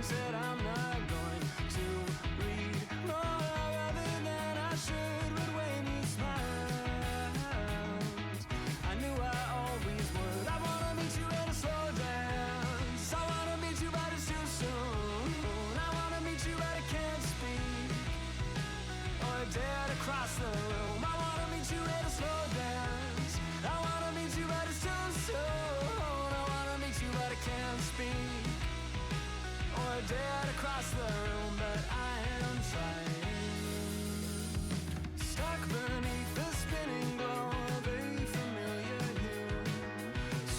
said I'm not going to read more other than I should. But when you smiled, I knew I always would. I wanna meet you at a slow dance. I wanna meet you, but it's too soon. I wanna meet you, but I can't speak or dare to cross the room. I wanna meet you at a slow dance. I wanna meet you, but it's too soon. I wanna meet you, but I can't speak or dare to cross the room. But I am trying. Stuck beneath the spinning glow of a familiar hue.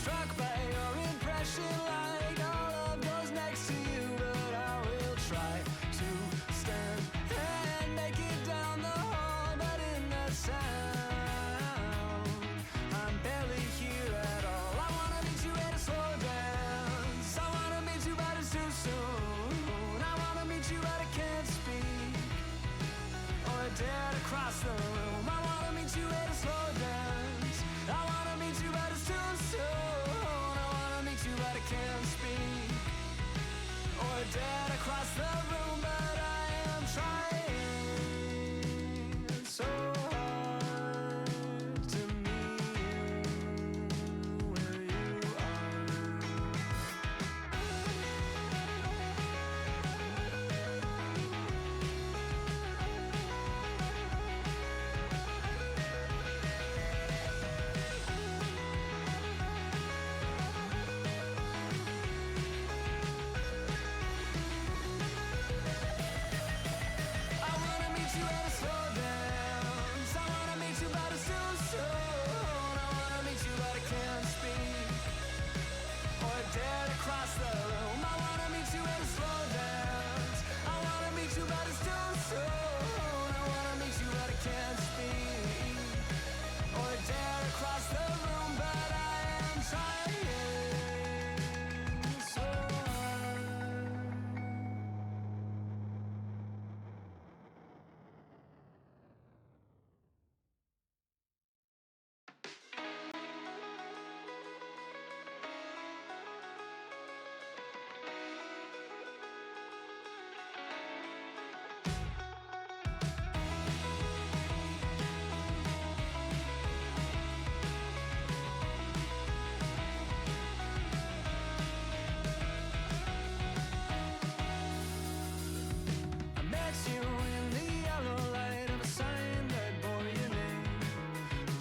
Struck by your impression like all of those next to you. But I will try to stand and make it down the hall. But in the sound, I'm barely here at all. I wanna meet you at a slow dance. I wanna meet you, but it's too soon. I wanna meet you, but I can't speak or dare to cross the room. I wanna meet you at a slow dance. I wanna meet you, but it's too soon. I wanna meet you, but I can't speak or dare to cross the room. But I am trying so hard to meet you where you are. I wanna meet you at a slow dance. I wanna meet you, but it's too soon. I wanna meet you, but I can't speak or dare to cross the room. I wanna meet you at a slow dance. I wanna meet you, but it's too soon. I wanna meet you, but I can't speak or dare to cross the room. But I am trying so hard. I met you in the yellow light of a sign that bore your name.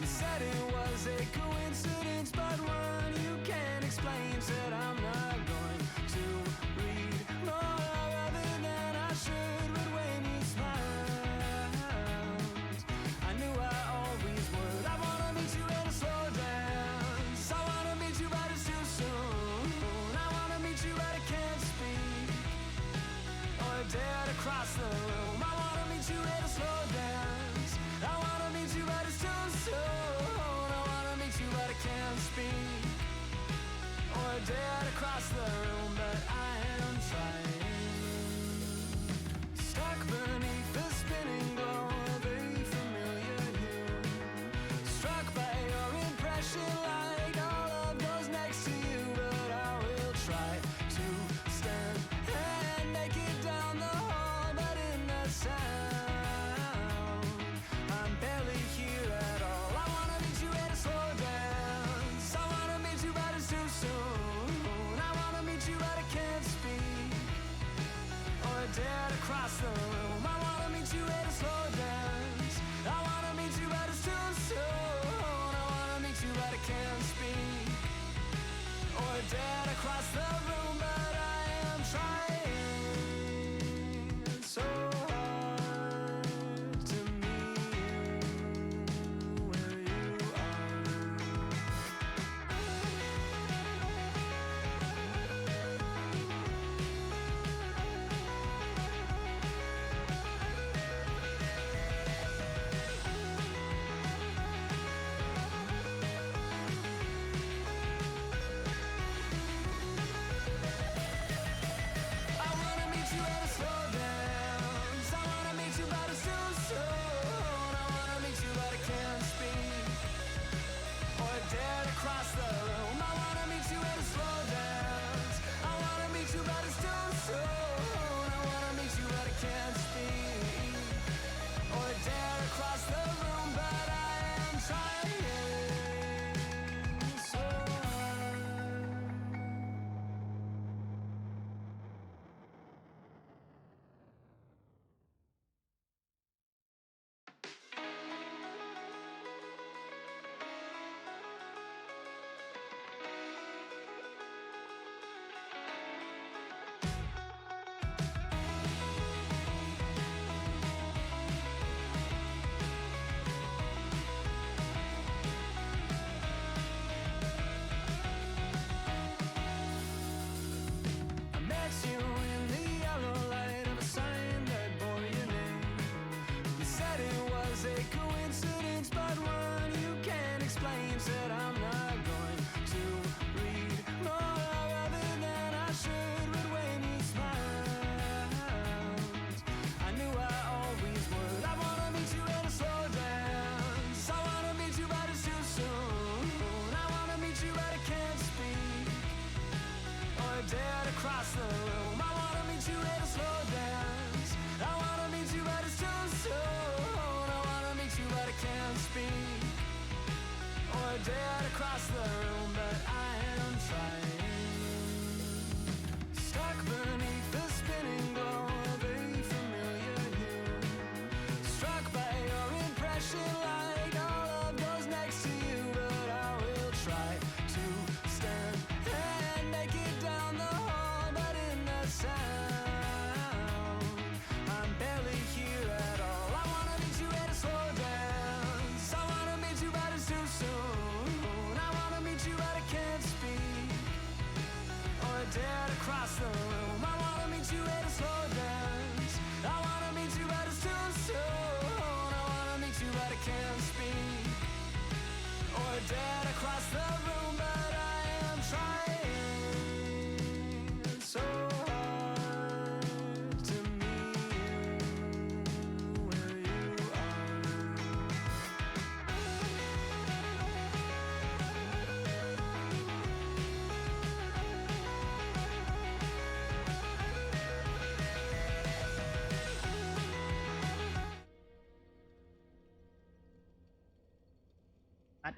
You said it was a coincidence, but one you can't explain. Said I'm not going to read more other than I should. But when you smiled, I knew I always would. I wanna meet you at a slow dance. I wanna meet you, but it's too soon. I wanna meet you, but I can't speak or dare to cross the room. I wanna meet you at a slow dance. I wanna meet you, but it's too soon. I wanna meet you, but I can't speak or dare to cross the room. But I am trying. Stuck beneath the spinning glow of a familiar hue. Struck by your impression like all of those next to you. But I will try to stand and make it down the hall. But in the sound, I'm barely here at all. I wanna meet you at a slow dance. I wanna meet you, but it's too soon. I wanna meet you, but I can't speak or dare to cross the room. I wanna meet you at a slow dance. I wanna meet you, but it's too soon. I wanna meet you, but I can't speak or dare to cross the room. But I am trying so hard to meet you where you are.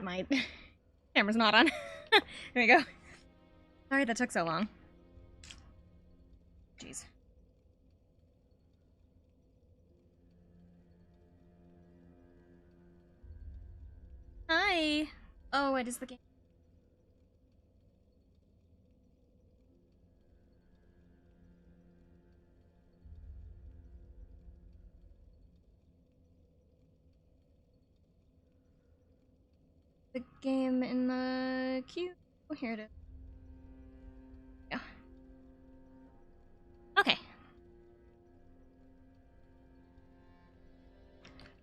My camera's not on. There we go. Sorry that took so long. Jeez. Hi. Oh, what is the game? The game in the queue. Oh, here it is. Yeah. Okay.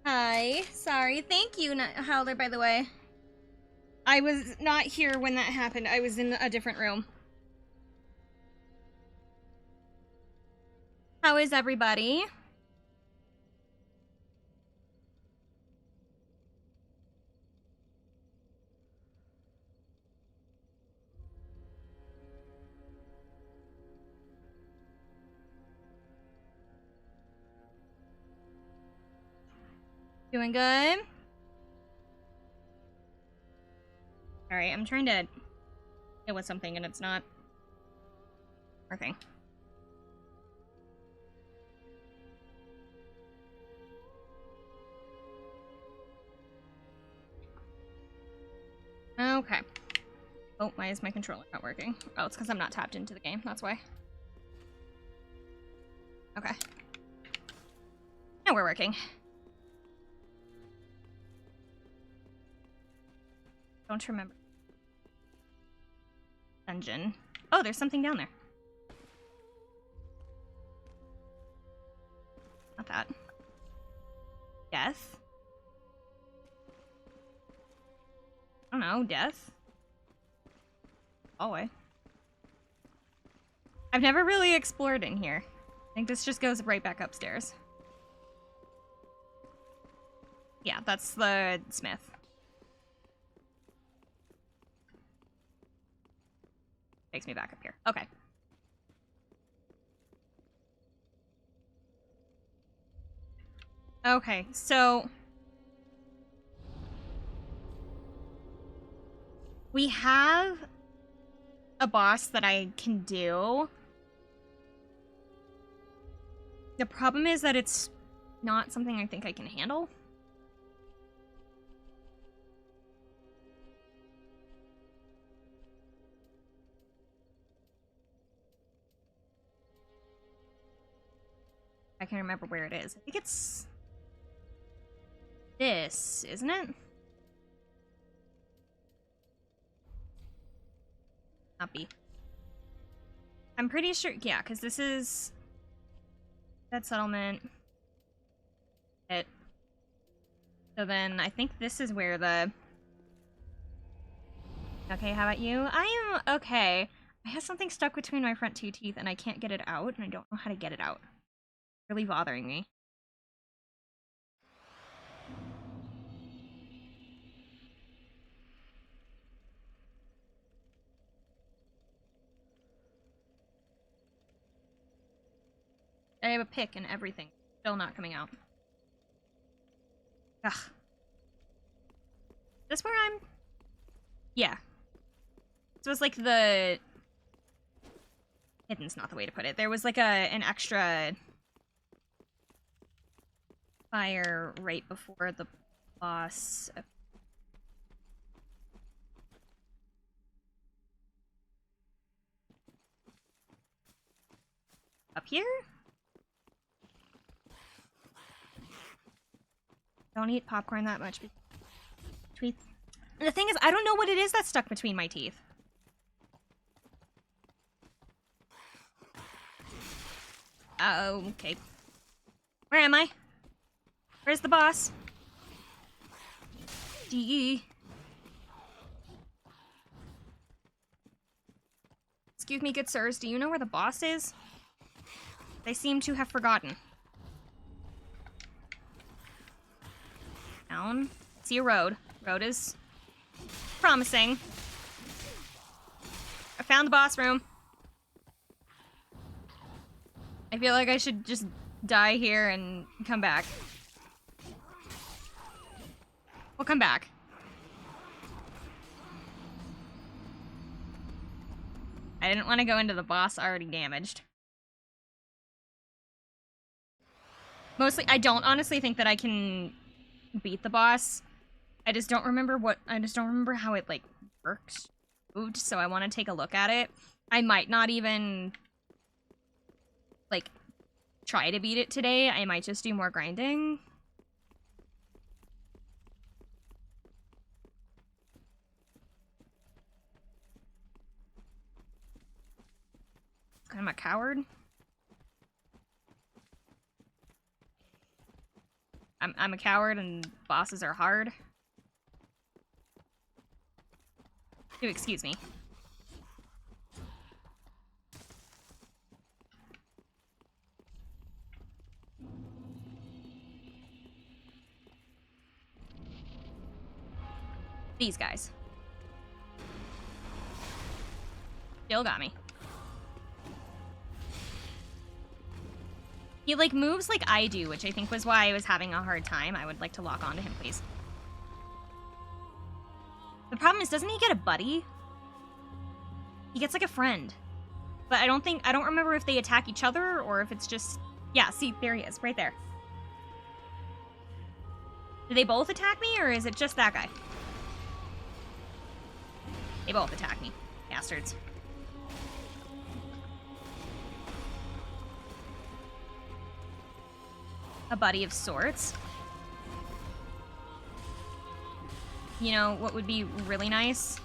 Hi. Sorry. Thank you, Howler, by the way. I was not here when that happened. I was in a different room. How is everybody? Doing good? Alright, I'm trying to deal with something and it's not working. Okay. Oh, why is my controller not working? Oh, it's because I'm not tapped into the game, that's why. Okay. Now we're working. Don't remember. Dungeon. Oh, there's something down there. Not that. Death? I don't know, death? Hallway. I've never really explored in here. I think this just goes right back upstairs. Yeah, that's the smith. Takes me back up here. Okay. Okay, so we have a boss that I can do. The problem is that it's not something I think I can handle. I can't remember where it is. I think it's this, isn't it? Not B. I'm pretty sure, yeah, because this is that settlement. It. So then I think this is where the. Okay, how about you? I am okay. I have something stuck between my front two teeth and I can't get it out, and I don't know how to get it out. It's really bothering me. I have a pick and everything. Still not coming out. Ugh. This where I'm? Yeah. So it's like the... Hidden's not the way to put it. There was like an extra fire right before the boss. Up here? Don't eat popcorn that much. The thing is, I don't know what it is that's stuck between my teeth. Okay. Where am I? Where's the boss? D. Excuse me, good sirs, do you know where the boss is? They seem to have forgotten. Down. See a road. Road is promising. I found the boss room. I feel like I should just die here and come back. We'll come back. I didn't want to go into the boss already damaged. Mostly, I don't honestly think that I can beat the boss. I just don't remember how it, like, works. Moved, so I want to take a look at it. I might not even, like, try to beat it today. I might just do more grinding. I'm a coward. I'm a coward and bosses are hard. Do excuse me. These guys. Still got me. He, like, moves like I do, which I think was why I was having a hard time. I would like to lock onto him, please. The problem is, doesn't he get a buddy? He gets, like, a friend. But I don't remember if they attack each other or if it's just... Yeah, see, there he is, right there. Do they both attack me, or is it just that guy? They both attack me. Bastards. A buddy of sorts. You know, what would be really nice?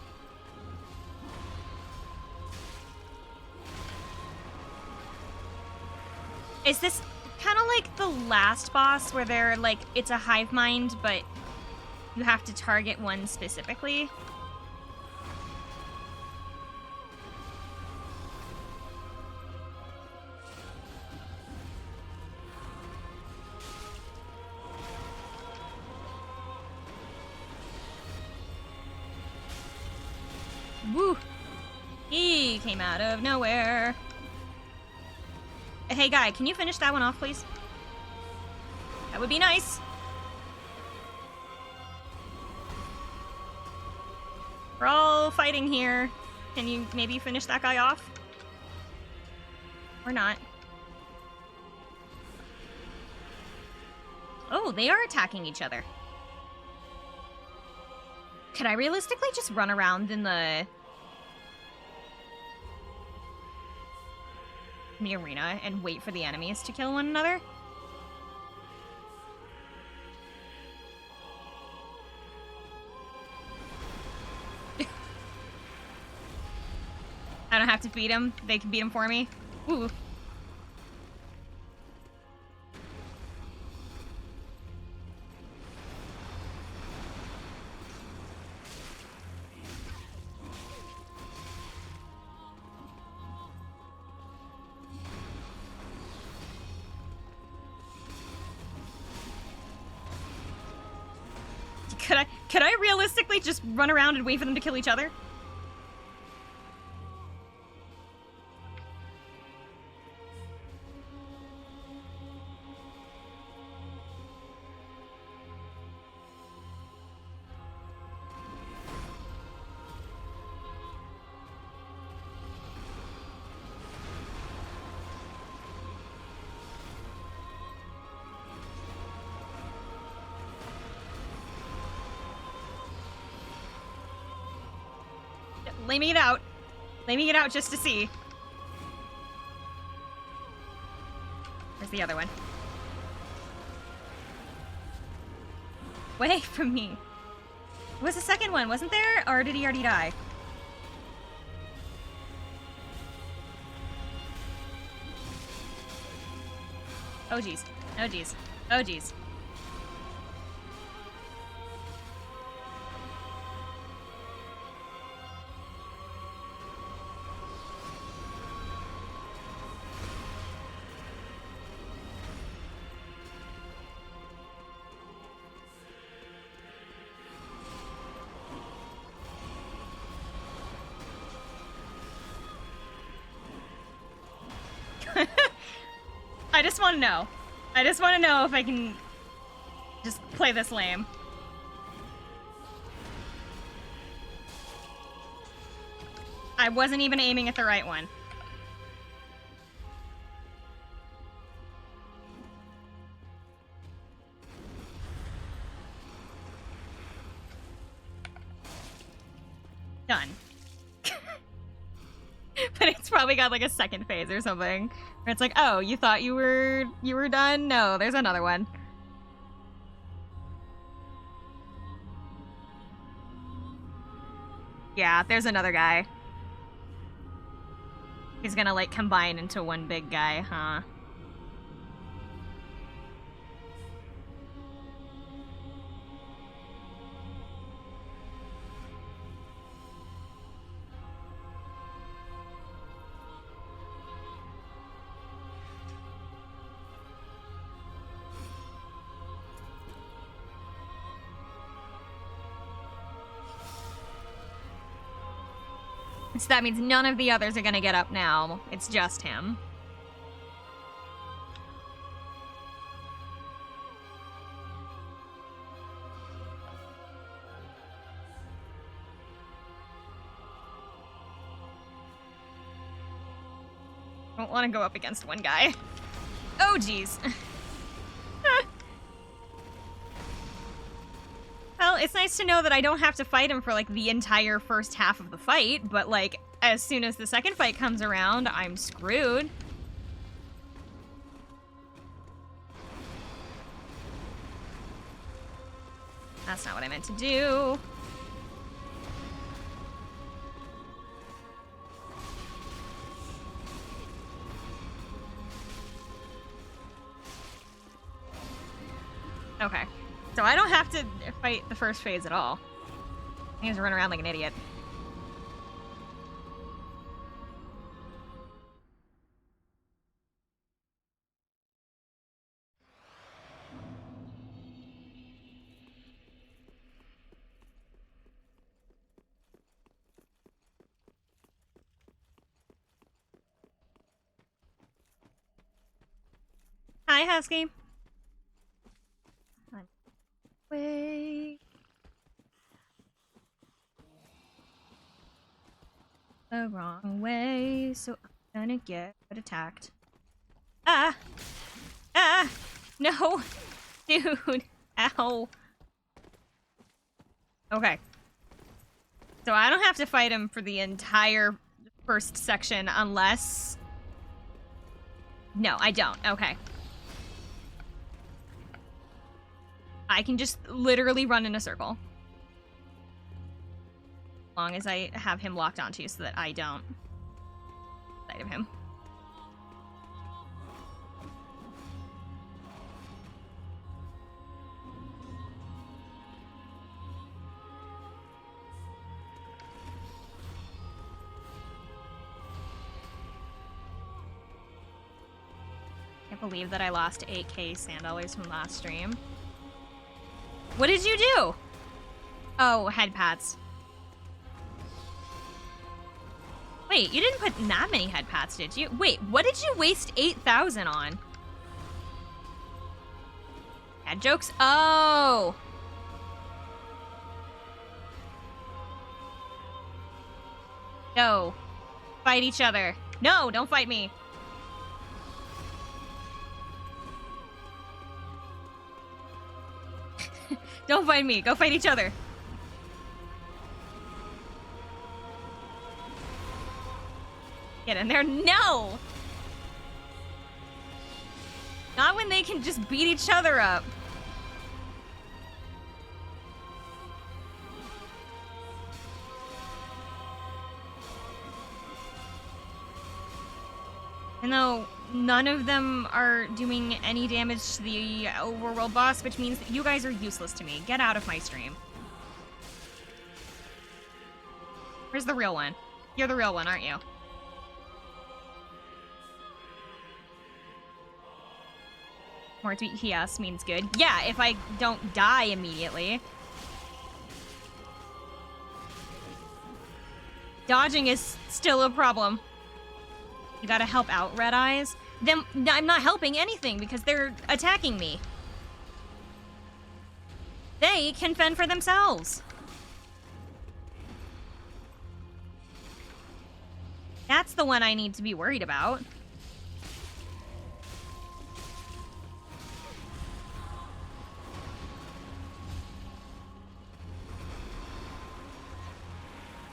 Is this kind of like the last boss where they're like, it's a hive mind, but you have to target one specifically? Woo! He came out of nowhere. Hey, guy, can you finish that one off, please? That would be nice. We're all fighting here. Can you maybe finish that guy off? Or not? Oh, they are attacking each other. Could I realistically just run around in the arena and wait for the enemies to kill one another? I don't have to beat him. They can beat him for me. Ooh. Could I realistically just run around and wait for them to kill each other? Let me get out. Let me get out just to see. Where's the other one? Away from me. There was a second one, wasn't there? Or did he already die? Oh jeez. Oh jeez. Oh jeez. I just want to know. I just want to know if I can just play this lame. I wasn't even aiming at the right one. Done. But it's probably got like a second phase or something. Where it's like, oh, you thought you were done? No, there's another one. Yeah, there's another guy. He's gonna like combine into one big guy, huh? So that means none of the others are gonna get up now. It's just him. I don't want to go up against one guy. Oh, jeez. Well, it's nice to know that I don't have to fight him for, like, the entire first half of the fight, but, like, as soon as the second fight comes around, I'm screwed. That's not what I meant to do. Okay. So I don't have to fight the first phase at all. I just run around like an idiot. Hi, Husky. Way. The wrong way, so I'm gonna get attacked. Ah! Ah! No! Dude! Ow! Okay. So I don't have to fight him for the entire first section unless... No, I don't. Okay. I can just literally run in a circle. As long as I have him locked onto so that I don't sight of him. Can't believe that I lost 8k sand dollars from last stream. What did you do? Oh, head pats. Wait, you didn't put that many head pats, did you? Wait, what did you waste 8,000 on? Head jokes? Oh. No. Fight each other. No, don't fight me. Don't fight me. Go fight each other. Get in there. No! Not when they can just beat each other up. And though none of them are doing any damage to the overworld boss, which means that you guys are useless to me. Get out of my stream. Where's the real one? You're the real one, aren't you? More TPS means good. Yeah, if I don't die immediately. Dodging is still a problem. You gotta help out, Red Eyes. Then I'm not helping anything because they're attacking me. They can fend for themselves. That's the one I need to be worried about.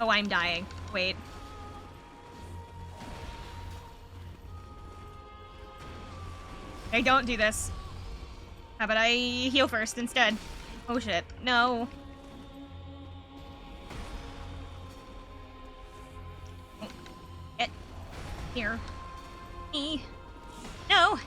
Oh, I'm dying. Wait. I don't do this. How about I heal first instead? Oh shit. No. Get here. Me. No.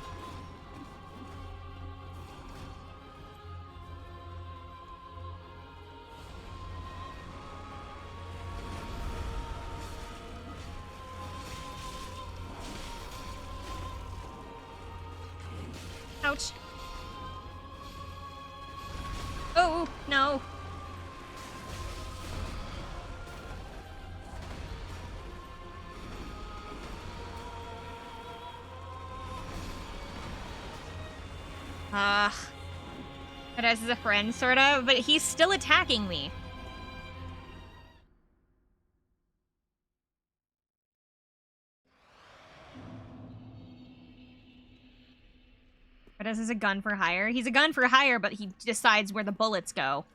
Ouch. Oh, no. Perez is a friend, sorta, but he's still attacking me. Perez is a gun for hire. He's a gun for hire, but he decides where the bullets go.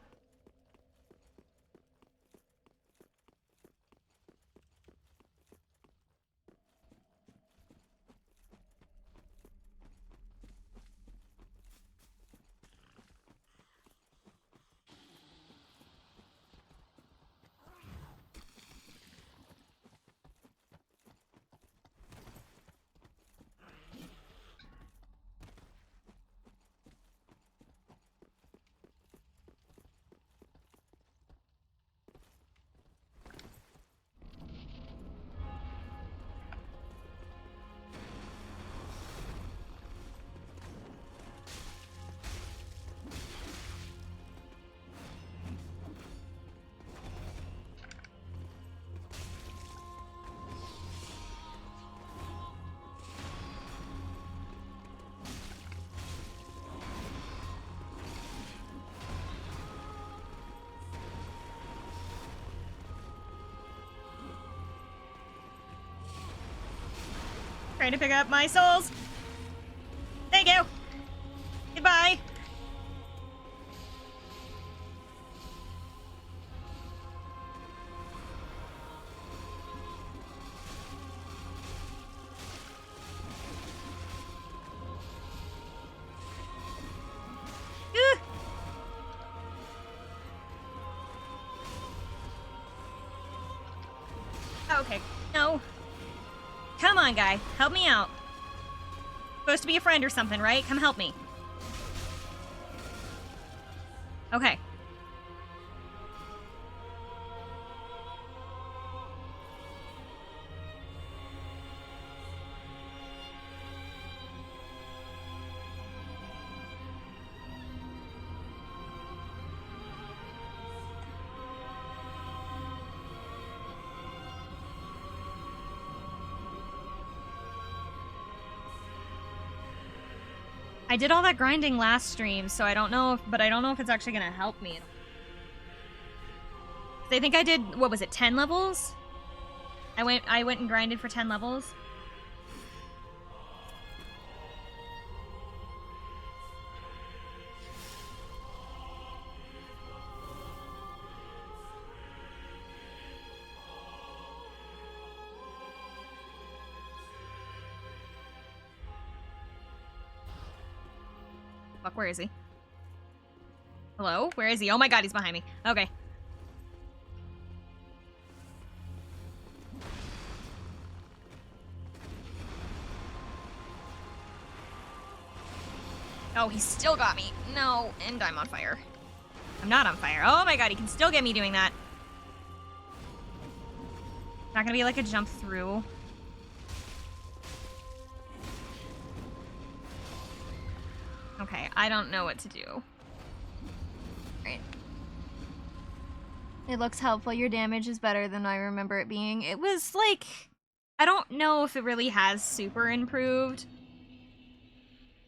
Trying to pick up my souls. Thank you. Goodbye. Okay, no. Come on, guy. Help me out. Supposed to be a friend or something, right? Come help me. Okay. I did all that grinding last stream, so I don't know if it's actually gonna help me. I think I did, what was it, 10 levels? I went and grinded for 10 levels. Fuck, where is he? Hello? Where is he? Oh my god, he's behind me. Okay. Oh, he still got me. No, and I'm on fire. I'm not on fire. Oh my god, he can still get me doing that. Not gonna be like a jump through. Okay, I don't know what to do. Right. It looks helpful. Your damage is better than I remember it being. It was like... I don't know if it really has super improved.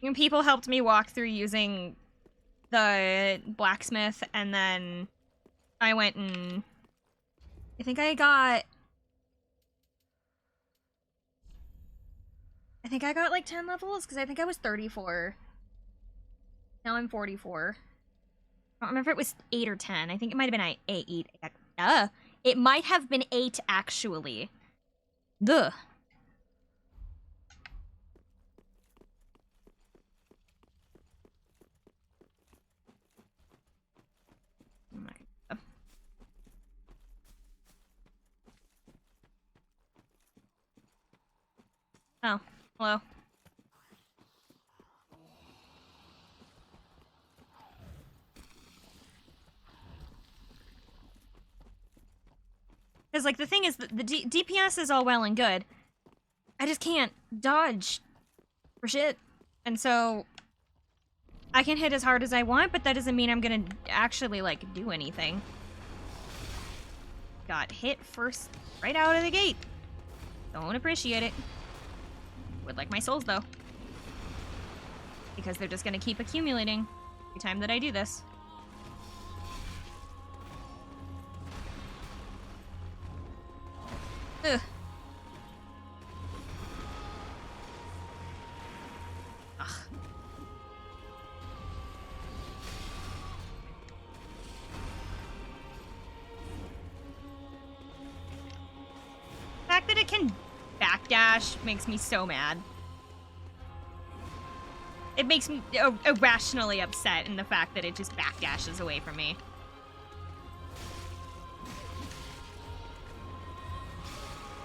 And people helped me walk through using the blacksmith, and then I went and... I think I got... I think I got like 10 levels because I think I was 34. Now I'm 44. I don't remember if it was 8 or 10. I think it might have been 8. It might have been 8 actually. Duh. Oh, hello. Because, like, the thing is, the DPS is all well and good. I just can't dodge for shit. And so, I can hit as hard as I want, but that doesn't mean I'm gonna actually, like, do anything. Got hit first, right out of the gate. Don't appreciate it. Would like my souls, though. Because they're just gonna keep accumulating every time that I do this. Ugh. Ugh. The fact that it can backdash makes me so mad. It makes me irrationally upset in the fact that it just backdashes away from me.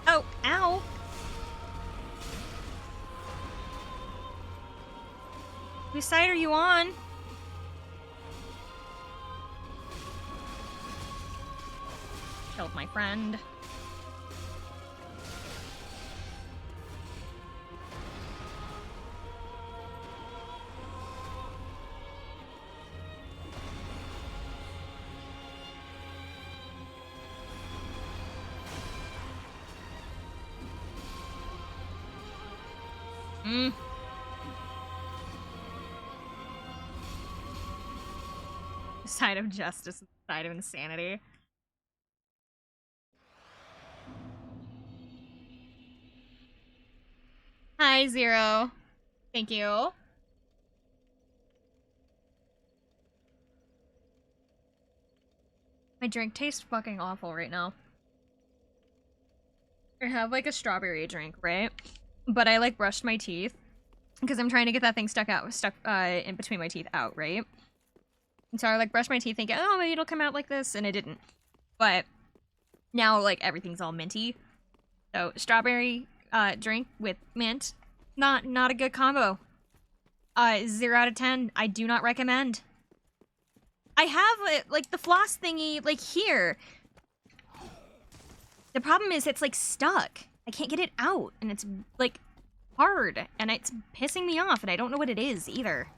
Oh, ow! Whose side are you on? Killed my friend. Side of justice, side of insanity. Hi, Zero. Thank you. My drink tastes fucking awful right now. I have like a strawberry drink, right? But I like brushed my teeth because I'm trying to get that thing stuck in between my teeth out, right? And so I like brushed my teeth thinking, oh, maybe it'll come out like this, and it didn't. But now like everything's all minty. So strawberry drink with mint, not a good combo. 0 out of 10. I do not recommend. I have like the floss thingy like here. The problem is it's like stuck. I can't get it out, and it's like hard, and it's pissing me off, and I don't know what it is either.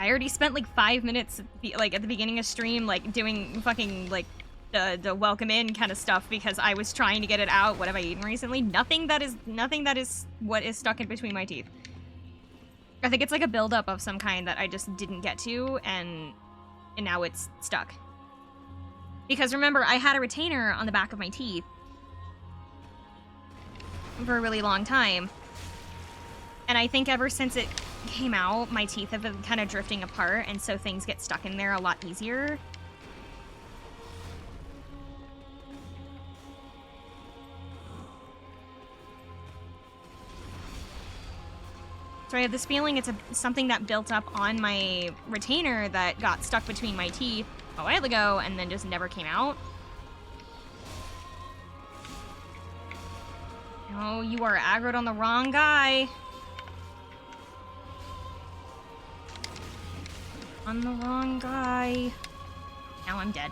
I already spent like 5 minutes like at the beginning of stream like doing fucking like the welcome in kind of stuff because I was trying to get it out. What have I eaten recently? Nothing that is what is stuck in between my teeth. I think it's like a buildup of some kind that I just didn't get to, and now it's stuck. Because remember, I had a retainer on the back of my teeth for a really long time. And I think ever since it came out, my teeth have been kind of drifting apart, and so things get stuck in there a lot easier. So I have this feeling it's something that built up on my retainer that got stuck between my teeth a while ago and then just never came out. Oh, you are aggroed on the wrong guy. On the wrong guy. Now I'm dead.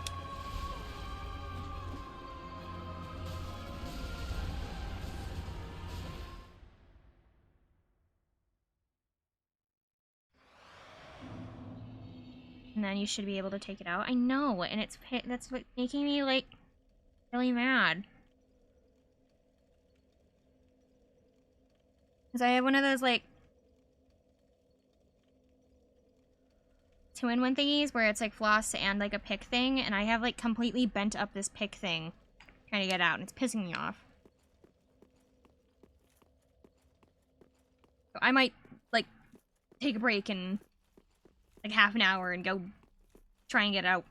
And then you should be able to take it out. I know, and that's what making me, like, really mad. Because I have one of those, like, 2-in-1 thingies where it's, like, floss and, like, a pick thing, and I have, like, completely bent up this pick thing trying to get out, and it's pissing me off. So I might, like, take a break in, like, half an hour and go try and get out.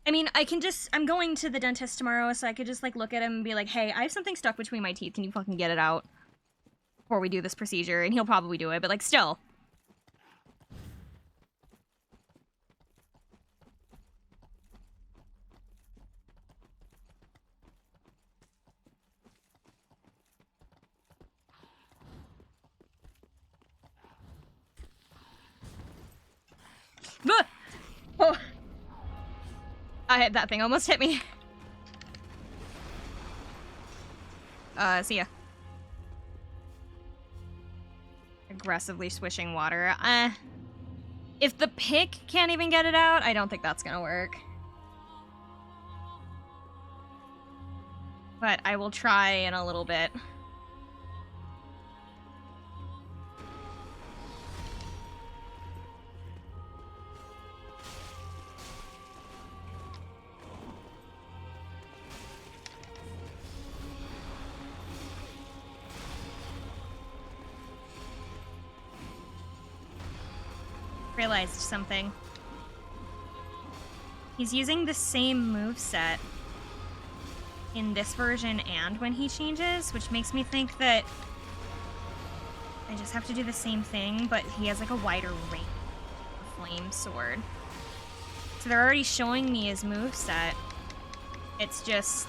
I mean, I'm going to the dentist tomorrow, so I could just, like, look at him and be like, hey, I have something stuck between my teeth. Can you fucking get it out before we do this procedure? And he'll probably do it, but, like, still. Oh. That thing almost hit me. See ya. Aggressively swishing water. If the pick can't even get it out, I don't think that's gonna work. But I will try in a little bit. Realized something. He's using the same moveset in this version and when he changes, which makes me think that I just have to do the same thing, but he has like a wider range of flame sword. So they're already showing me his moveset. It's just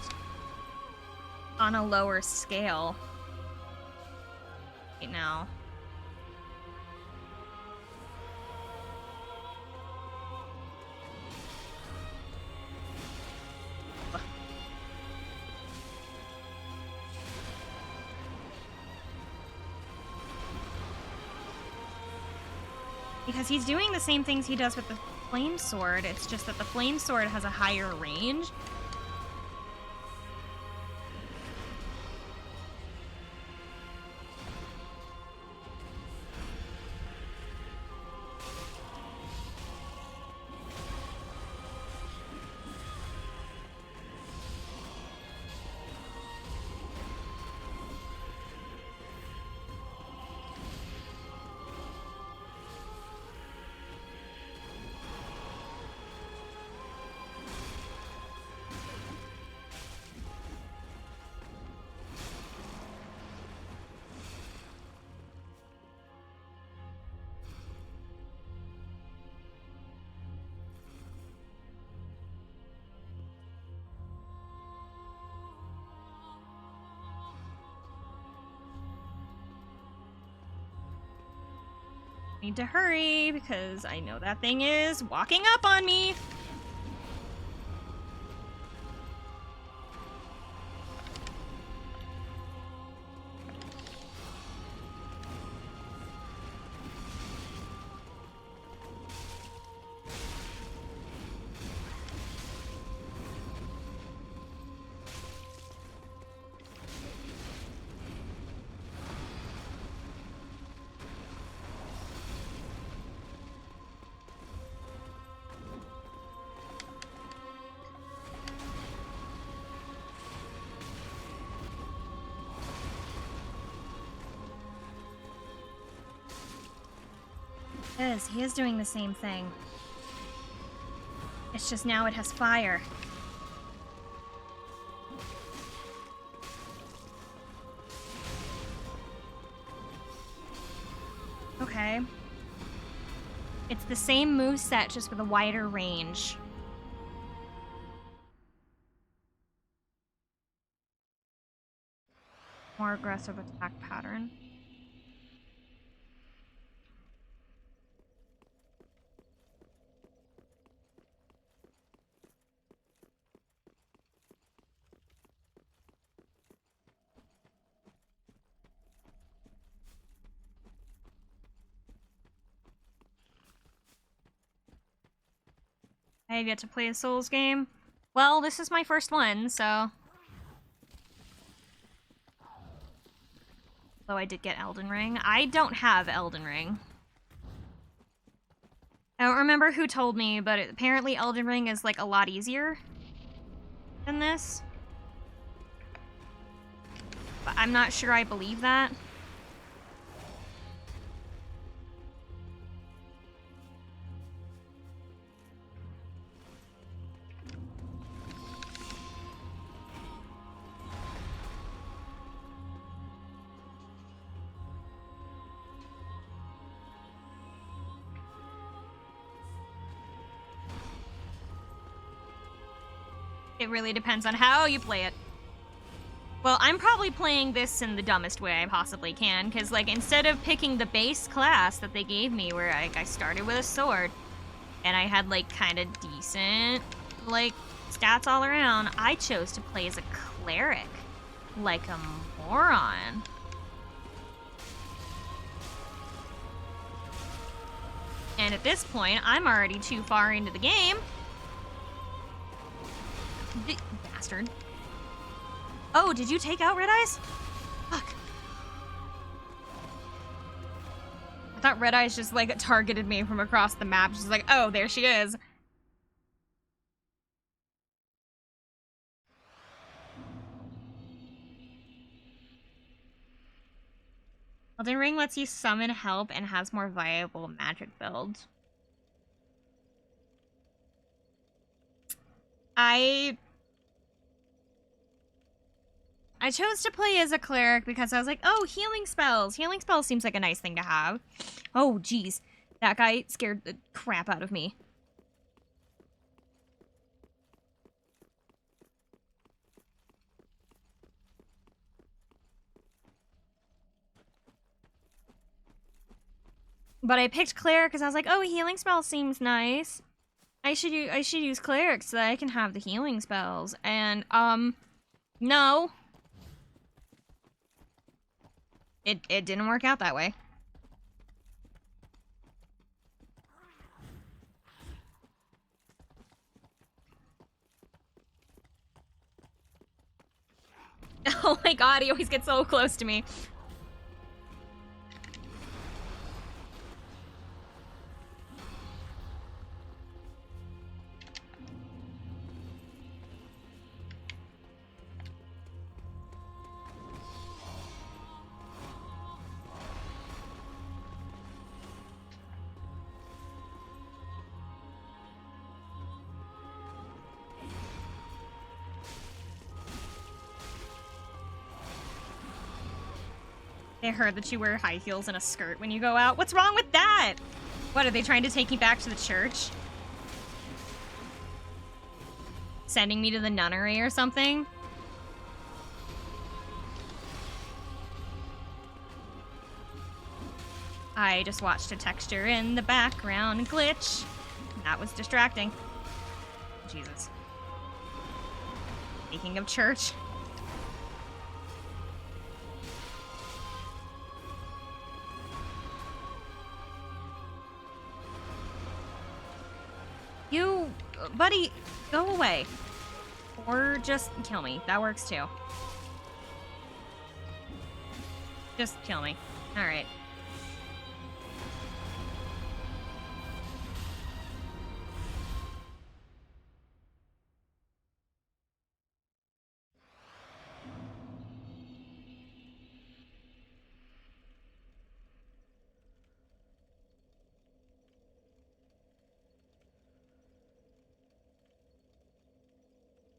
on a lower scale right now. Because he's doing the same things he does with the flame sword, it's just that the flame sword has a higher range. Need to hurry because I know that thing is walking up on me. He is doing the same thing. It's just now it has fire. Okay. It's the same moveset, just with a wider range. More aggressive attack pattern. I have yet to play a Souls game. Well, this is my first one, so... Though I did get Elden Ring. I don't have Elden Ring. I don't remember who told me, but apparently Elden Ring is, like, a lot easier. than this. But I'm not sure I believe that. It really depends on how you play it. Well, I'm probably playing this in the dumbest way I possibly can, because, like, instead of picking the base class that they gave me, where I started with a sword, and I had, like, kind of decent, like, stats all around, I chose to play as a cleric. Like a moron. And at this point, I'm already too far into the game. Bastard. Oh, did you take out Red Eyes? Fuck. I thought Red Eyes just, like, targeted me from across the map. She's like, oh, there she is. Elden Ring lets you summon help and has more viable magic builds. I chose to play as a cleric because I was like, oh, healing spells. Healing spells seems like a nice thing to have. Oh, geez. That guy scared the crap out of me. But I picked cleric because I was like, oh, healing spell seems nice. I should use cleric so that I can have the healing spells. And, no. It didn't work out that way. Oh my god, he always gets so close to me. I heard that you wear high heels and a skirt when you go out. What's wrong with that? What, are they trying to take me back to the church? Sending me to the nunnery or something? I just watched a texture in the background glitch. That was distracting. Jesus. Speaking of church. You, buddy, go away. Or just kill me. That works too. Just kill me. Alright.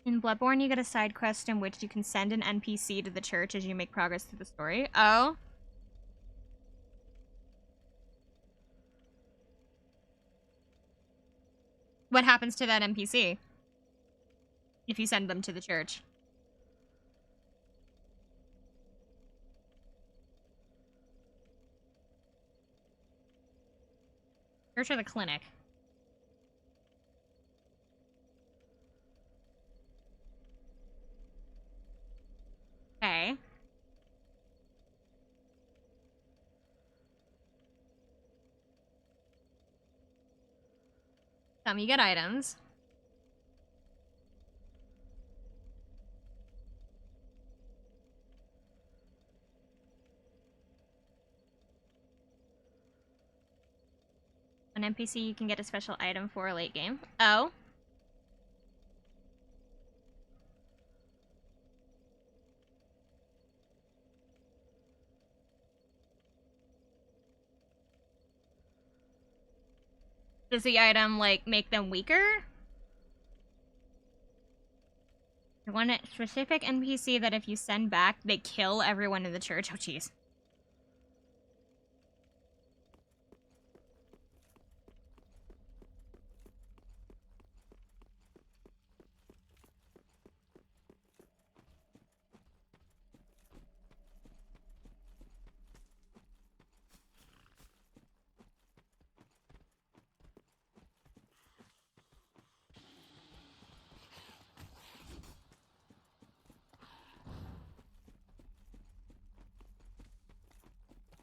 In Bloodborne, you get a side quest in which you can send an NPC to the church as you make progress through the story. Oh. What happens to that NPC if you send them to the church? Church or the clinic? Okay. You get items. An NPC you can get a special item for a late game. Oh. Does the item, like, make them weaker? One specific NPC that if you send back, they kill everyone in the church. Oh, jeez.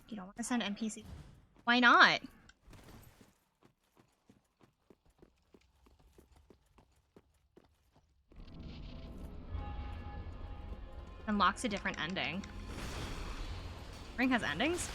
You don't want to send NPC. Why not? Unlocks a different ending. Ring has endings?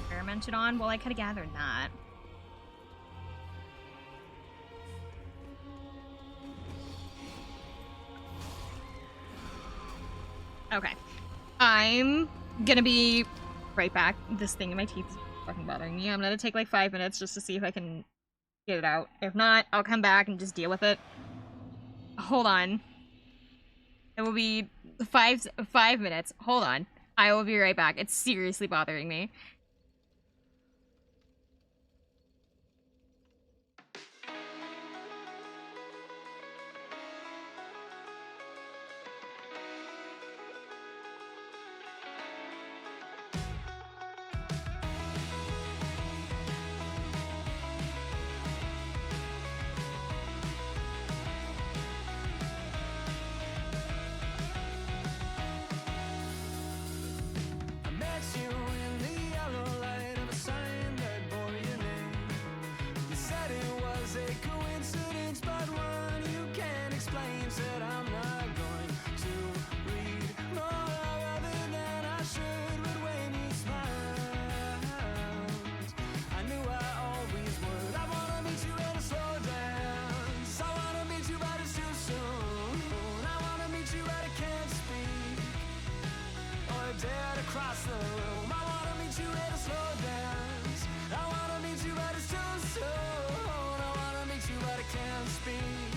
Experimented on? Well, I could have gathered that. Okay. I'm gonna be right back. This thing in my teeth is fucking bothering me. I'm gonna take like 5 minutes just to see if I can get it out. If not, I'll come back and just deal with it. Hold on. It will be 5 minutes. Hold on. I will be right back. It's seriously bothering me. I met you in the yellow light of a sign that bore your name. You said it was a coincidence, but one you can't explain. Said I'm not going to read more other than I should. But when you smiled, I knew I always would. I wanna meet you at a slow dance. I wanna meet you, but it's too soon. I wanna meet you, but I can't speak or dare to cross the room. I wanna meet you at a slow dance. I wanna meet you, but it's too soon. I wanna meet you, but I can't speak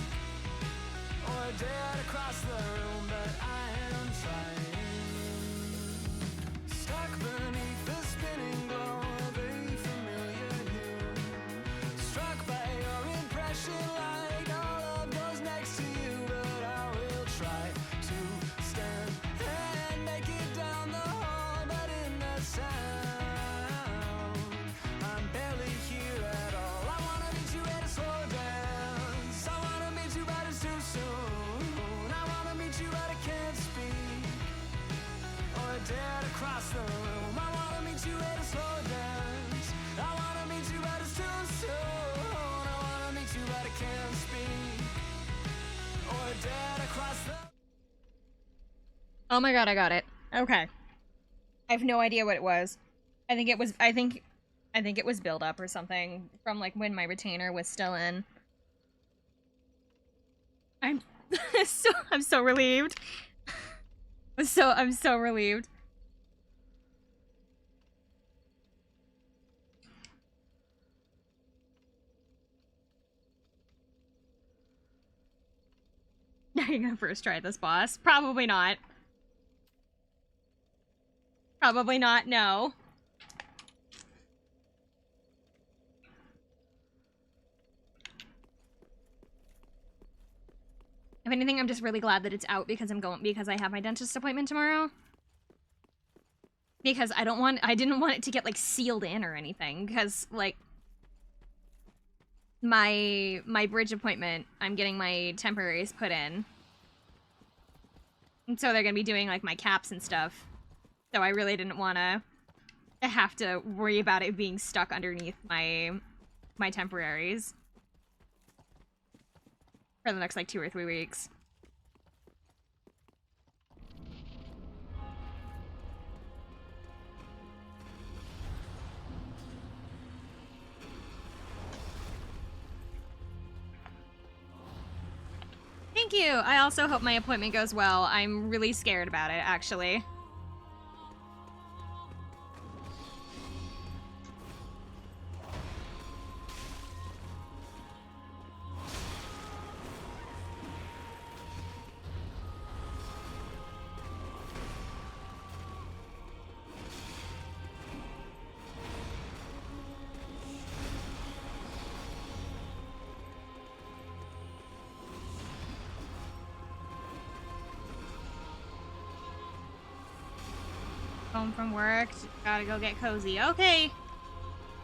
or dare to cross the room, but I am trying. Stuck beneath the spinning glow of a familiar hue. Struck by your impression like no love goes next to you, but I will try to stand and make it down the hall, but in the sound, I'm barely here at all. I wanna meet you at a slow dance. I wanna meet you, but it's too soon. I wanna meet you, but I can't speak or dare to cross the room. I wanna meet you at a slow dance. I wanna meet you, but it's too soon. I wanna meet you, but I can't speak or dare to cross the. Oh my god, I got it. Okay. I have no idea what it was. I think it was build up or something from like when my retainer was still in. I'm I'm so relieved. I'm so relieved. Are you gonna first try this boss? Probably not. Probably not, no. If anything, I'm just really glad that it's out because because I have my dentist appointment tomorrow. Because I didn't want it to get like sealed in or anything, because like my bridge appointment, I'm getting my temporaries put in. And so they're gonna be doing like my caps and stuff. So I really didn't want to have to worry about it being stuck underneath my temporaries for the next like 2 or 3 weeks. thank you. I also hope my appointment goes well. I'm really scared about it, actually. Home from work, gotta go get cozy. Okay,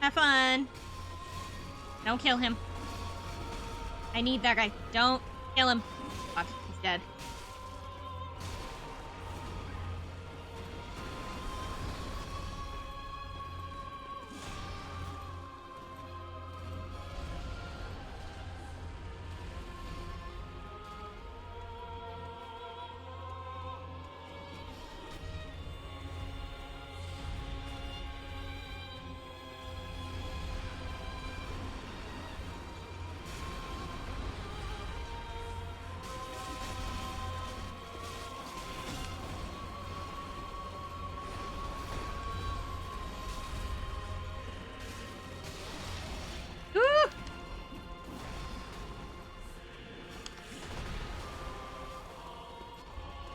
have fun. Don't kill him. I need that guy. Don't kill him. Fuck, he's dead.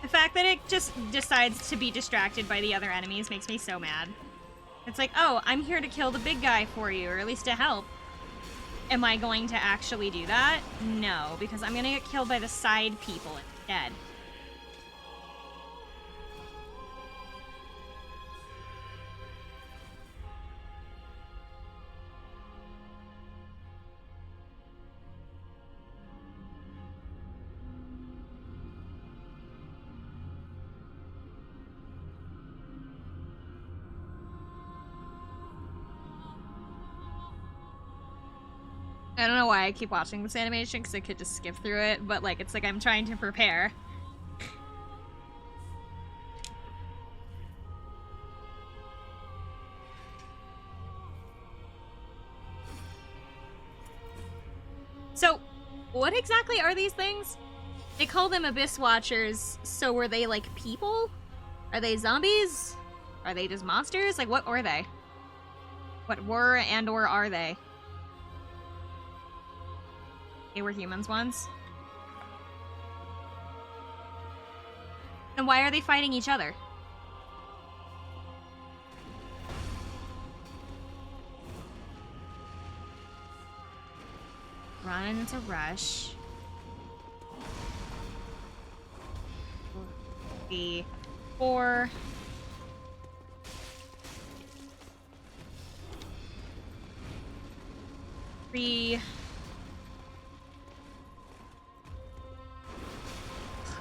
The fact that it just decides to be distracted by the other enemies makes me so mad. It's like, oh, I'm here to kill the big guy for you, or at least to help. Am I going to actually do that? No, because I'm gonna get killed by the side people instead. I don't know why I keep watching this animation, because I could just skip through it, but like, it's like I'm trying to prepare. So, what exactly are these things? They call them Abyss Watchers, so were they like people? Are they zombies? Are they just monsters? Like, what were they? What were and or are they? They were humans once. And why are they fighting each other? Run and it's a rush. 4. Three.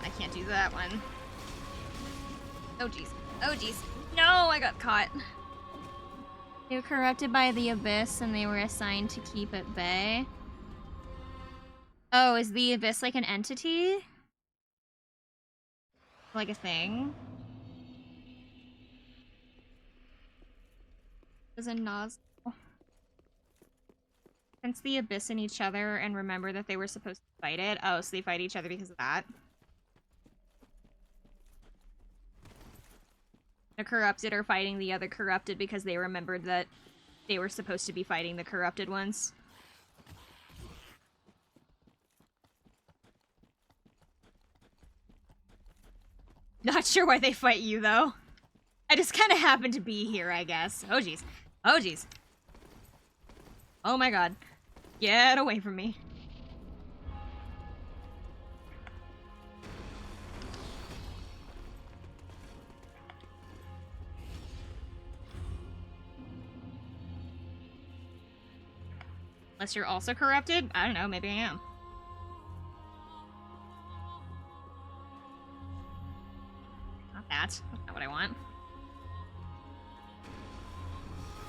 I can't do that one. Oh jeez. Oh jeez. No, I got caught. They were corrupted by the Abyss and they were assigned to keep at bay. Oh, is the Abyss like an entity? Like a thing? There's a nozzle. Sense the Abyss in each other and remember that they were supposed to fight it. Oh, so they fight each other because of that. The corrupted are fighting the other corrupted because they remembered that they were supposed to be fighting the corrupted ones. Not sure why they fight you, though. I just kind of happened to be here, I guess. Oh, jeez. Oh, jeez. Oh, my God. Get away from me. Unless you're also corrupted? I don't know, maybe I am. Not that. That's not what I want.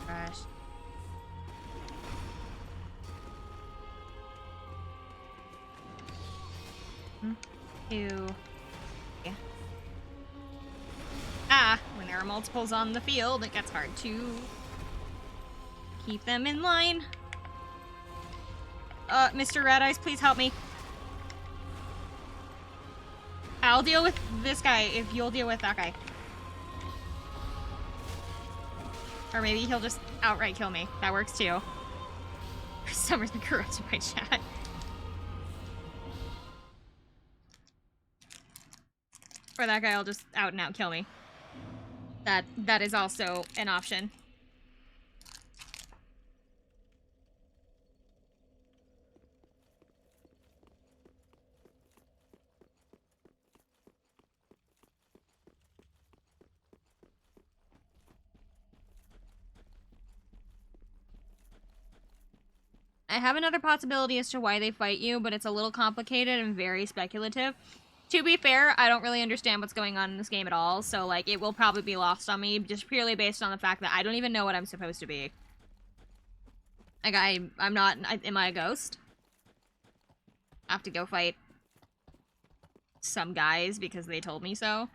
Gosh. Two. Yeah. Ah, when there are multiples on the field, it gets hard to keep them in line. Mr. Red Eyes, please help me. I'll deal with this guy if you'll deal with that guy. Or maybe he'll just outright kill me. That works too. For some reason, corrupted my chat. Or that guy will just out and out kill me. That is also an option. I have another possibility as to why they fight you, but it's a little complicated and very speculative. To be fair, I don't really understand what's going on in this game at all, so, like, it will probably be lost on me, just purely based on the fact that I don't even know what I'm supposed to be. Like, I'm not... am I a ghost? I have to go fight some guys because they told me so.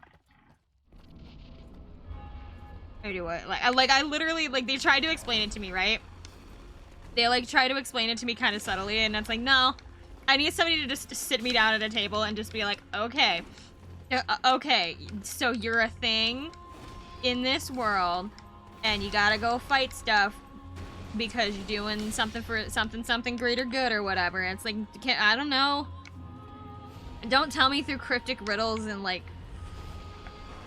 Or do what? Like, I literally, like, they tried to explain it to me, right? They, like, try to explain it to me kind of subtly, and it's like, no. I need somebody to just sit me down at a table and just be like, okay. Okay, so you're a thing in this world, and you gotta go fight stuff because you're doing something for something greater good or whatever. And it's like, I don't know. Don't tell me through cryptic riddles and, like,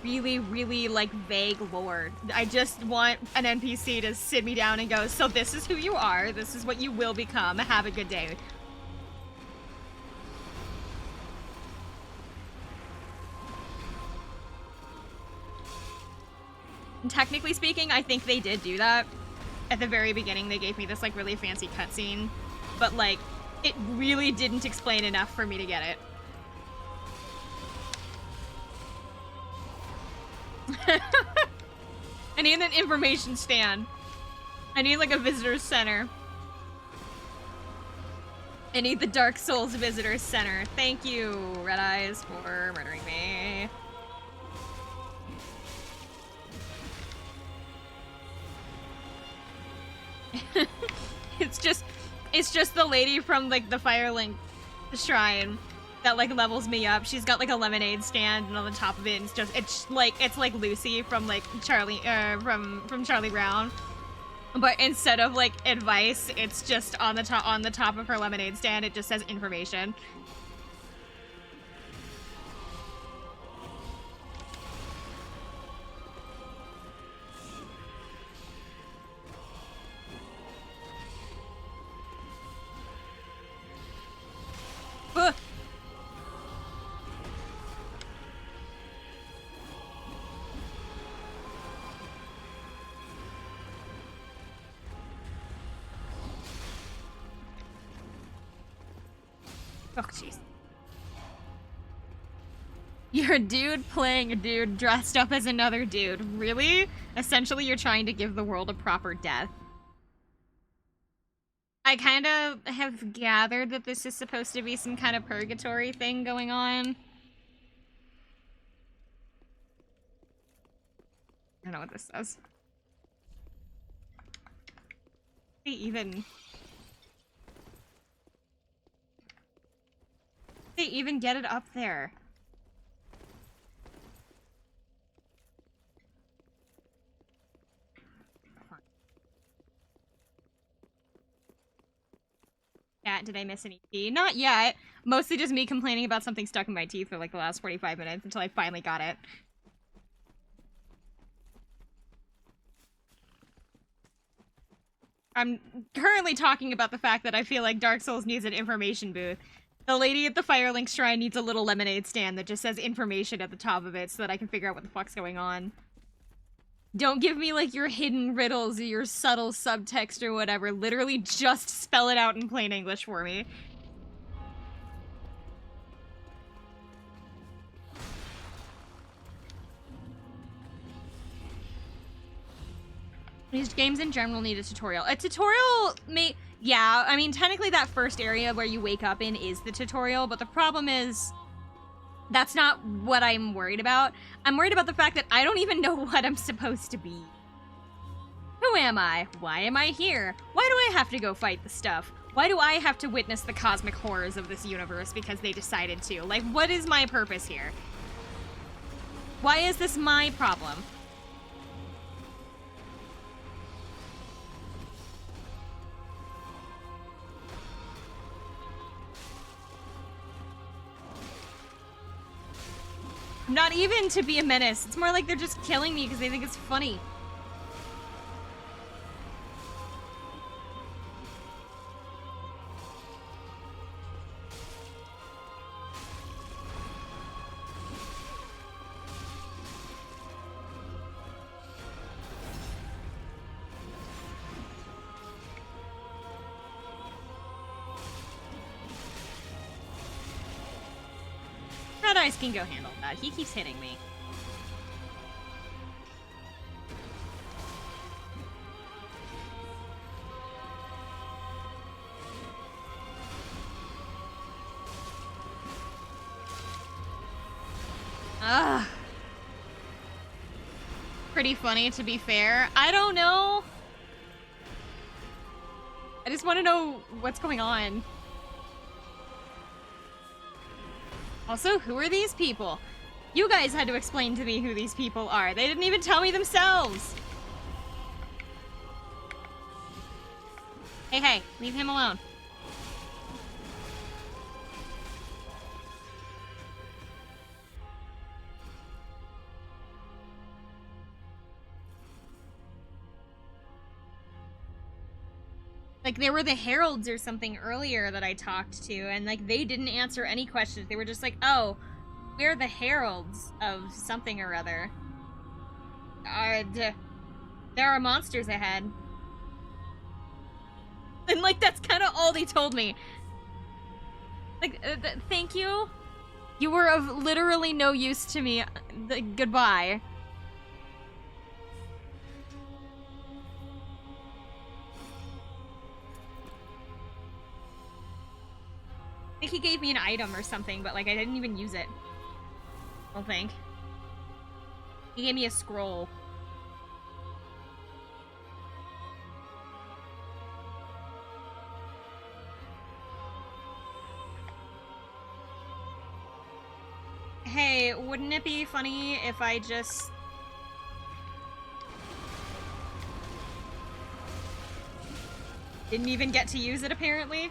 really, really, like, vague lore. I just want an NPC to sit me down and go, so this is who you are, this is what you will become, have a good day. And technically speaking, I think they did do that. At the very beginning, they gave me this, like, really fancy cutscene, but, like, it really didn't explain enough for me to get it. I need an information stand. I need, like, a visitor's center. I need the Dark Souls Visitor's Center. Thank you, Red Eyes, for murdering me. It's just the lady from, like, the Firelink shrine that, like, levels me up. She's got, like, a lemonade stand, and on the top of it, it's like Lucy from, like, Charlie, from Charlie Brown. But instead of, like, advice, it's just on the top of her lemonade stand, it just says information. Ugh. Oh, jeez. You're a dude playing a dude dressed up as another dude. Really? Essentially, you're trying to give the world a proper death. I kind of have gathered that this is supposed to be some kind of purgatory thing going on. I don't know what this says. They even get it up there. Yeah, did I miss any tea? Not yet. Mostly just me complaining about something stuck in my teeth for like the last 45 minutes until I finally got it. I'm currently talking about the fact that I feel like Dark Souls needs an information booth. The lady at the Firelink Shrine needs a little lemonade stand that just says information at the top of it so that I can figure out what the fuck's going on. Don't give me, like, your hidden riddles or your subtle subtext or whatever. Literally just spell it out in plain English for me. These games in general need a tutorial. A tutorial may... Yeah, I mean, technically that first area where you wake up in is the tutorial, but the problem is... That's not what I'm worried about. I'm worried about the fact that I don't even know what I'm supposed to be. Who am I? Why am I here? Why do I have to go fight the stuff? Why do I have to witness the cosmic horrors of this universe because they decided to? Like, what is my purpose here? Why is this my problem? Not even to be a menace. It's more like they're just killing me because they think it's funny. Red Eyes can go handle that. He keeps hitting me. Ugh. Pretty funny, to be fair. I don't know. I just want to know what's going on. Also, who are these people? You guys had to explain to me who these people are. They didn't even tell me themselves. Hey, hey, leave him alone. Like, there were the heralds or something earlier that I talked to, and, like, they didn't answer any questions. They were just like, oh, we're the heralds of something or other. There are monsters ahead. And, like, that's kind of all they told me. Like, thank you. You were of literally no use to me. Goodbye. I think he gave me an item or something, but, like, I didn't even use it. I don't think. He gave me a scroll. Hey, wouldn't it be funny if I just... didn't even get to use it, apparently?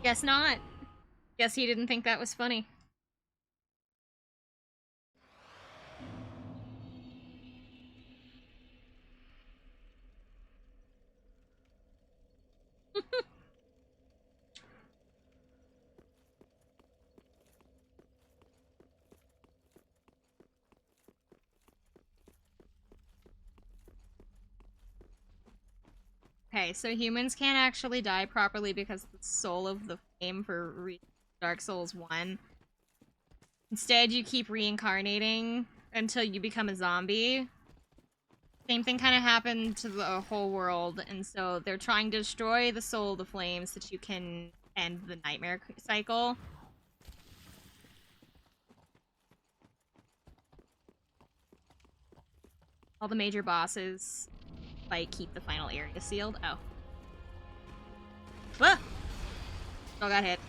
Guess not. Guess he didn't think that was funny. Okay, so humans can't actually die properly because the soul of the flame for Dark Souls 1. Instead, you keep reincarnating until you become a zombie. Same thing kind of happened to the whole world, and so they're trying to destroy the soul of the flame so that you can end the nightmare cycle. All the major bosses, like, keep the final area sealed. Oh. Ah! Oh, got hit.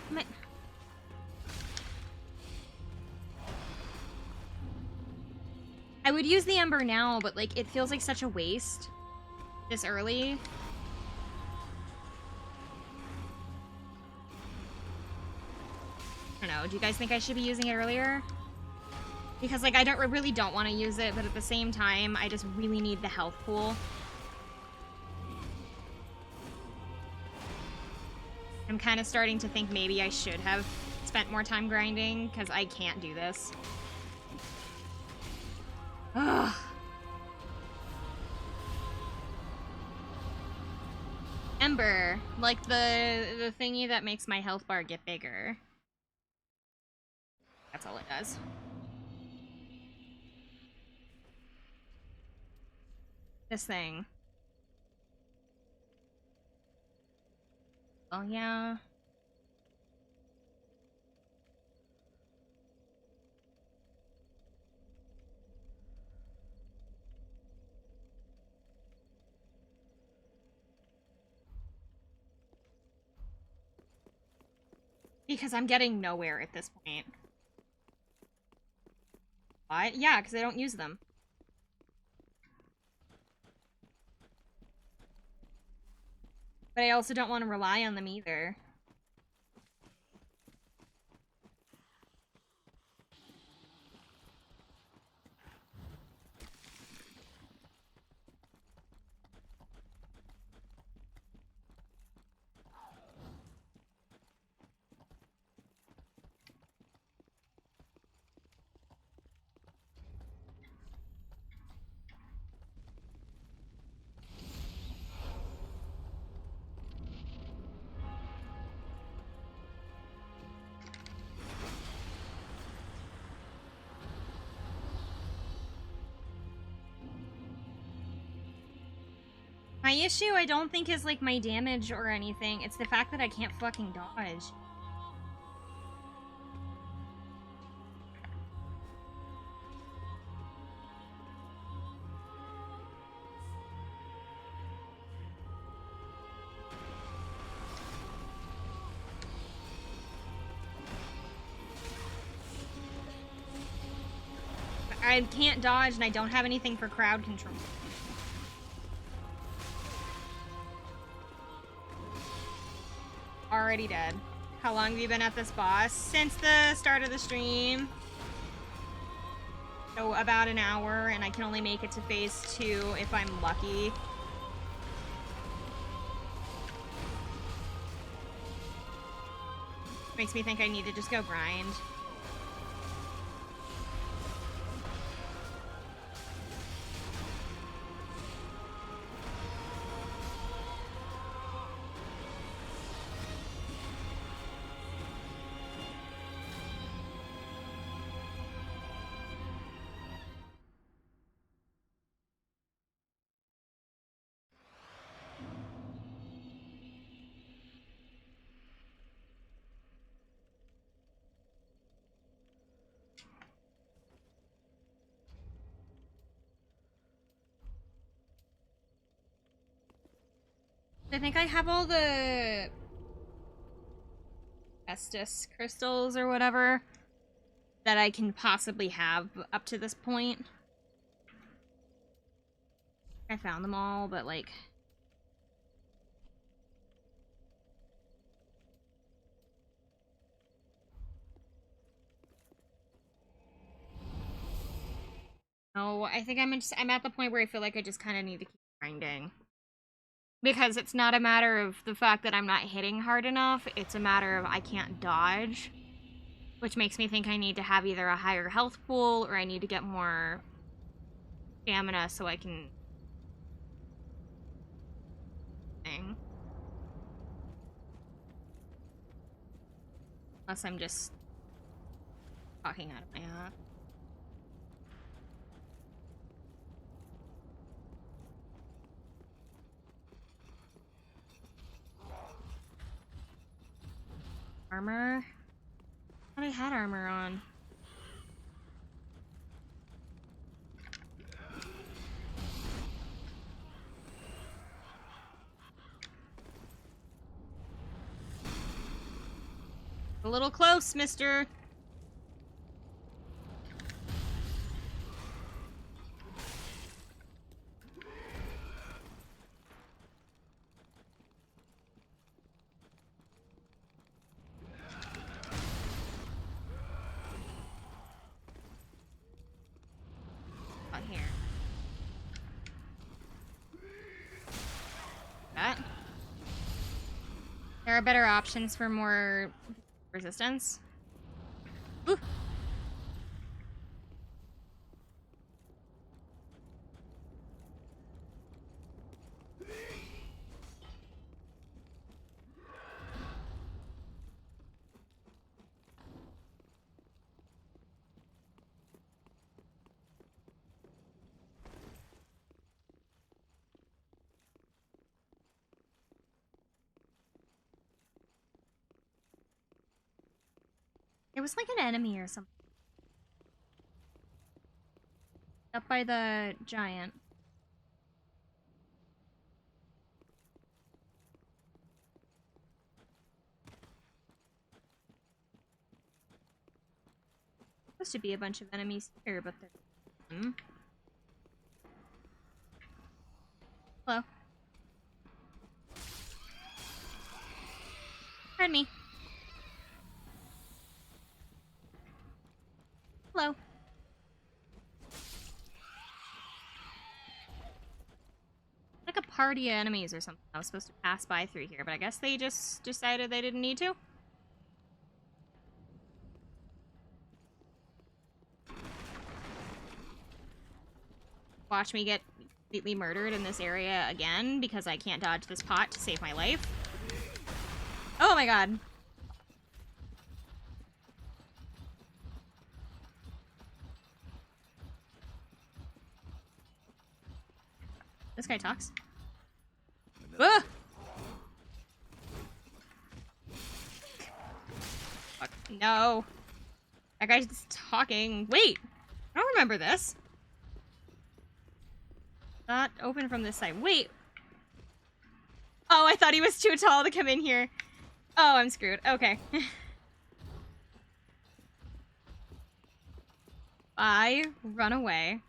Damn it. I would use the Ember now, but, like, it feels like such a waste this early. I don't know. Do you guys think I should be using it earlier? Because, like, I really don't want to use it, but at the same time, I just really need the health pool. I'm kind of starting to think maybe I should have spent more time grinding, because I can't do this. Ugh. Ember, like the thingy that makes my health bar get bigger. That's all it does. This thing. Oh, yeah. Because I'm getting nowhere at this point. What? Yeah, because I don't use them. But I also don't want to rely on them either. My issue, I don't think, is, like, my damage or anything. It's the fact that I can't fucking dodge. I can't dodge, and I don't have anything for crowd control. Already dead. How long have you been at this boss? Since the start of the stream. So about an hour, and I can only make it to phase 2 if I'm lucky. Makes me think I need to just go grind. I think I have all the Estus crystals or whatever that I can possibly have up to this point. I found them all, but like... Oh, I think I'm at the point where I feel like I just kind of need to keep grinding. Because it's not a matter of the fact that I'm not hitting hard enough, it's a matter of I can't dodge. Which makes me think I need to have either a higher health pool or I need to get more stamina so I can... Unless I'm just talking out of my ass. Armor? I thought I had armor on. A little close, mister. Out here. That. There are better options for more resistance. Ooh. It was like an enemy or something. Up by the giant. Supposed to be a bunch of enemies here, but there's none. Hello. Pardon me. Hello. Like a party of enemies or something. I was supposed to pass by through here, but I guess they just decided they didn't need to. Watch me get completely murdered in this area again because I can't dodge this pot to save my life. Oh my god. This guy talks. Ah! Fuck. No. That guy's just talking. Wait! I don't remember this. Not open from this side. Wait! Oh, I thought he was too tall to come in here. Oh, I'm screwed. Okay. I run away.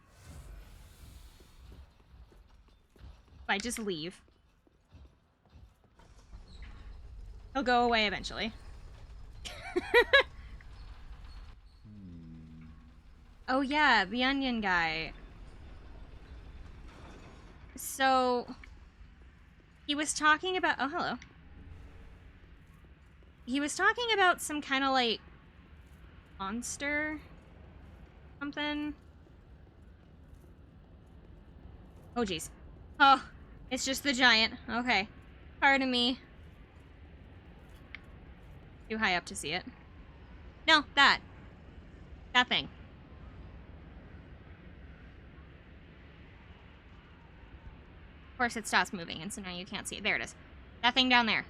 I just leave. He'll go away eventually. Oh yeah, the onion guy. So he was talking about, oh hello. He was talking about some kind of like monster something. Oh jeez. Oh, it's just the giant. Okay. Pardon me. Too high up to see it. No, that. That thing. Of course it stops moving, and so now you can't see it. There it is. That thing down there.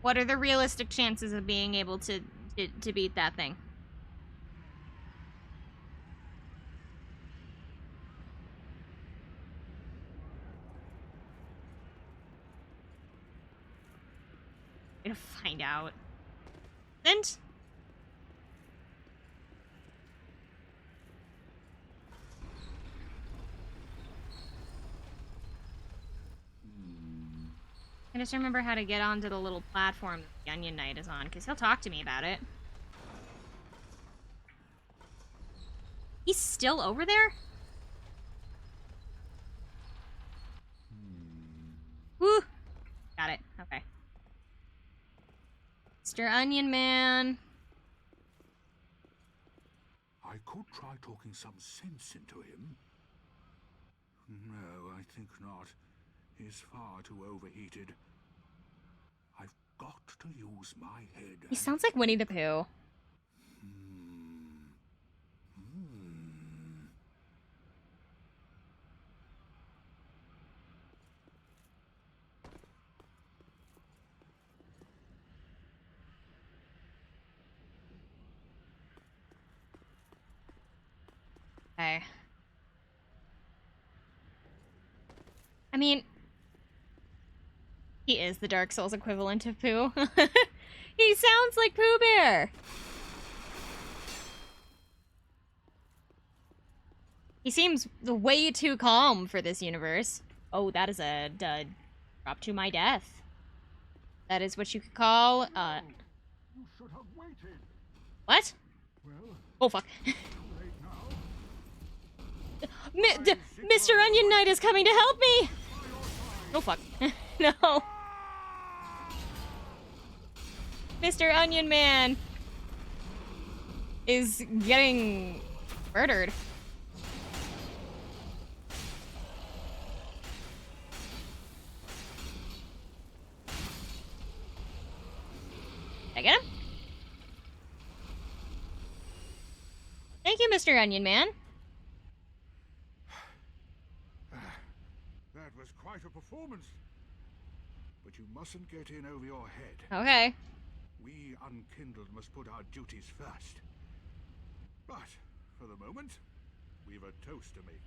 What are the realistic chances of being able to beat that thing? I'm gonna find out. And I just remember how to get onto the little platform that the Onion Knight is on, because he'll talk to me about it. He's still over there? Woo! Got it. Okay. Mr. Onion Man. I could try talking some sense into him. No, I think not. He's far too overheated. I've got to use my head. He sounds like Winnie the Pooh. Okay. I mean, he is the Dark Souls equivalent of Pooh. He sounds like Pooh Bear. He seems way too calm for this universe. Oh, that is a drop to my death. That is what you could call, You should have waited. What? Well, Oh, fuck. too late now. Mr. Onion Knight is coming to help me! Oh, fuck. No. Mr. Onion Man is getting murdered. Did I get him? Thank you, Mr. Onion Man. That was quite a performance. But you mustn't get in over your head. Okay. We unkindled must put our duties first. But, for the moment, we've a toast to make.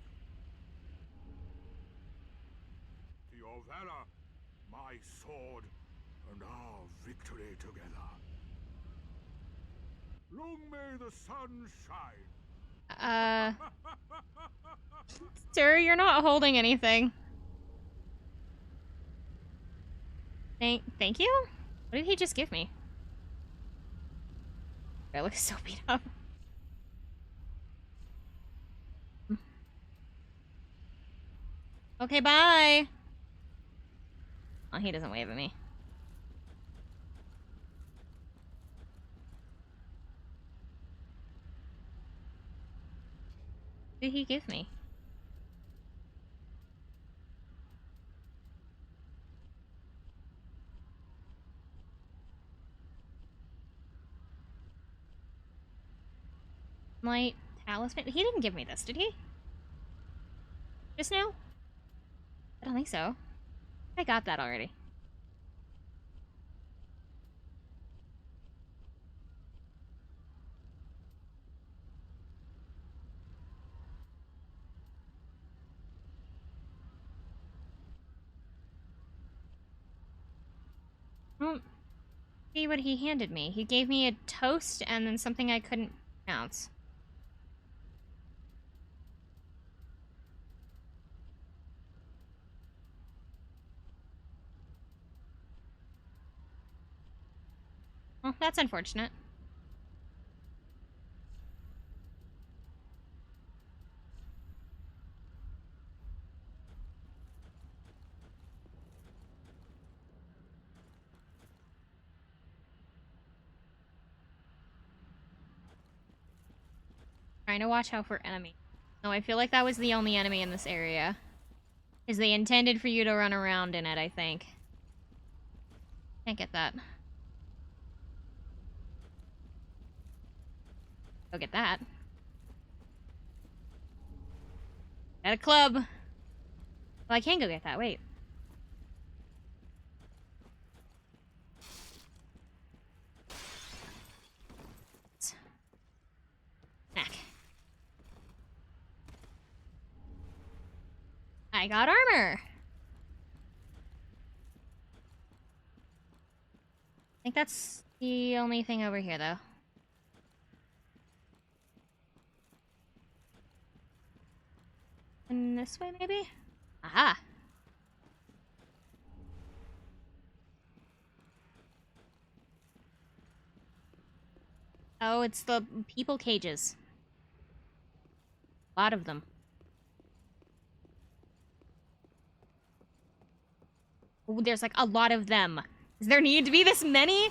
To your valor, my sword. and our victory together. Long may the sun shine. Sir, you're not holding anything. Thank you? What did he just give me? I look so beat up. Okay, bye! Oh, he doesn't wave at me. What did he give me? Light talisman? He didn't give me this, did he? Just now? I don't think so. I got that already. I don't see what he handed me. He gave me a toast and then something I couldn't pronounce. Well, that's unfortunate. Trying to watch out for enemies. No, I feel like that was the only enemy in this area. Because they intended for you to run around in it, I think. Can't get that. Go get that. At a club. Well, I can go get that, wait. Snack. I got armor! I think that's the only thing over here, though. And this way, maybe? Aha! Oh, it's the people cages. A lot of them. Oh, there's like a lot of them. Does there need to be this many?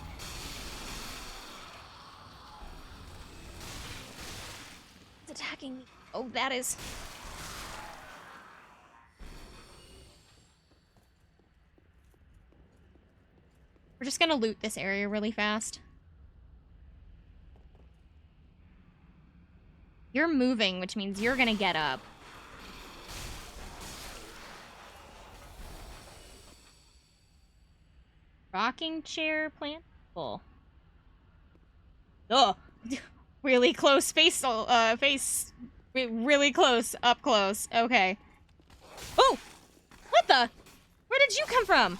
It's attacking me. Oh, that is... We're just gonna loot this area really fast. You're moving, which means you're gonna get up. Rocking chair plant? Full. Oh, really close face, really close, up close. Okay. Oh, what the? Where did you come from?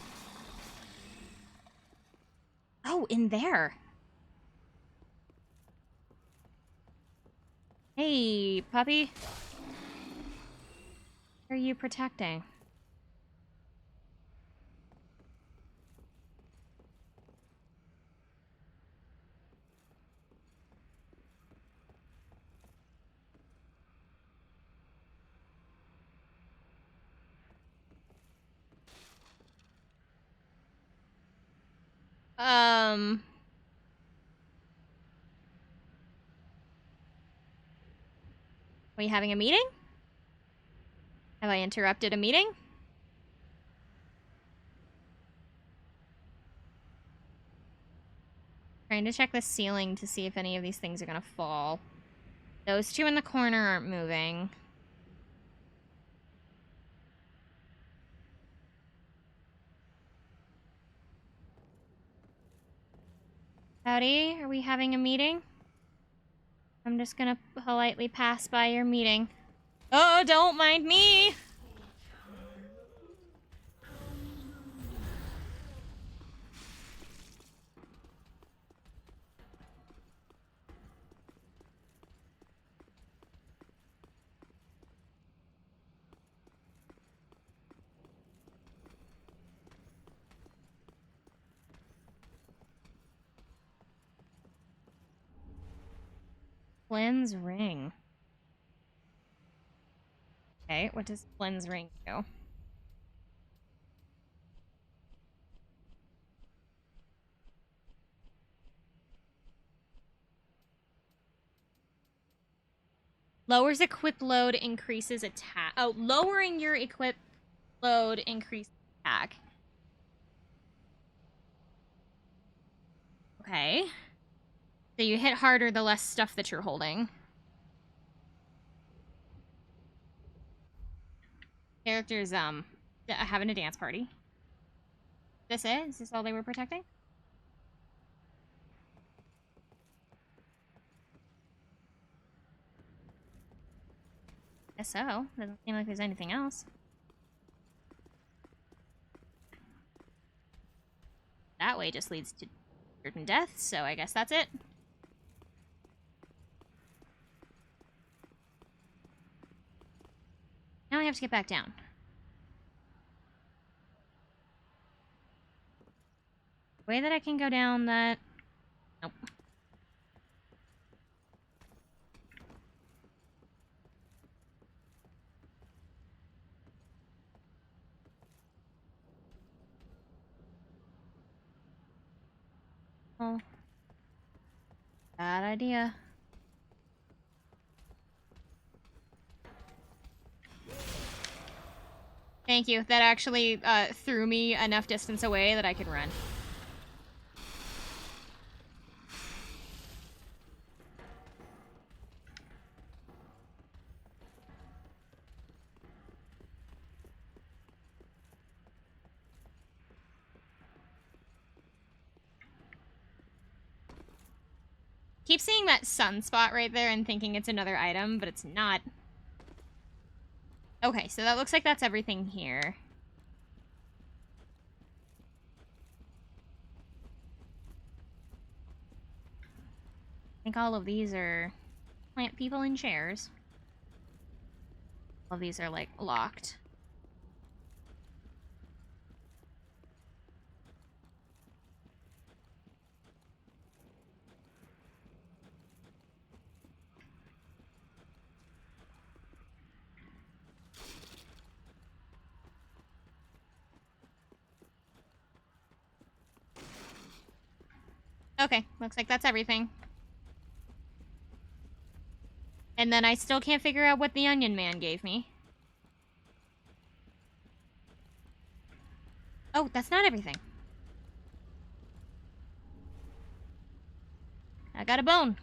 Oh, in there. Hey, puppy. What are you protecting? Are we having a meeting? Have I interrupted a meeting? Trying to check the ceiling to see if any of these things are gonna fall. Those two in the corner aren't moving. Howdy, are we having a meeting? I'm just gonna politely pass by your meeting. Oh, don't mind me! Flynn's ring. Okay, what does Flynn's ring do? Lowers equip load, increases attack. Oh, lowering your equip load increases attack. Okay. So you hit harder the less stuff that you're holding. Characters, having a dance party. This it? Is this all they were protecting? Guess so. Doesn't seem like there's anything else. That way just leads to certain death, so I guess that's it. Now I have to get back down. Way that I can go down that... Nope. Oh. Bad idea. Thank you. That actually threw me enough distance away that I could run. Keep seeing that sunspot right there and thinking it's another item, but it's not. Okay, so that looks like that's everything here. I think all of these are plant people in chairs. All of these are, like, locked. Okay, looks like that's everything. And then I still can't figure out what the Onion Man gave me. Oh, that's not everything. I got a bone.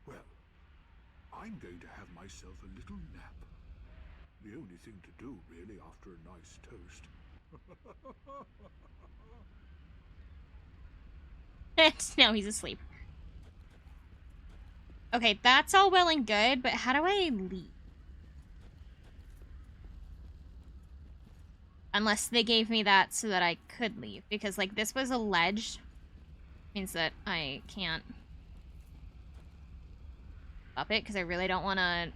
Well, I'm going to have myself a little nap. The only thing to do, really, after a nice toast. No, he's asleep. Okay, that's all well and good, but how do I leave? Unless they gave me that so that I could leave. Because, like, this was alleged. Means that I can't up it, because I really don't want to...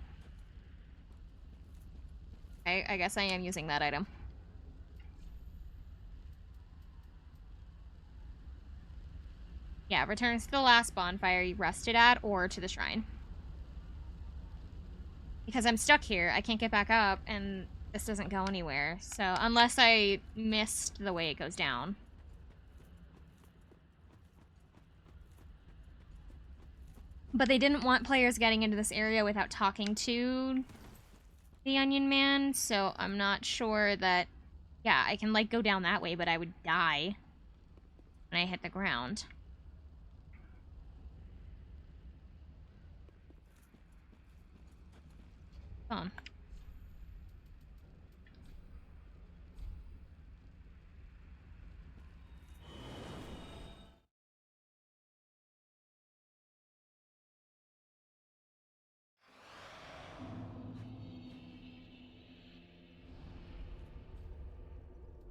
Okay, I guess I am using that item. Yeah, returns to the last bonfire you rested at, or to the shrine. Because I'm stuck here, I can't get back up, and this doesn't go anywhere. So, unless I missed the way it goes down. But they didn't want players getting into this area without talking to the Onion Man, so I'm not sure that... Yeah, I can, like, go down that way, but I would die when I hit the ground. Phone.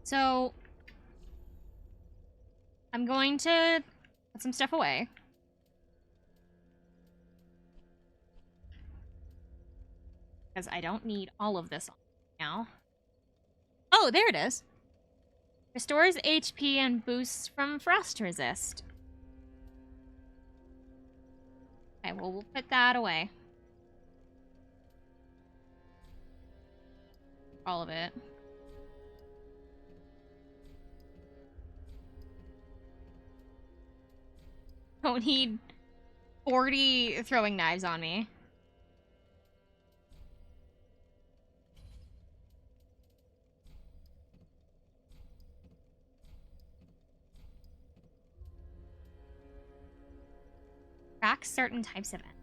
So, I'm going to put some stuff away. Because I don't need all of this now. Oh, there it is. Restores HP and boosts from frost resist. Okay, well, we'll put that away. All of it. Don't need 40 throwing knives on me. Track certain types of enemies.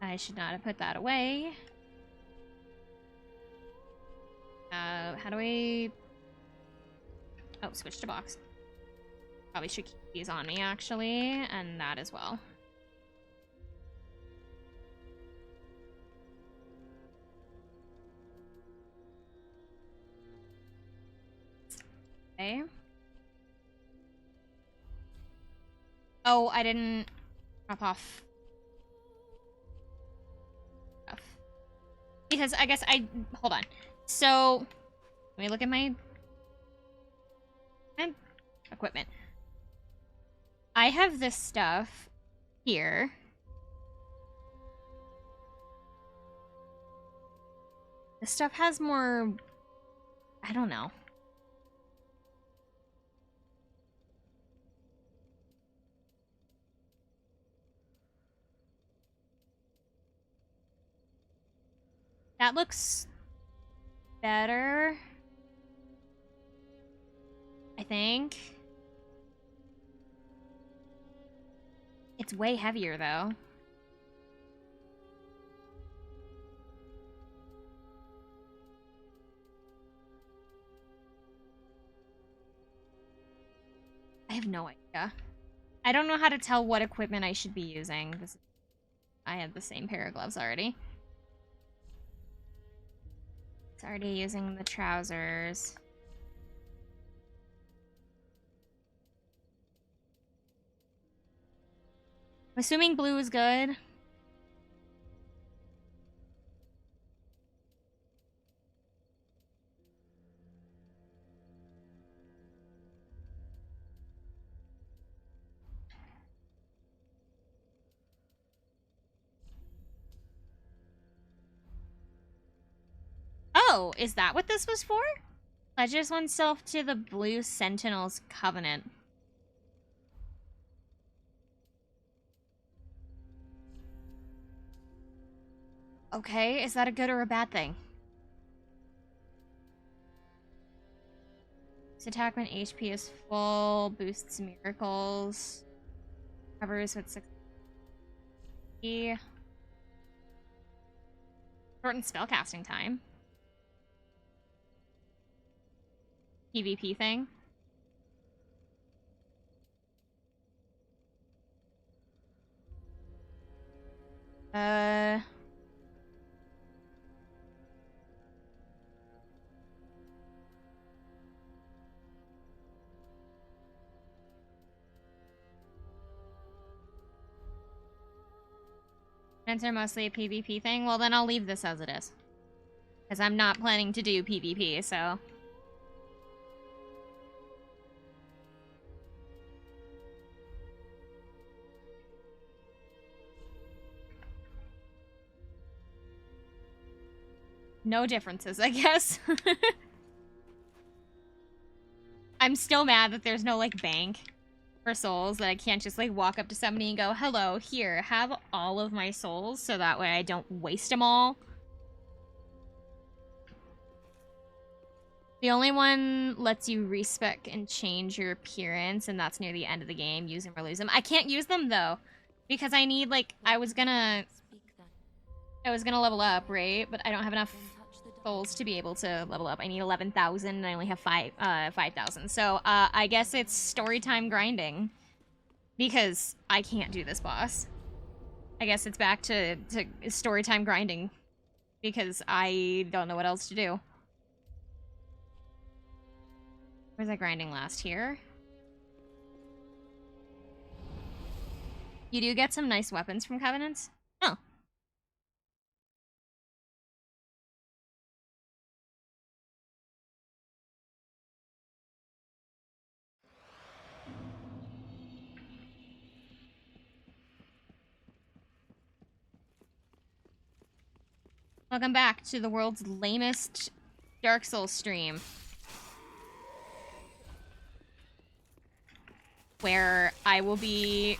I should not have put that away. How do I... Oh, switch to box. Probably should keep these on me, actually, and that as well. Okay. Oh, I didn't drop off stuff. Because I guess I... Hold on. So, let me look at my equipment. I have this stuff here. This stuff has more... I don't know. That looks better, I think. It's way heavier, though. I have no idea. I don't know how to tell what equipment I should be using. I have the same pair of gloves already. It's already using the trousers. I'm assuming blue is good. Oh, is that what this was for? Pledges oneself to the Blue Sentinel's Covenant. Okay, is that a good or a bad thing? This attack when HP is full, boosts miracles, covers with 6. Shorten spellcasting time. PvP thing. Are mostly a PvP thing? Well, then I'll leave this as it is. Because I'm not planning to do PvP, so... No differences, I guess. I'm still mad that there's no, like, bank for souls, that I can't just, like, walk up to somebody and go, hello, here, have all of my souls, so that way I don't waste them all. The only one lets you respec and change your appearance, and that's near the end of the game. Use them or lose them. I can't use them, though, because I need, like, I was gonna level up, right? But I don't have enough souls to be able to level up. I need 11,000 and I only have 5,000. So I guess it's storytime grinding, because I can't do this boss. I guess it's back to storytime grinding, because I don't know what else to do. Where's that grinding last? Here? You do get some nice weapons from Covenants? Oh. Welcome back to the world's lamest Dark Souls stream. Where I will be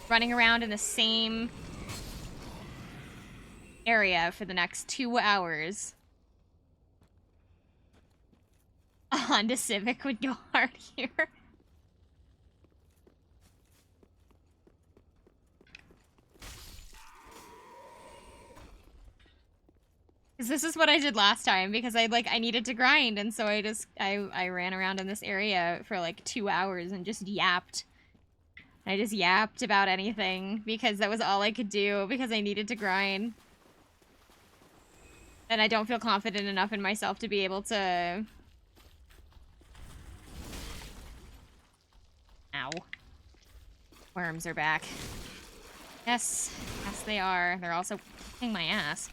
running around in the same area for the next 2 hours. A Honda Civic would go hard here. Because this is what I did last time, because I needed to grind, and so I ran around in this area for like 2 hours and just yapped. I just yapped about anything, because that was all I could do, because I needed to grind. And I don't feel confident enough in myself to be able to... Ow. Worms are back. Yes. Yes, they are. They're also kicking my ass.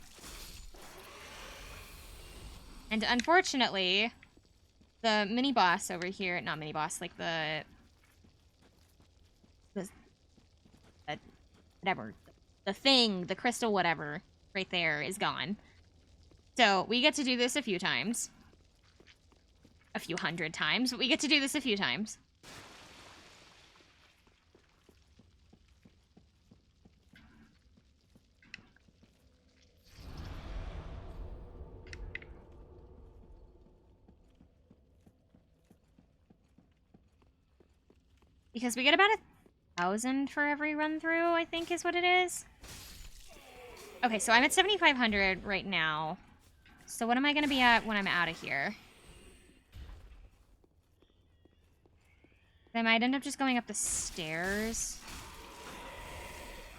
And unfortunately, the mini-boss over here... Not mini-boss, like the whatever. The thing, the crystal whatever, right there is gone. So, we get to do this a few times. A few hundred times, but we get to do this a few times. Because we get about 1,000 for every run through, I think is what it is. Okay, so I'm at 7,500 right now. So what am I going to be at when I'm out of here? I might end up just going up the stairs.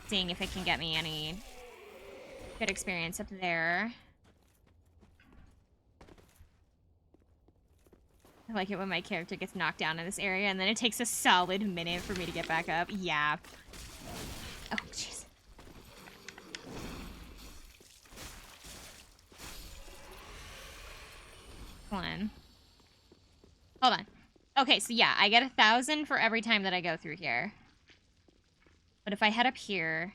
Seeing if it can get me any good experience up there. I like it when my character gets knocked down in this area and then it takes a solid minute for me to get back up. Yeah. Oh, jeez. Hold on. Hold on. Okay, so yeah, I get 1,000 for every time that I go through here. But if I head up here...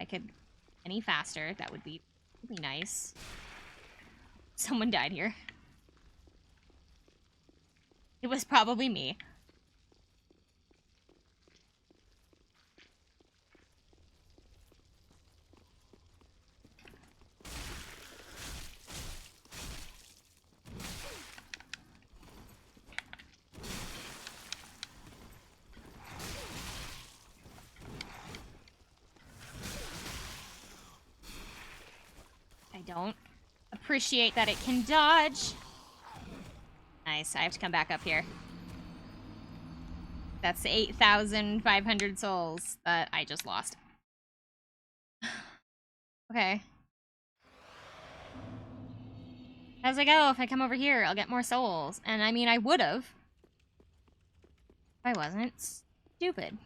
I could any faster, that would be really nice. Someone died here. It was probably me. I don't appreciate that it can dodge. Nice, I have to come back up here. That's 8,500 souls that I just lost. Okay. How's it go? If I come over here, I'll get more souls. And I mean, I would've. If I wasn't stupid.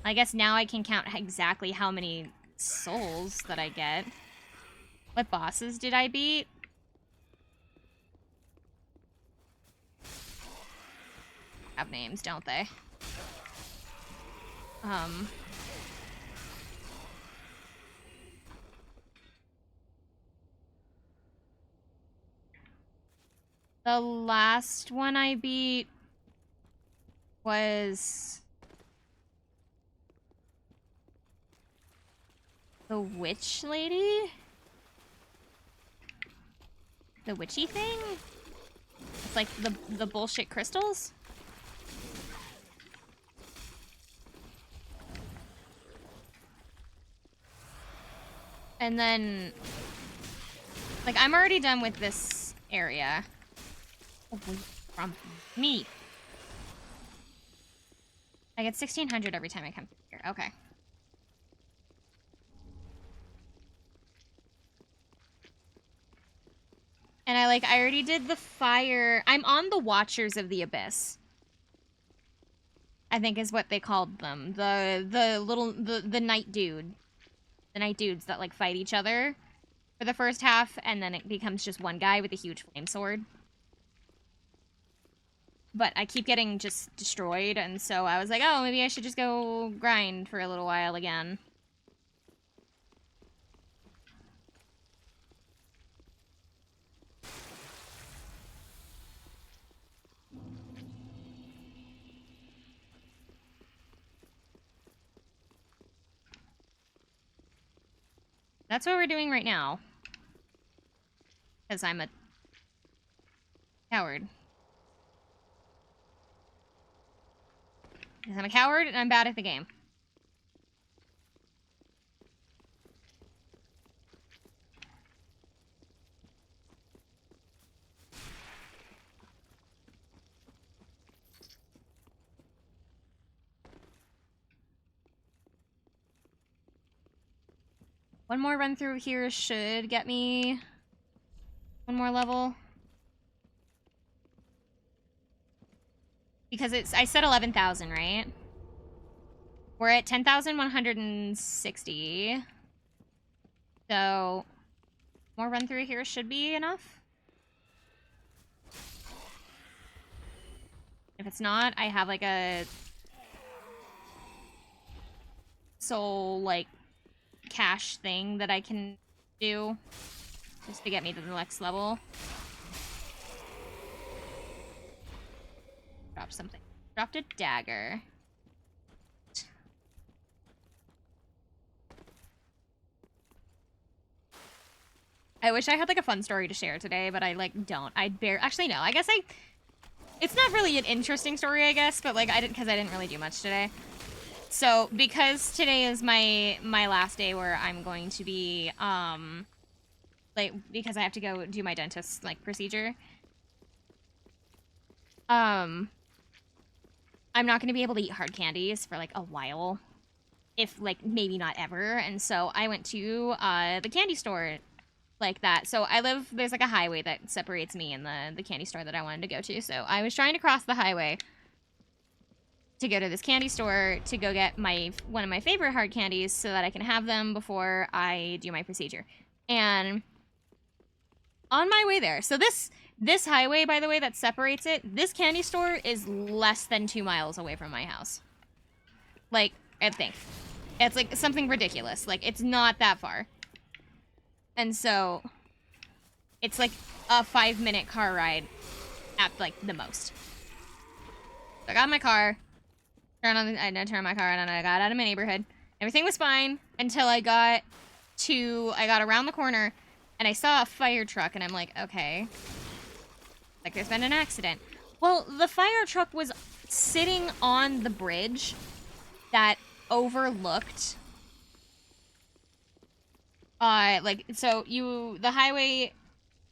I guess now I can count exactly how many souls that I get. What bosses did I beat? Have names, don't they? The last one I beat was the witch lady? The witchy thing? It's like the bullshit crystals? And then, like, I'm already done with this area. Away from me. I get 1,600 every time I come through here. Okay. And I already did the fire. I'm on the Watchers of the Abyss, I think is what they called them. The night dude. The night dudes that, like, fight each other for the first half, and then it becomes just one guy with a huge flame sword. But I keep getting just destroyed, and so I was like, oh, maybe I should just go grind for a little while again. That's what we're doing right now. Because I'm a coward. Because I'm a coward and I'm bad at the game. One more run through here should get me one more level. Because I said 11,000, right? We're at 10,160. So, more run through here should be enough. If it's not, I have like a soul, like, cash thing that I can do just to get me to the next level. Dropped something. Dropped a dagger. I wish I had like a fun story to share today, but I like don't. Actually no. I guess it's not really an interesting story, I guess, but like I didn't really do much today. So, because today is my last day where I'm going to be, like, because I have to go do my dentist, like, procedure, I'm not going to be able to eat hard candies for, like, a while, if, like, maybe not ever, and so I went to, the candy store, like that. So there's, like, a highway that separates me and the candy store that I wanted to go to, so I was trying to cross the highway to go to this candy store to go get one of my favorite hard candies so that I can have them before I do my procedure. And on my way there, so this highway, by the way, that separates it, this candy store is less than 2 miles away from my house. Like, I think. It's like something ridiculous. Like, it's not that far. And so, it's like a 5-minute car ride at, like, the most. So I got in my car. I turned my car on and I got out of my neighborhood. Everything was fine until I got around the corner and I saw a fire truck and I'm like, okay. Like there's been an accident. Well, the fire truck was sitting on the bridge that overlooked the highway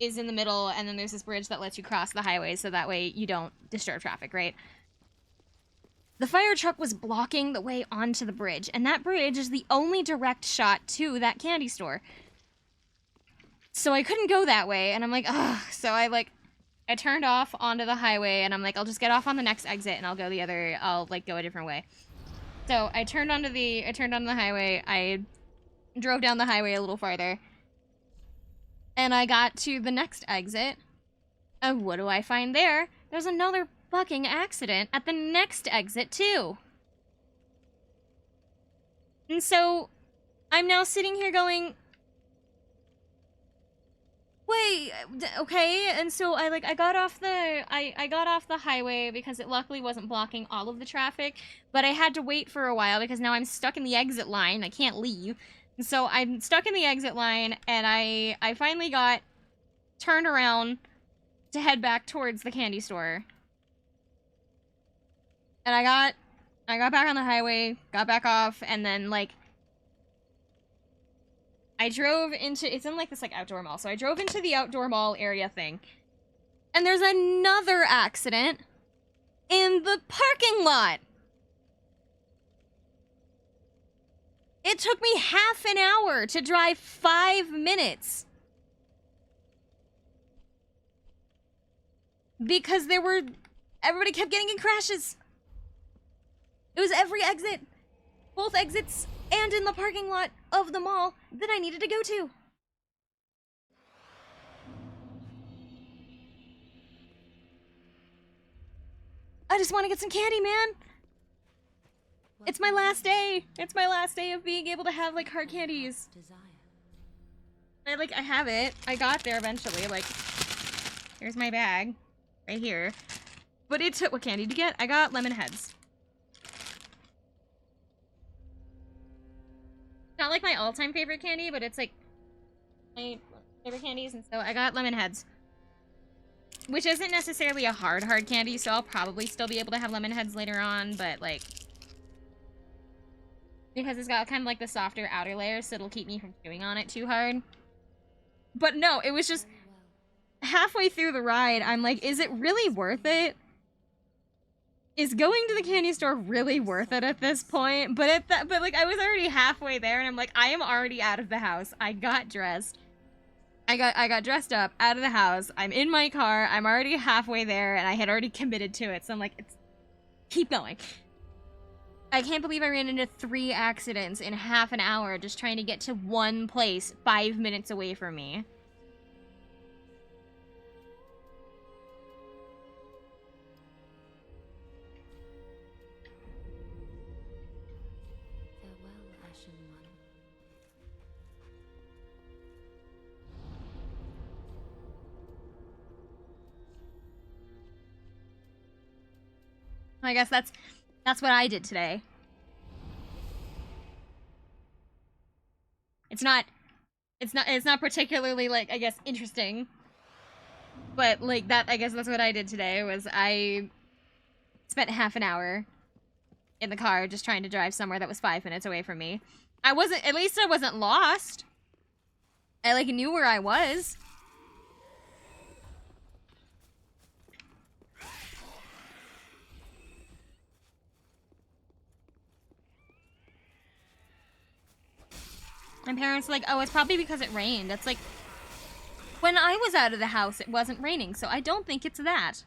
is in the middle and then there's this bridge that lets you cross the highway so that way you don't disturb traffic, right? The fire truck was blocking the way onto the bridge, and that bridge is the only direct shot to that candy store. So I couldn't go that way, and I'm like, ugh. So I turned off onto the highway, and I'm like, I'll just get off on the next exit, and I'll go go a different way. So I turned onto the highway, I drove down the highway a little farther, and I got to the next exit, and what do I find there? There's another fucking accident at the next exit too. And so I'm now sitting here going, wait, okay. And so I got off the highway because it luckily wasn't blocking all of the traffic, but I had to wait for a while because now I'm stuck in the exit line. I can't leave. And so I'm stuck in the exit line and I finally got turned around to head back towards the candy store. And I got back on the highway, got back off, and then, like, I drove into, it's in, like, this, like, outdoor mall. So I drove into the outdoor mall area thing. And there's another accident in the parking lot. It took me half an hour to drive 5 minutes. Because everybody kept getting in crashes. It was every exit, both exits, and in the parking lot of the mall that I needed to go to. I just want to get some candy, man. It's my last day. It's my last day of being able to have, like, hard candies. I have it. I got there eventually. Like, here's my bag. Right here. But it took... What candy did you get? I got lemon heads. Not, like, my all-time favorite candy, but it's, like, my favorite candies. And so I got lemon heads. Which isn't necessarily a hard candy, so I'll probably still be able to have lemon heads later on, but, like... Because it's got kind of like the softer outer layer, so it'll keep me from chewing on it too hard. But no, it was just halfway through the ride, I'm like, is it really worth it? Is going to the candy store really worth it at this point? But like I was already halfway there, and I'm like, I am already out of the house. I got dressed. I got dressed up, out of the house. I'm in my car. I'm already halfway there, and I had already committed to it. So I'm like, keep going. I can't believe I ran into 3 accidents in half an hour just trying to get to one place 5 minutes away from me. Farewell, Ashen One. I guess that's what I did today. It's not particularly, like, I guess, interesting. But, like, I guess that's what I did today, was I spent half an hour in the car just trying to drive somewhere that was 5 minutes away from me. At least I wasn't lost. I, like, knew where I was. My parents were like, oh, it's probably because it rained. It's like, when I was out of the house, it wasn't raining, so I don't think it's that.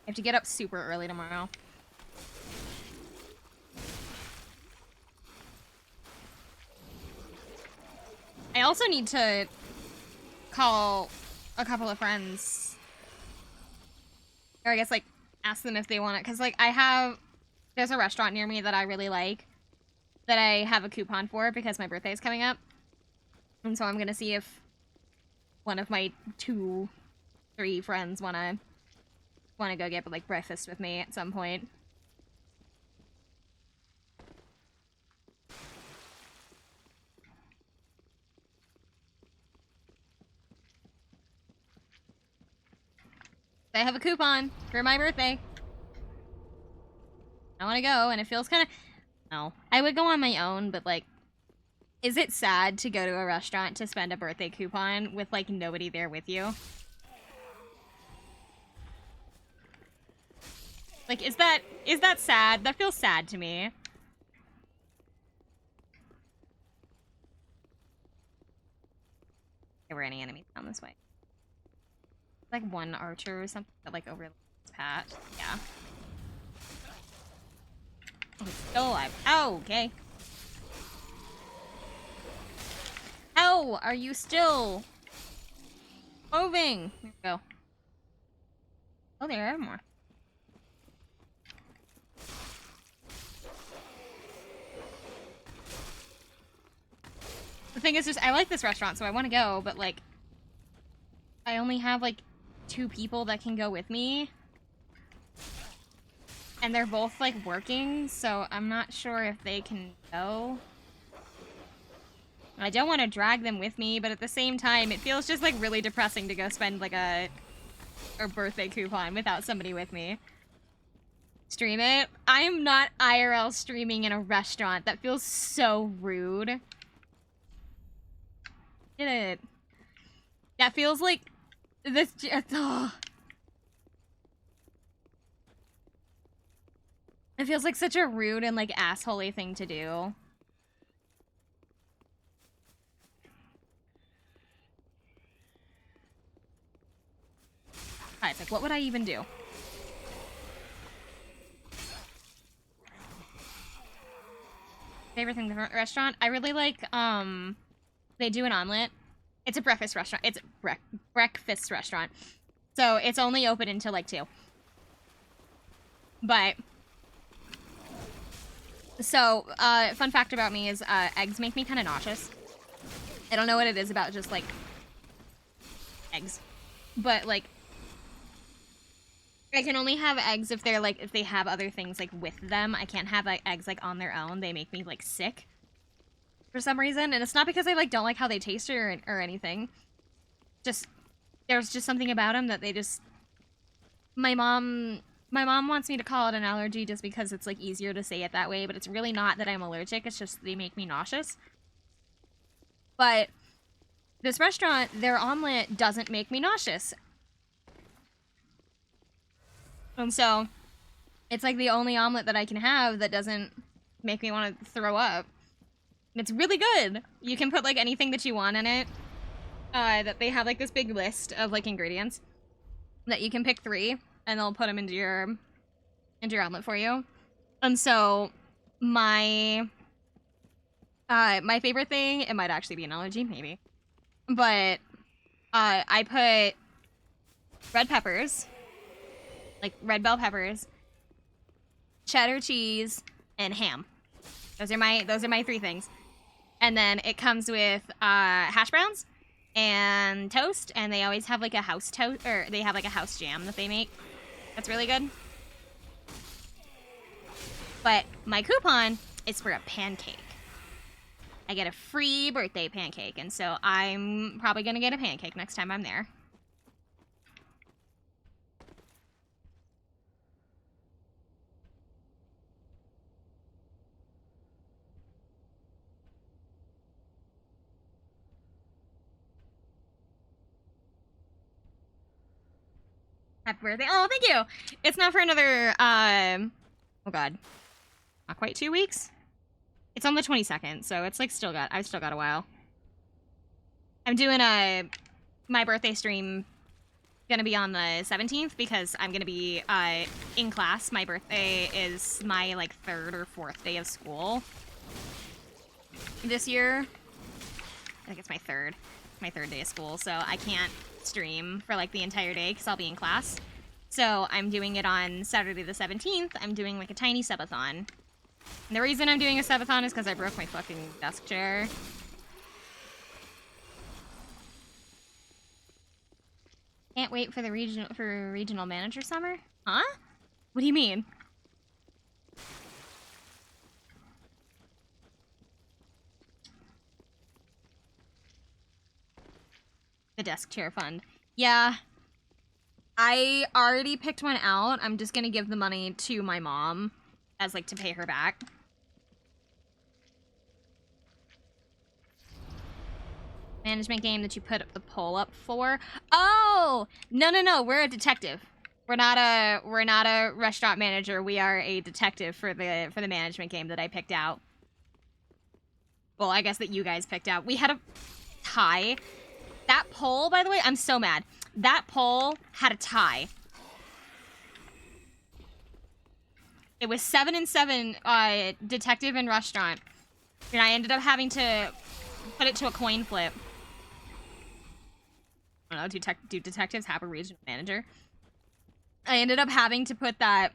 I have to get up super early tomorrow. I also need to call a couple of friends. Or I guess, like, ask them if they want it. Because, like, there's a restaurant near me that I really like that I have a coupon for because my birthday is coming up. And so I'm going to see if one of my 2, 3 friends want to go get, like, breakfast with me at some point. I have a coupon for my birthday. I want to go, and it feels kind of... No. I would go on my own, but, like, is it sad to go to a restaurant to spend a birthday coupon with, like, nobody there with you? Like, is that sad? That feels sad to me. There were any enemies down this way. Like one archer or something that, like, over this path. Yeah. Oh, he's still alive. Oh, okay. How are you still moving? Here we go. Oh, there are more. The thing is, just I like this restaurant, so I want to go, but, like, I only have, like, 2 people that can go with me. And they're both, like, working, so I'm not sure if they can go. I don't want to drag them with me, but at the same time, it feels just, like, really depressing to go spend, like, a birthday coupon without somebody with me. Stream it? I am not IRL streaming in a restaurant. That feels so rude. Did it? That feels like this. Oh. It feels like such a rude and, like, assholey thing to do. Alright, it's like, what would I even do? Favorite thing in the restaurant? I really like, they do an omelet. It's a breakfast restaurant. It's a breakfast restaurant. So, it's only open until, like, 2. But... So, fun fact about me is, eggs make me kind of nauseous. I don't know what it is about just, like, eggs. But, like, I can only have eggs if they're, like, if they have other things, like, with them. I can't have, like, eggs, like, on their own. They make me, like, sick. For some reason. And it's not because I, like, don't like how they taste or anything. Just, there's just something about them that they just... My mom wants me to call it an allergy just because it's, like, easier to say it that way, but it's really not that I'm allergic, it's just they make me nauseous. But this restaurant, their omelet doesn't make me nauseous. And so, it's, like, the only omelet that I can have that doesn't make me want to throw up. It's really good! You can put, like, anything that you want in it. That they have, like, this big list of, like, ingredients. That you can pick 3. And they'll put them into your omelet for you. And so, my favorite thing, it might actually be an allergy, maybe. But, I put red peppers, like red bell peppers, cheddar cheese, and ham. Those are my 3 things. And then it comes with, hash browns and toast, and they always have, like, a house toast, or they have, like, a house jam that they make. That's really good. But my coupon is for a pancake. I get a free birthday pancake, and so I'm probably gonna get a pancake next time I'm there. Happy birthday. Oh, thank you. It's not for another, oh god. Not quite 2 weeks? It's on the 22nd, so it's, like, I've still got a while. I'm doing my birthday stream gonna be on the 17th because I'm gonna be, in class. My birthday is my, like, 3rd or 4th day of school this year. I think it's my 3rd day of school, so I can't stream for, like, the entire day because I'll be in class. So I'm doing it on Saturday the 17th. I'm doing, like, a tiny subathon. And the reason I'm doing a subathon is because I broke my fucking desk chair. Can't wait for the regional manager summer? Huh? What do you mean? The desk chair fund. Yeah. I already picked one out. I'm just gonna give the money to my mom as, like, to pay her back. Management game that you put the poll up for. Oh! No, we're a detective. We're not a restaurant manager. We are a detective for the management game that I picked out. Well, I guess that you guys picked out. We had a tie. That poll, by the way, I'm so mad. That poll had a tie. It was 7-7, detective and restaurant. And I ended up having to put it to a coin flip. I don't know, do detectives have a regional manager? I ended up having to put that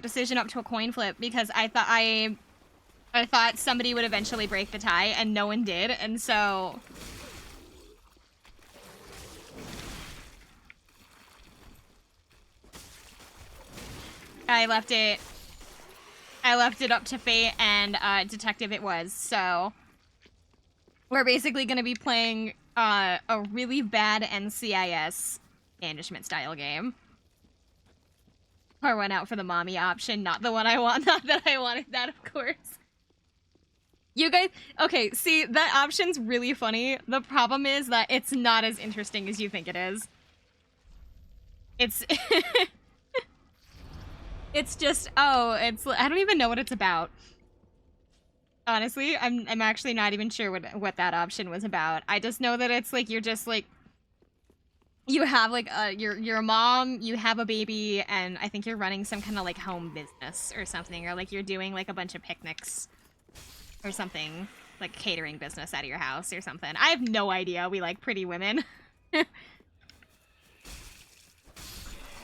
decision up to a coin flip because I thought somebody would eventually break the tie, and no one did, and so... I left it up to fate, and detective it was, so... We're basically gonna be playing a really bad NCIS management-style game. Or went out for the mommy option, not the one I want, not that I wanted that, of course. You guys, okay, see, that option's really funny. The problem is that it's not as interesting as you think it is. It's... It's just, oh, it's, I don't even know what it's about. Honestly, I'm actually not even sure what that option was about. I just know that it's like, you're just like, you have like you're a mom, you have a baby, and I think you're running some kind of like home business or something, or like you're doing like a bunch of picnics or something, like catering business out of your house or something. I have no idea. We like Pretty Women.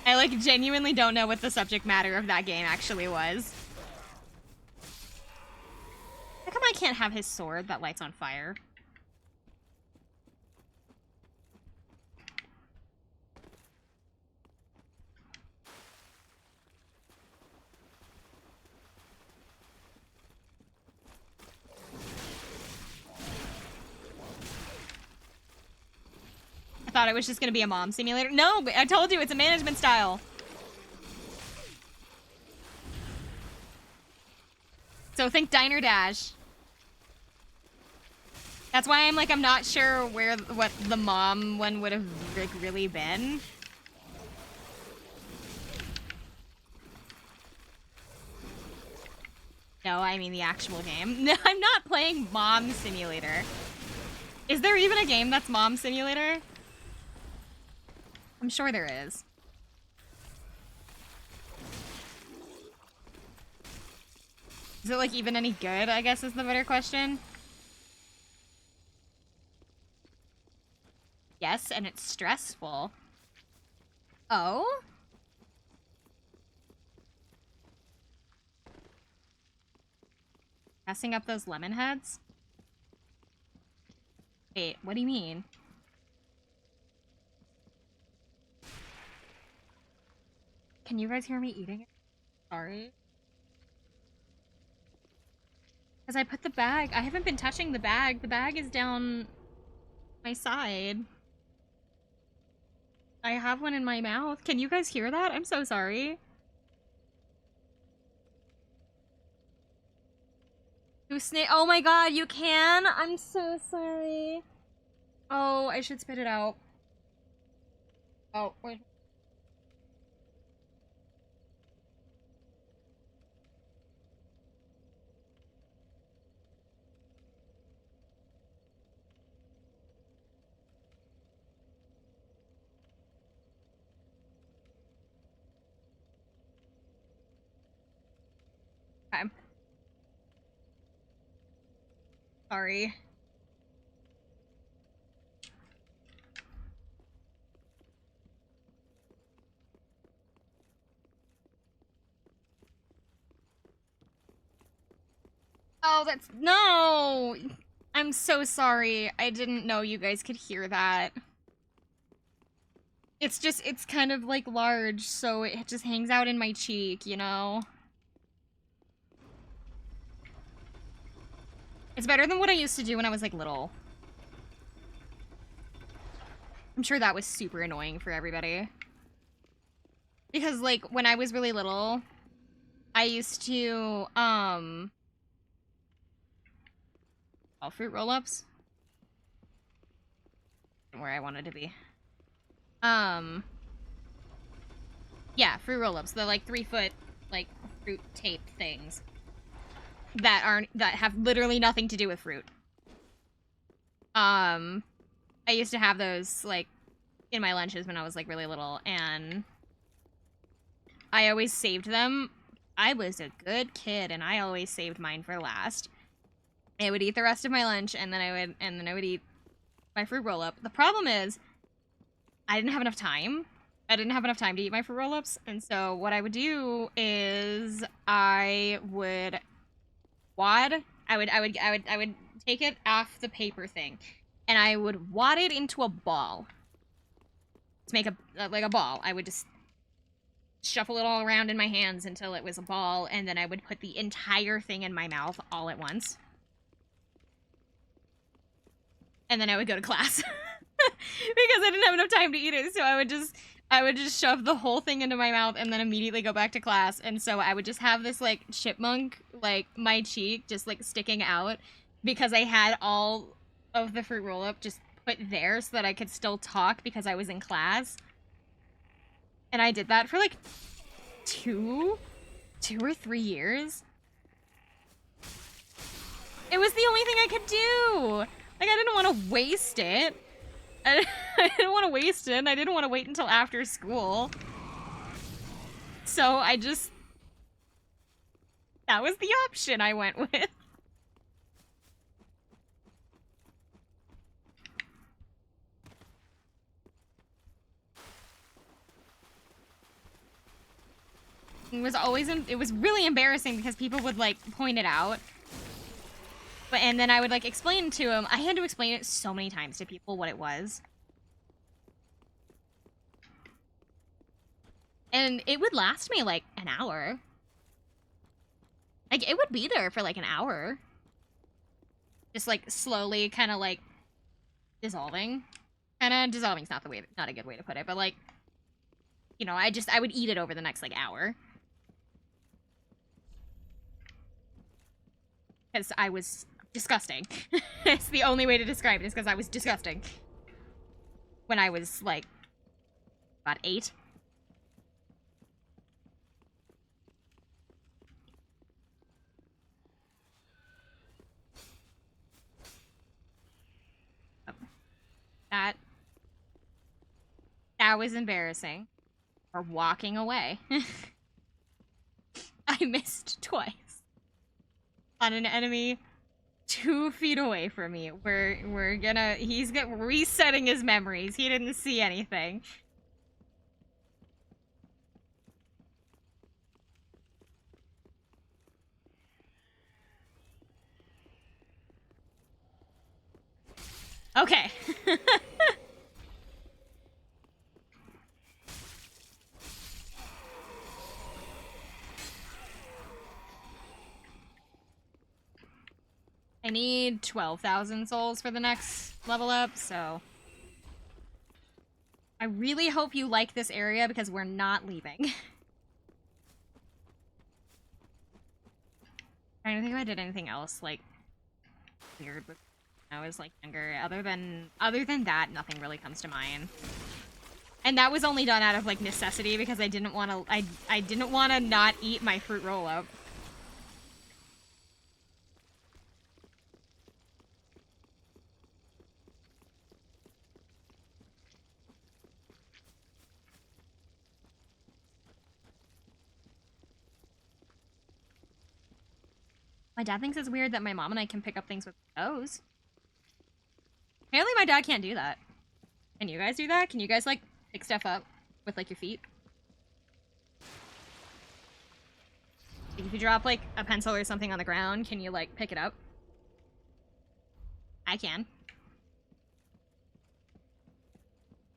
I like genuinely don't know what the subject matter of that game actually was. How come I can't have his sword that lights on fire? I thought it was just gonna be a mom simulator. No, but I told you it's a management style. So think Diner Dash. That's why I'm like, I'm not sure what the mom one would have like really been. No, I mean the actual game. No, I'm not playing Mom Simulator. Is there even a game that's Mom Simulator? I'm sure there is. Is it like even any good, I guess is the better question. Yes, and it's stressful. Oh? Messing up those lemon heads? Wait, what do you mean? Can you guys hear me eating it? Sorry. Because I put the bag. I haven't been touching the bag. The bag is down my side. I have one in my mouth. Can you guys hear that? I'm so sorry. Oh my god, you can? I'm so sorry. Oh, I should spit it out. Oh, wait. Okay. Sorry. Oh, that's... No! I'm so sorry. I didn't know you guys could hear that. It's just, it's kind of like large, so it just hangs out in my cheek, you know? It's better than what I used to do when I was like little. I'm sure that was super annoying for everybody. Because like when I was really little, I used to, oh, fruit roll-ups? Where I wanted to be. Yeah, fruit roll-ups. The like 3-foot, like, fruit tape things. That have literally nothing to do with fruit. I used to have those, like, in my lunches when I was, like, really little, and I always saved them. I was a good kid, and I always saved mine for last. I would eat the rest of my lunch, and then I would eat my fruit roll-up. The problem is, I didn't have enough time. I didn't have enough time to eat my fruit roll-ups, and so what I would do is I would take it off the paper thing, and I would wad it into a ball. To make like a ball. I would just shuffle it all around in my hands until it was a ball, and then I would put the entire thing in my mouth all at once. And then I would go to class. Because I didn't have enough time to eat it, so I would just shove the whole thing into my mouth and then immediately go back to class. And so I would just have this, like, chipmunk, like, my cheek just, like, sticking out because I had all of the fruit roll-up just put there so that I could still talk because I was in class. And I did that for, like, 2 2 or 3 years? It was the only thing I could do. Like, I didn't want to waste it. I didn't want to waste it, and I didn't want to wait until after school. So I just... That was the option I went with. It was really embarrassing because people would, like, point it out. And then I would, like, explain to them. I had to explain it so many times to people what it was. And it would last me, like, an hour. Like, it would be there for, like, an hour. Just, like, slowly kind of, like, dissolving. And dissolving's not a good way to put it, but, like, you know, I would eat it over the next, like, hour. Because I was disgusting. It's the only way to describe it, is because I was disgusting. When I was, like, about 8. That was embarrassing. Or walking away. I missed twice. On an enemy 2 feet away from me. He's resetting his memories. He didn't see anything. Okay. I need 12,000 souls for the next level up, so... I really hope you like this area, because we're not leaving. I don't think if I did anything else, like, weird when I was, like, younger. Other than that, nothing really comes to mind. And that was only done out of, like, necessity, because I didn't want to... I didn't want to not eat my fruit roll-up. My dad thinks it's weird that my mom and I can pick up things with toes. Apparently my dad can't do that. Can you guys do that? Can you guys, like, pick stuff up with, like, your feet? Like, if you drop, like, a pencil or something on the ground, can you, like, pick it up? I can.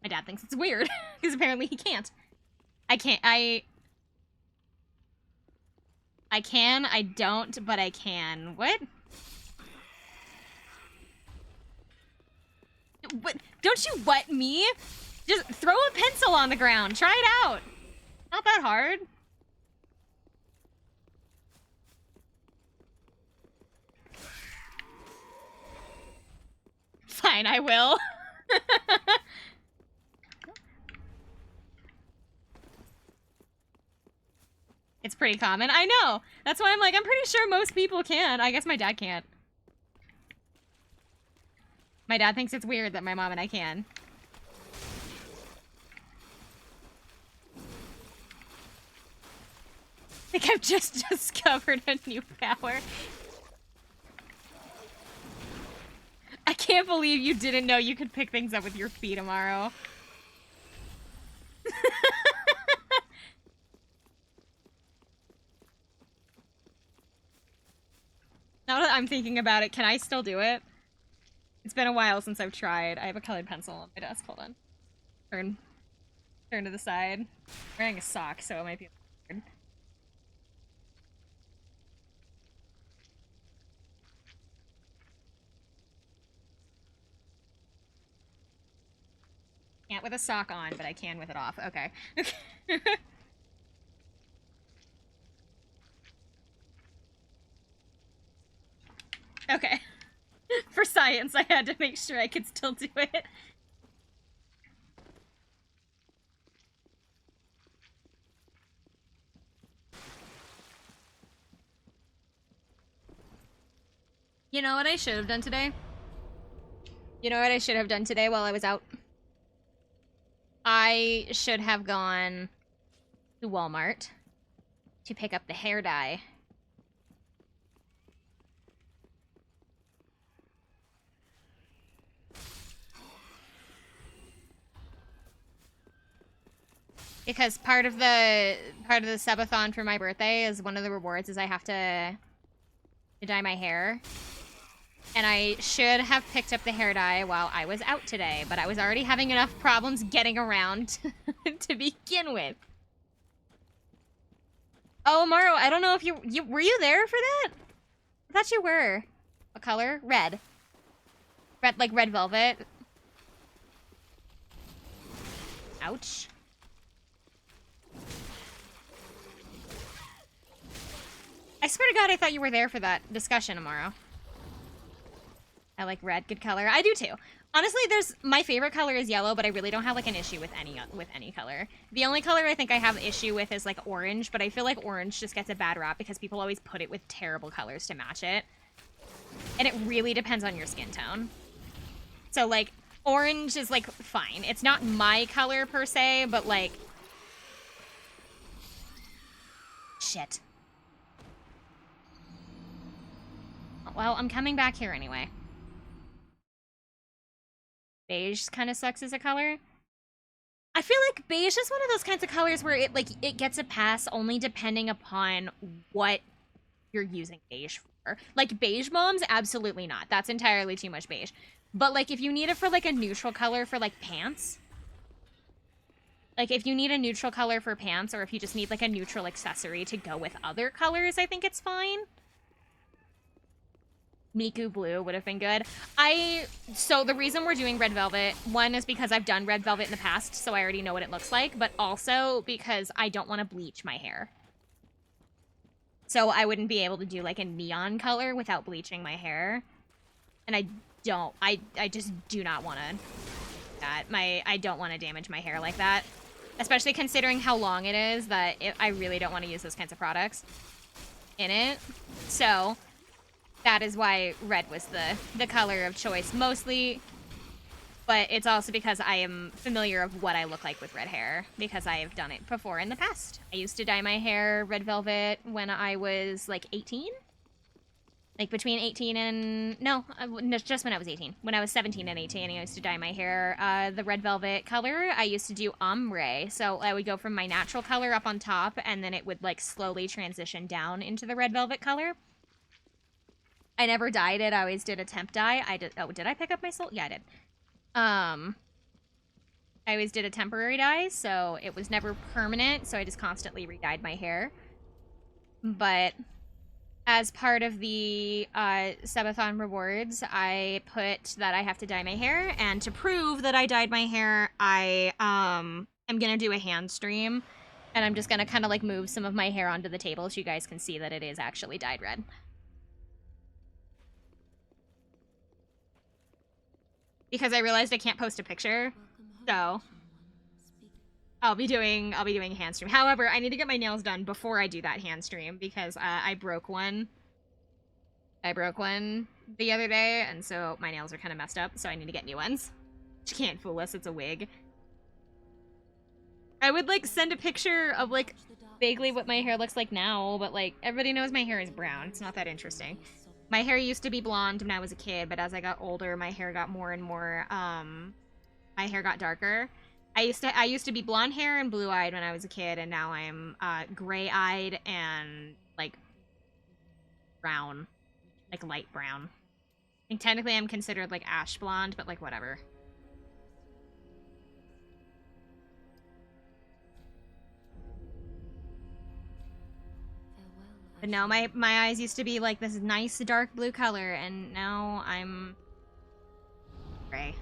My dad thinks it's weird, because apparently he can't. I can, I don't, but I can. What? What? Don't you what me? Just throw a pencil on the ground. Try it out. Not that hard. Fine, I will. It's pretty common. I know. That's why I'm like, I'm pretty sure most people can. I guess my dad can't. My dad thinks it's weird that my mom and I can. I think I've just discovered a new power. I can't believe you didn't know you could pick things up with your feet tomorrow. Now that I'm thinking about it, can I still do it? It's been a while since I've tried. I have a colored pencil on my desk. Hold on. Turn to the side. I'm wearing a sock, so it might be weird. Can't with a sock on, but I can with it off. Okay. Okay. For science, I had to make sure I could still do it. You know what I should have done today? You know what I should have done today while I was out? I should have gone to Walmart to pick up the hair dye. Because part of the subathon for my birthday is one of the rewards is I have to dye my hair. And I should have picked up the hair dye while I was out today, but I was already having enough problems getting around to begin with. Oh, Maro, I don't know if you were you there for that? I thought you were. What color? Red. Red, like red velvet. Ouch. I swear to God, I thought you were there for that discussion tomorrow. I like red, good color. I do too. Honestly, my favorite color is yellow, but I really don't have like an issue with any color. The only color I think I have issue with is like orange, but I feel like orange just gets a bad rap because people always put it with terrible colors to match it. And it really depends on your skin tone. So like orange is like fine. It's not my color per se, but like shit. Well, I'm coming back here anyway. Beige kind of sucks as a color. I feel like beige is one of those kinds of colors where it gets a pass only depending upon what you're using beige for. Like beige moms, absolutely not. That's entirely too much beige. But like if you need it for like a neutral color for like pants, like if you need a neutral color for pants, or if you just need like a neutral accessory to go with other colors, I think it's fine. Miku blue would have been good. So the reason we're doing red velvet, one is because I've done red velvet in the past, so I already know what it looks like, but also because I don't want to bleach my hair. So I wouldn't be able to do like a neon color without bleaching my hair. And I just do not want to that. I don't want to damage my hair like that. Especially considering how long it is, that I really don't want to use those kinds of products in it. So that is why red was the color of choice mostly, but it's also because I am familiar of what I look like with red hair because I have done it before in the past. I used to dye my hair red velvet when I was like 18, like between 18 and no, just when I was 18. When I was 17 and 18, I used to dye my hair the red velvet color. I used to do ombre, so I would go from my natural color up on top, and then it would like slowly transition down into the red velvet color. I never dyed it. I always did a temp dye. Did I pick up my soul? Yeah, I did. I always did a temporary dye, so it was never permanent, so I just constantly re-dyed my hair. But as part of the subathon rewards, I put that I have to dye my hair, and to prove that I dyed my hair, I am gonna do a hand stream, and I'm just gonna kind of like move some of my hair onto the table so you guys can see that it is actually dyed red. Because I realized I can't post a picture, so I'll be doing a hand stream. However, I need to get my nails done before I do that hand stream because I broke one. I broke one the other day, and so my nails are kind of messed up, so I need to get new ones. You can't fool us, it's a wig. I would like send a picture of like vaguely what my hair looks like now, but like everybody knows my hair is brown. It's not that interesting. My hair used to be blonde when I was a kid, but as I got older, my hair got more and more, my hair got darker. I used to be blonde hair and blue-eyed when I was a kid, and now I'm, gray-eyed and, like, brown. Like, light brown. I think technically I'm considered, like, ash blonde, but, like, whatever. But no, my eyes used to be like this nice dark blue color, and now I'm gray.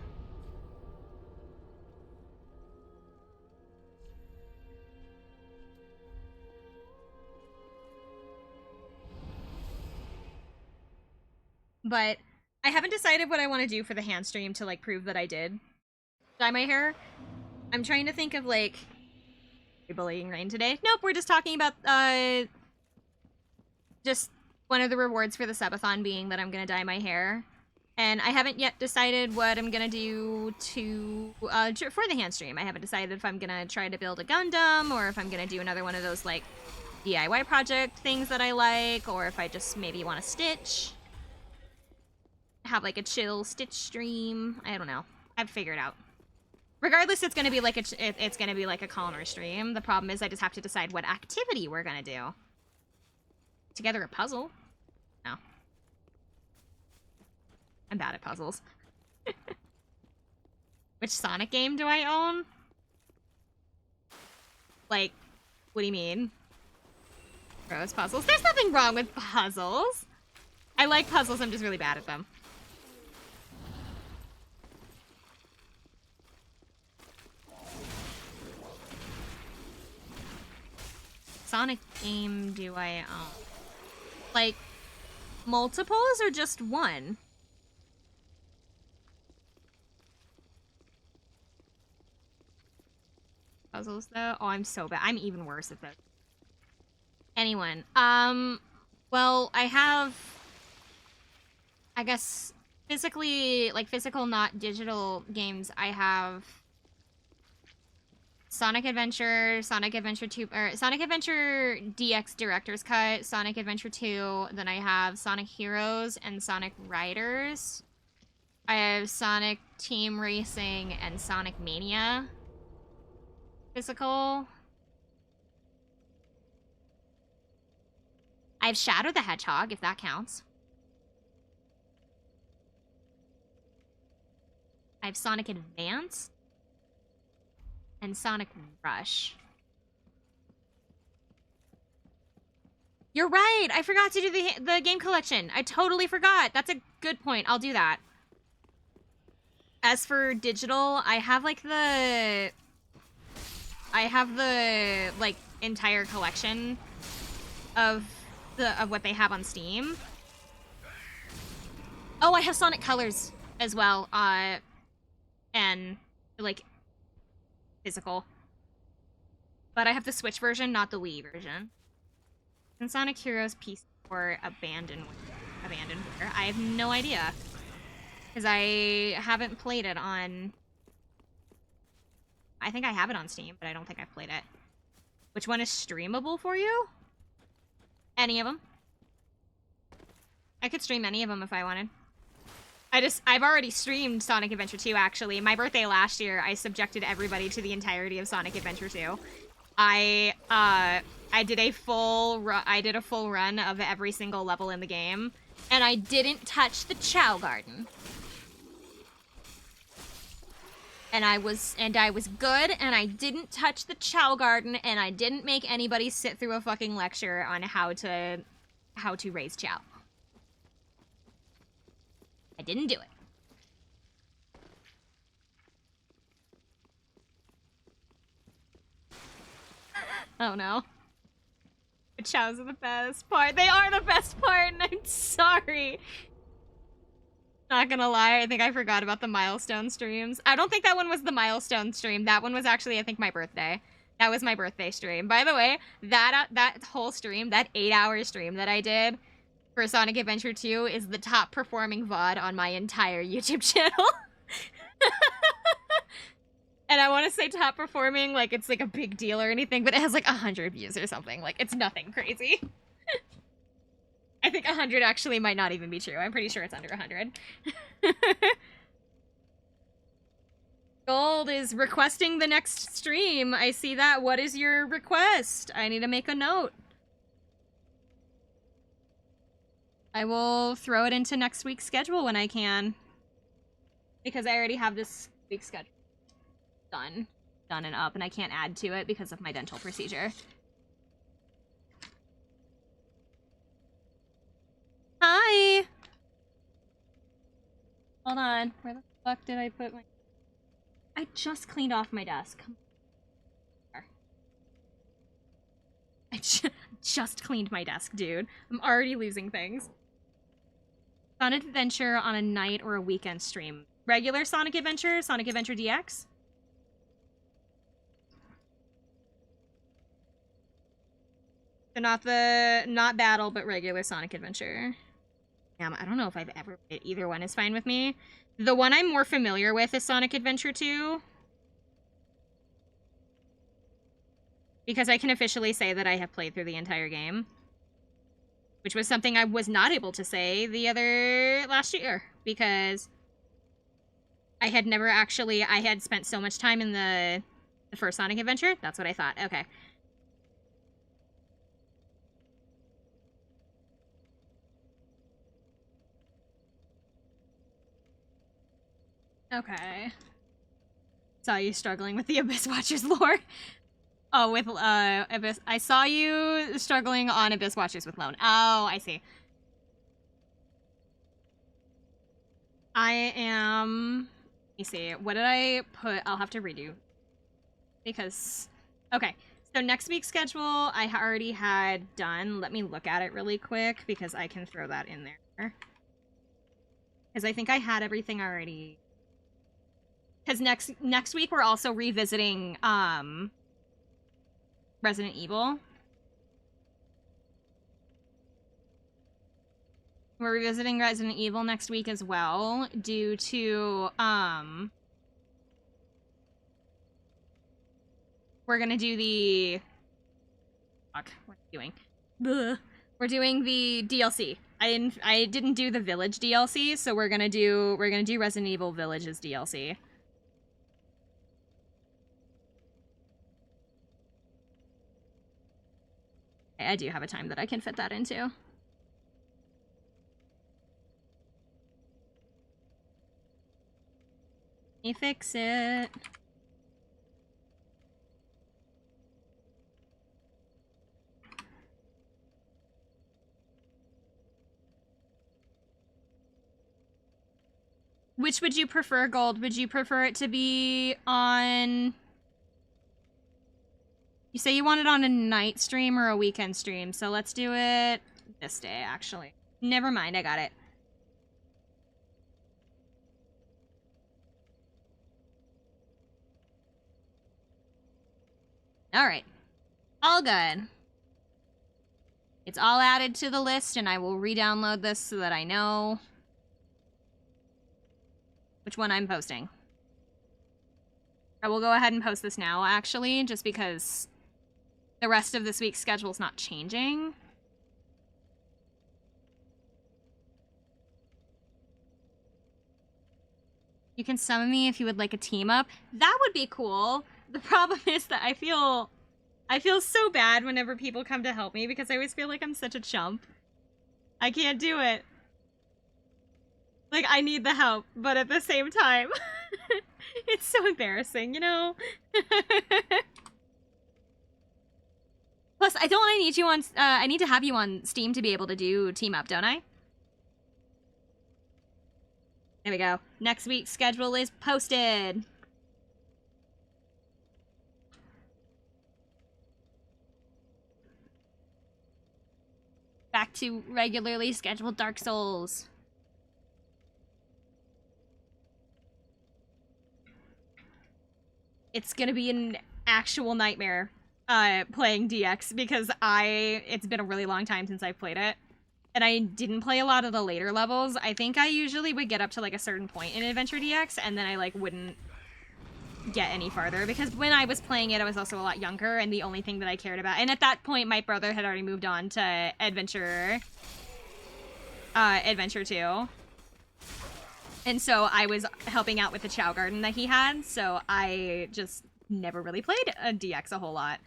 But I haven't decided what I want to do for the hand stream to like prove that I did dye my hair. I'm trying to think of like... Are you bullying Rain today? Nope, we're just talking about just one of the rewards for the subathon being that I'm gonna dye my hair. And I haven't yet decided what I'm gonna do to for the hand stream. I haven't decided if I'm gonna try to build a Gundam, or if I'm gonna do another one of those, like, DIY project things that I like, or if I just maybe want to stitch. Have, like, a chill stitch stream. I don't know. I've figured out. Regardless, it's gonna be like it's gonna be like a Collimer stream. The problem is I just have to decide what activity we're gonna do. Together a puzzle? No. I'm bad at puzzles. Which Sonic game do I own? Like, what do you mean? Gross puzzles. There's nothing wrong with puzzles. I like puzzles, I'm just really bad at them. Sonic game do I own? Like, multiples or just one? Puzzles though? Oh, I'm so bad. I'm even worse at this. Anyone. Well, I have, I guess, physically, like, physical, not digital games. I have Sonic Adventure, Sonic Adventure 2, or Sonic Adventure DX Director's Cut, Sonic Adventure 2, then I have Sonic Heroes and Sonic Riders. I have Sonic Team Racing and Sonic Mania. Physical. I have Shadow the Hedgehog, if that counts. I have Sonic Advance and Sonic Rush. You're right! I forgot to do the game collection. I totally forgot. That's a good point. I'll do that. As for digital, I have, like, like, entire collection of what they have on Steam. Oh, I have Sonic Colors as well, and, like, physical. But I have the Switch version, not the Wii version. And Sonic Heroes PC4 Abandonware. I have no idea. Because I haven't played it on... I think I have it on Steam, but I don't think I've played it. Which one is streamable for you? Any of them. I could stream any of them if I wanted. I've already streamed Sonic Adventure 2, actually. My birthday last year, I subjected everybody to the entirety of Sonic Adventure 2. I did a full run of every single level in the game, and I didn't touch the Chow Garden. And I was good, and I didn't touch the Chow Garden, and I didn't make anybody sit through a fucking lecture on how to raise Chow. I didn't do it. Oh no. The Chows are the best part. They are the best part, and I'm sorry. Not gonna lie, I think I forgot about the milestone streams. I don't think that one was the milestone stream. That one was actually, I think, my birthday. That was my birthday stream. By the way, that whole stream, that 8-hour stream that I did for Sonic Adventure 2 is the top performing VOD on my entire YouTube channel. And I want to say top performing like it's like a big deal or anything, but it has like 100 views or something. Like, it's nothing crazy. I think 100 actually might not even be true. I'm pretty sure it's under 100. Gold is requesting the next stream. I see that. What is your request? I need to make a note. I will throw it into next week's schedule when I can. Because I already have this week's schedule done and up, and I can't add to it because of my dental procedure. Hi! Hold on. Where the fuck did I put my... I just cleaned off my desk. I just cleaned my desk, dude. I'm already losing things. Sonic Adventure on a night or a weekend stream. Regular Sonic Adventure? Sonic Adventure DX? So not battle, but regular Sonic Adventure. Damn, I don't know if I've ever played either one is fine with me. The one I'm more familiar with is Sonic Adventure 2. Because I can officially say that I have played through the entire game. Which was something I was not able to say last year. Because I had never actually, I had spent so much time in the first Sonic Adventure. That's what I thought. Okay. Okay. Saw you struggling with the Abyss Watchers lore. Oh, with Abyss. I saw you struggling on Abyss Watchers with Lone. Oh, I see. I am. Let me see. What did I put? I'll have to redo. Because. Okay. So next week's schedule, I already had done. Let me look at it really quick because I can throw that in there. Because I think I had everything already. Because next week we're also revisiting Resident Evil. We're revisiting Resident Evil next week as well, due to we're gonna do the fuck. What are you doing? Bleh. We're doing the DLC. I didn't do the Village DLC, so we're gonna do Resident Evil Village's DLC. I do have a time that I can fit that into. Let me fix it. Which would you prefer, Gold? Would you prefer it to be on... You say you want it on a night stream or a weekend stream, so let's do it this day, actually. Never mind, I got it. Alright. All good. It's all added to the list, and I will re-download this so that I know which one I'm posting. I will go ahead and post this now, actually, just because the rest of this week's schedule's not changing. You can summon me if you would like a team up. That would be cool. The problem is that I feel so bad whenever people come to help me because I always feel like I'm such a chump. I can't do it. Like, I need the help, but at the same time, it's so embarrassing, you know? Plus, I need you on, I need to have you on Steam to be able to do team up, don't I? There we go. Next week's schedule is posted. Back to regularly scheduled Dark Souls. It's gonna be an actual nightmare playing DX because it's been a really long time since I've played it. And I didn't play a lot of the later levels. I think I usually would get up to like a certain point in Adventure DX and then I like wouldn't get any farther because when I was playing it I was also a lot younger and the only thing that I cared about, and at that point my brother had already moved on to Adventure 2. And so I was helping out with the Chow Garden that he had, so I just never really played a DX a whole lot.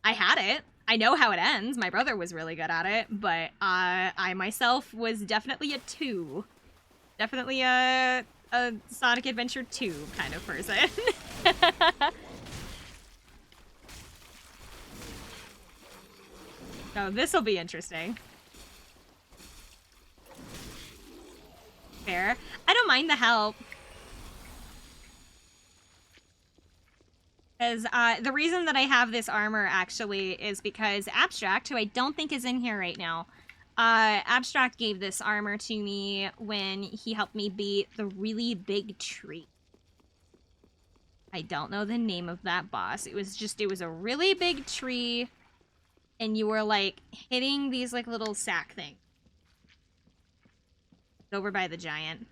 I had it. I know how it ends. My brother was really good at it, but I myself was definitely a 2. Definitely a Sonic Adventure 2 kind of person. So this'll be interesting. Fair. I don't mind the help. Because the reason that I have this armor, actually, is because Abstract, who I don't think is in here right now, Abstract gave this armor to me when he helped me beat the really big tree. I don't know the name of that boss. It was a really big tree and you were like hitting these like little sack things over by the giant.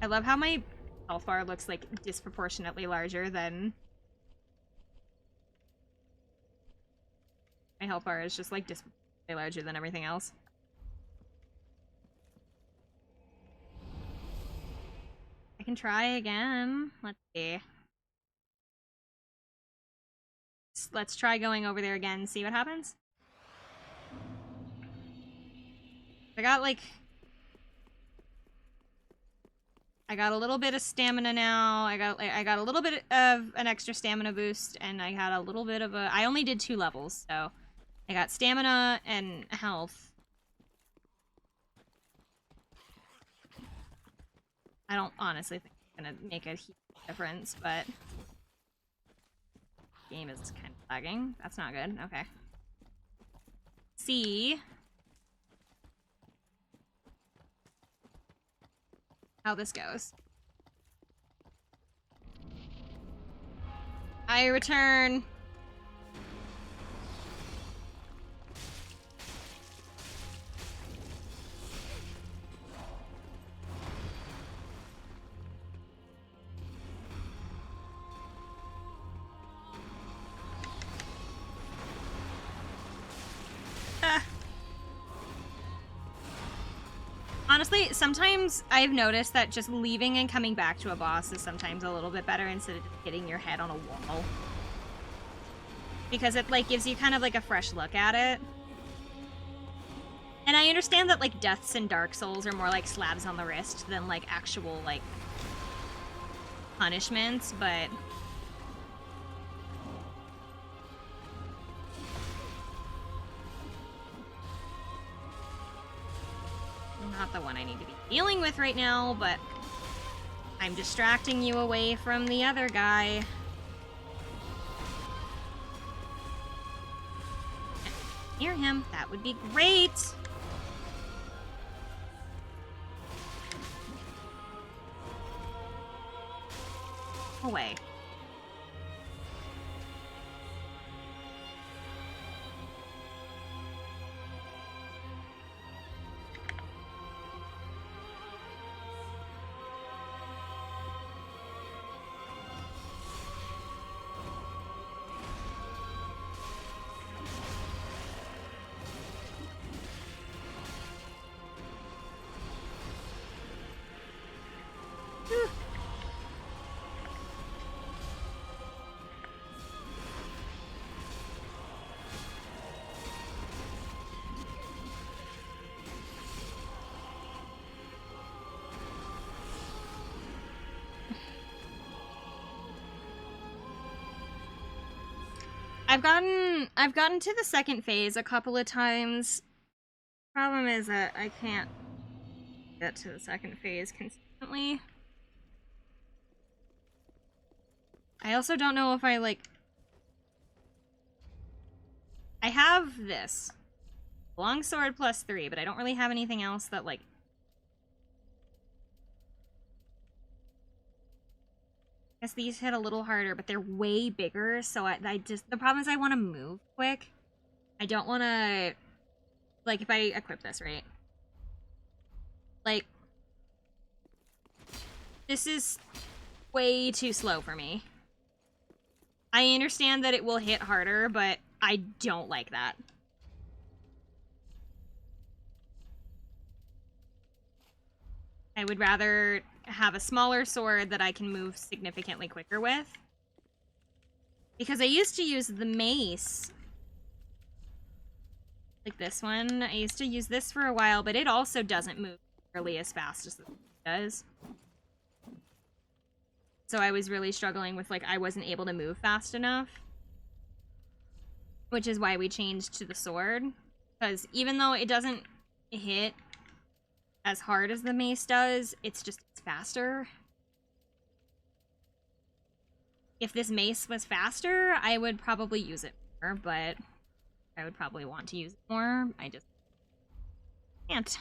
I love how my health bar looks like disproportionately larger than my health bar is just like disproportionately larger than everything else. I can try again. Let's see. Let's try going over there again and see what happens. I got a little bit of stamina now. I got a little bit of an extra stamina boost, and I had a little bit of a... I only did 2 levels, so I got stamina and health. I don't honestly think it's gonna make a huge difference, but game is kind of lagging. That's not good. Okay. See how this goes. I return. Honestly, sometimes I've noticed that just leaving and coming back to a boss is sometimes a little bit better instead of just hitting your head on a wall. Because it, like, gives you kind of, like, a fresh look at it. And I understand that, like, deaths in Dark Souls are more like slabs on the wrist than, like, actual, like, punishments, but... not the one I need to be dealing with right now, but I'm distracting you away from the other guy. Near him, that would be great. Away. I've gotten to the second phase a couple of times. Problem is that I can't get to the second phase consistently. I also don't know if I have this. Longsword +3, but I don't really have anything else that, like... I guess these hit a little harder, but they're way bigger, so I just... The problem is I want to move quick. I don't want to... Like, if I equip this, right? Like... This is way too slow for me. I understand that it will hit harder, but I don't like that. I would rather have a smaller sword that I can move significantly quicker with. Because I used to use the mace. Like this one. I used to use this for a while, but it also doesn't move nearly as fast as this does. So I was really struggling with, like, I wasn't able to move fast enough. Which is why we changed to the sword. Because even though it doesn't hit as hard as the mace does, it's faster. If this mace was faster, I would probably use it more, but I would probably want to use it more. I just can't.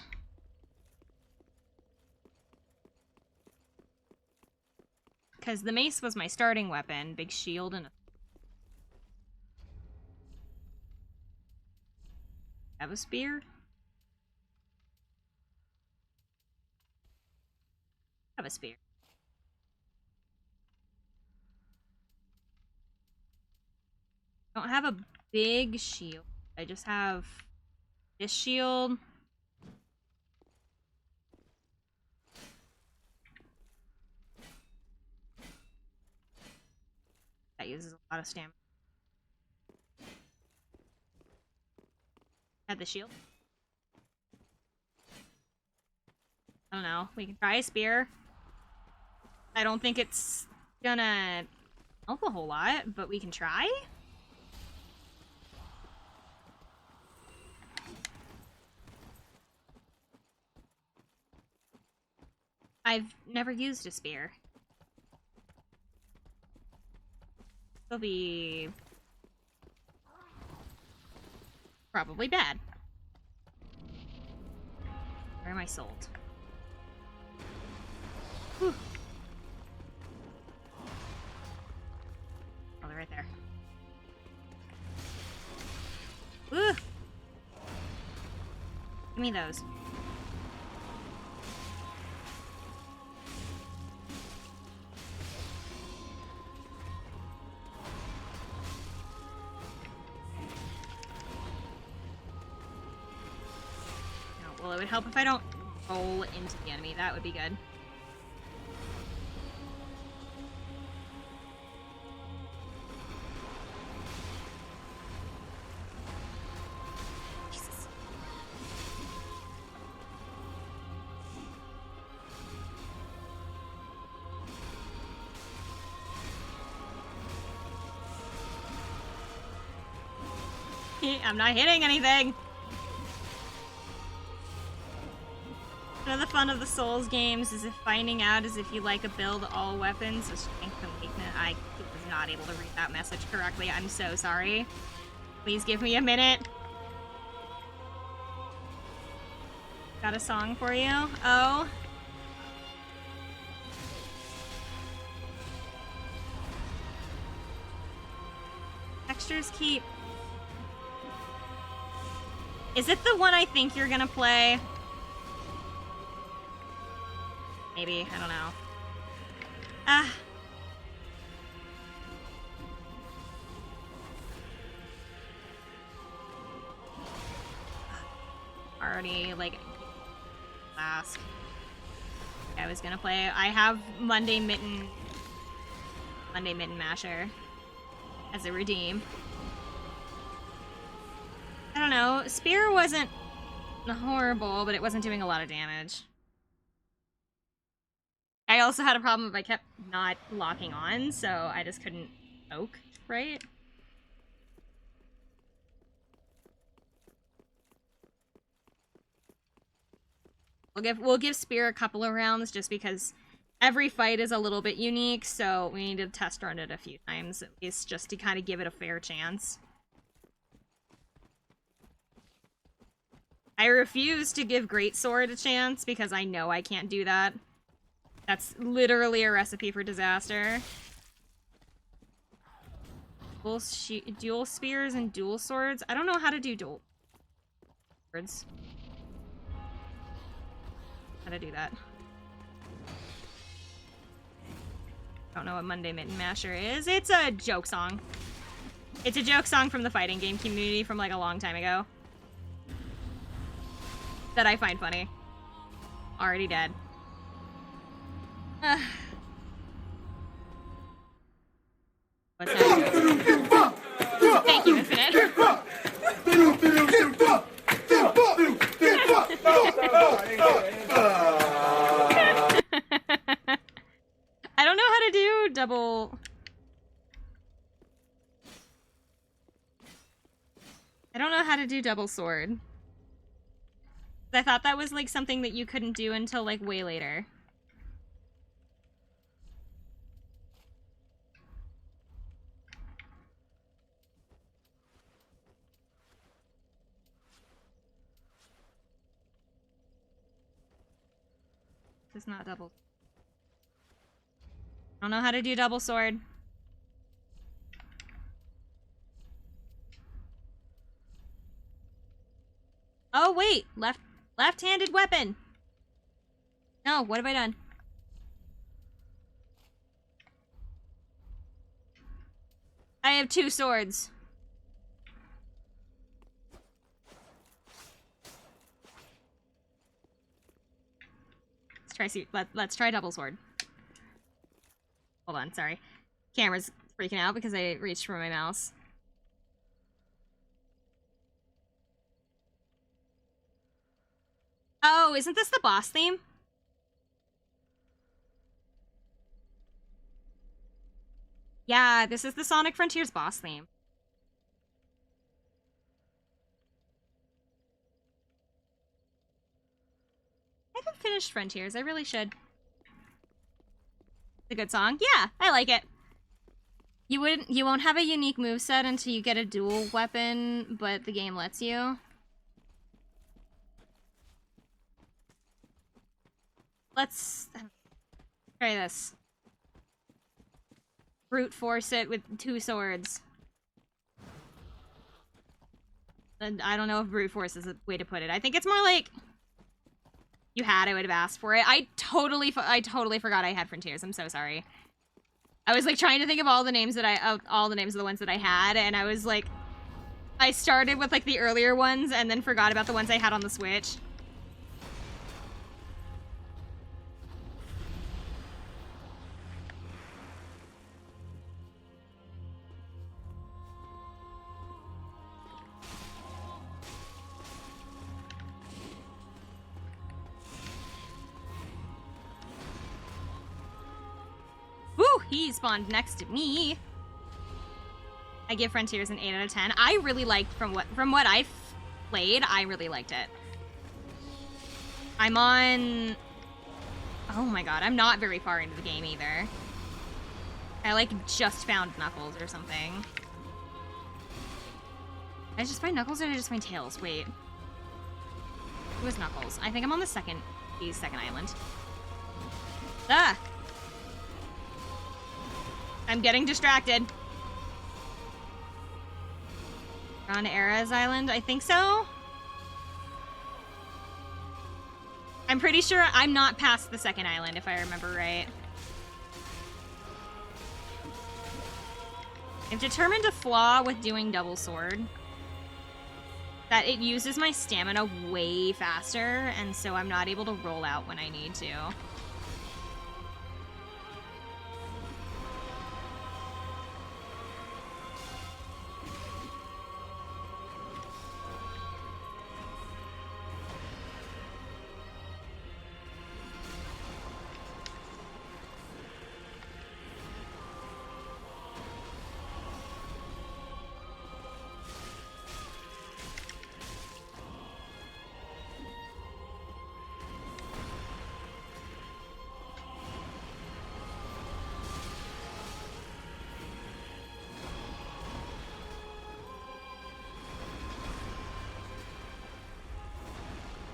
because the mace was my starting weapon. Big shield and a... Have a spear? Have a spear. I don't have a big shield. I just have this shield. That uses a lot of stamina. Had the shield. I don't know. We can try a spear. I don't think it's gonna help a whole lot, but we can try. I've never used a spear. It'll be probably bad. Where am I sold? Whew. Oh, they're right there. Ooh. Give me those. Well, it would help if I don't roll into the enemy. That would be good. Jesus. I'm not hitting anything. One of the fun of the Souls games is if finding out is if you like a build all weapons, so strength and weakness. I was not able to read that message correctly. I'm so sorry. Please give me a minute. Got a song for you? Oh. Textures keep... Is it the one I think you're gonna play? Maybe, I don't know. Ah. Already, like, last. I was gonna play. I have Monday Mitten Masher as a redeem. I don't know. Spear wasn't horrible, but it wasn't doing a lot of damage. I also had a problem if I kept not locking on, so I just couldn't poke, right? We'll give Spear a couple of rounds just because every fight is a little bit unique, so we need to test run it a few times at least just to kind of give it a fair chance. I refuse to give Greatsword a chance because I know I can't do that. That's literally a recipe for disaster. Dual spears and dual swords? I don't know how to do dual swords. How to do that. Don't know what Monday Mitten Masher is. It's a joke song. It's a joke song from the fighting game community from like a long time ago. That I find funny. Already dead. What's that? Thank you, Infinite. I don't know how to do double... I don't know how to do double sword. I thought that was like something that you couldn't do until like way later. It's not double. I don't know how to do double sword. Oh, wait. Left-handed weapon. No, what have I done? I have 2 swords. Let's try double sword. Hold on, sorry. Camera's freaking out because I reached for my mouse. Oh, isn't this the boss theme? Yeah, this is the Sonic Frontiers boss theme. I haven't finished Frontiers. I really should. It's a good song. Yeah, I like it. You won't have a unique moveset until you get a dual weapon, but the game lets you. Let's try this. Brute force it with 2 swords. And I don't know if brute force is a way to put it. I think it's more like I would have asked for it. I totally forgot I had Frontiers. I'm so sorry. I was like trying to think of all the names of the ones that I had, and I was like, I started with like the earlier ones and then forgot about the ones I had on the Switch. Woo! He spawned next to me. I give Frontiers an 8 out of 10. I really liked from what I've played, I really liked it. I'm on... Oh my god, I'm not very far into the game either. I like just found Knuckles or something. Did I just find Knuckles or did I just find Tails? Wait. It was Knuckles. I think I'm on the second island. Ah! I'm getting distracted. We're on Era's island? I think so? I'm pretty sure I'm not past the second island, if I remember right. I've determined a flaw with doing double sword. That it uses my stamina way faster, and so I'm not able to roll out when I need to.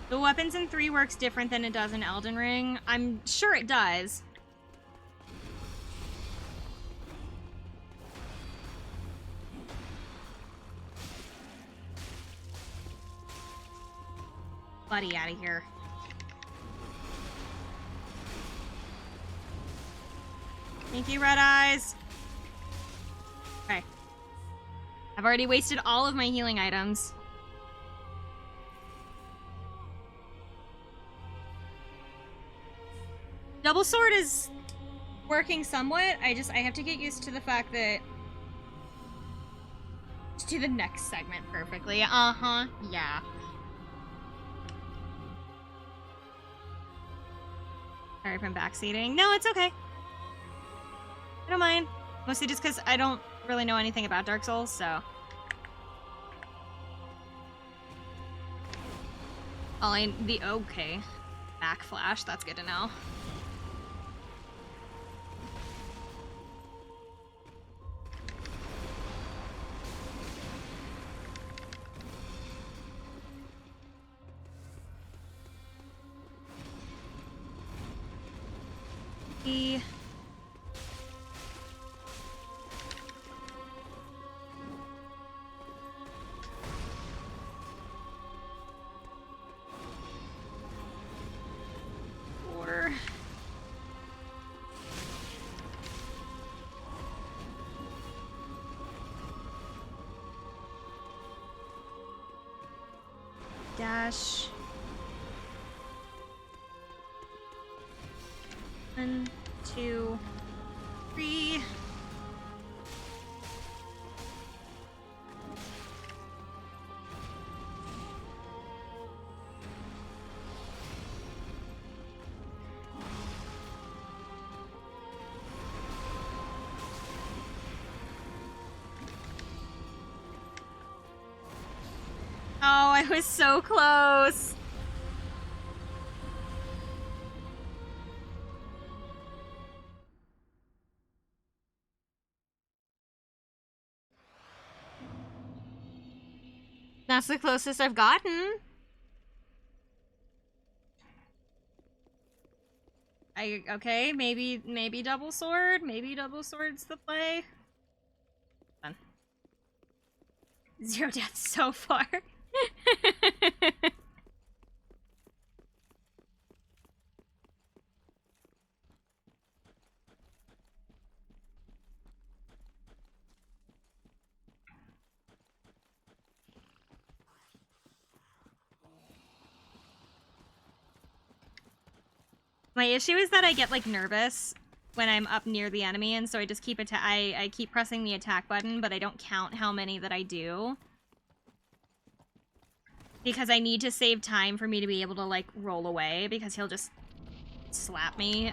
The weapons in 3 works different than it does in Elden Ring. I'm sure it does. Buddy, out of here. Thank you, Red Eyes. Okay. I've already wasted all of my healing items. Double sword is working somewhat. I have to get used to the fact that to do the next segment perfectly. Yeah. Sorry if I'm backseating. No, it's okay. I don't mind. Mostly just because I don't really know anything about Dark Souls, so. Okay. Backflash, that's good to know. dash. 1, 2, 3. Oh, I was so close. That's the closest I've gotten. Okay, maybe double sword. Maybe double sword's the play. Fun. 0 deaths so far. My issue is that I get like nervous when I'm up near the enemy, and so I just keep I keep pressing the attack button, but I don't count how many that I do. Because I need to save time for me to be able to like roll away, because he'll just slap me.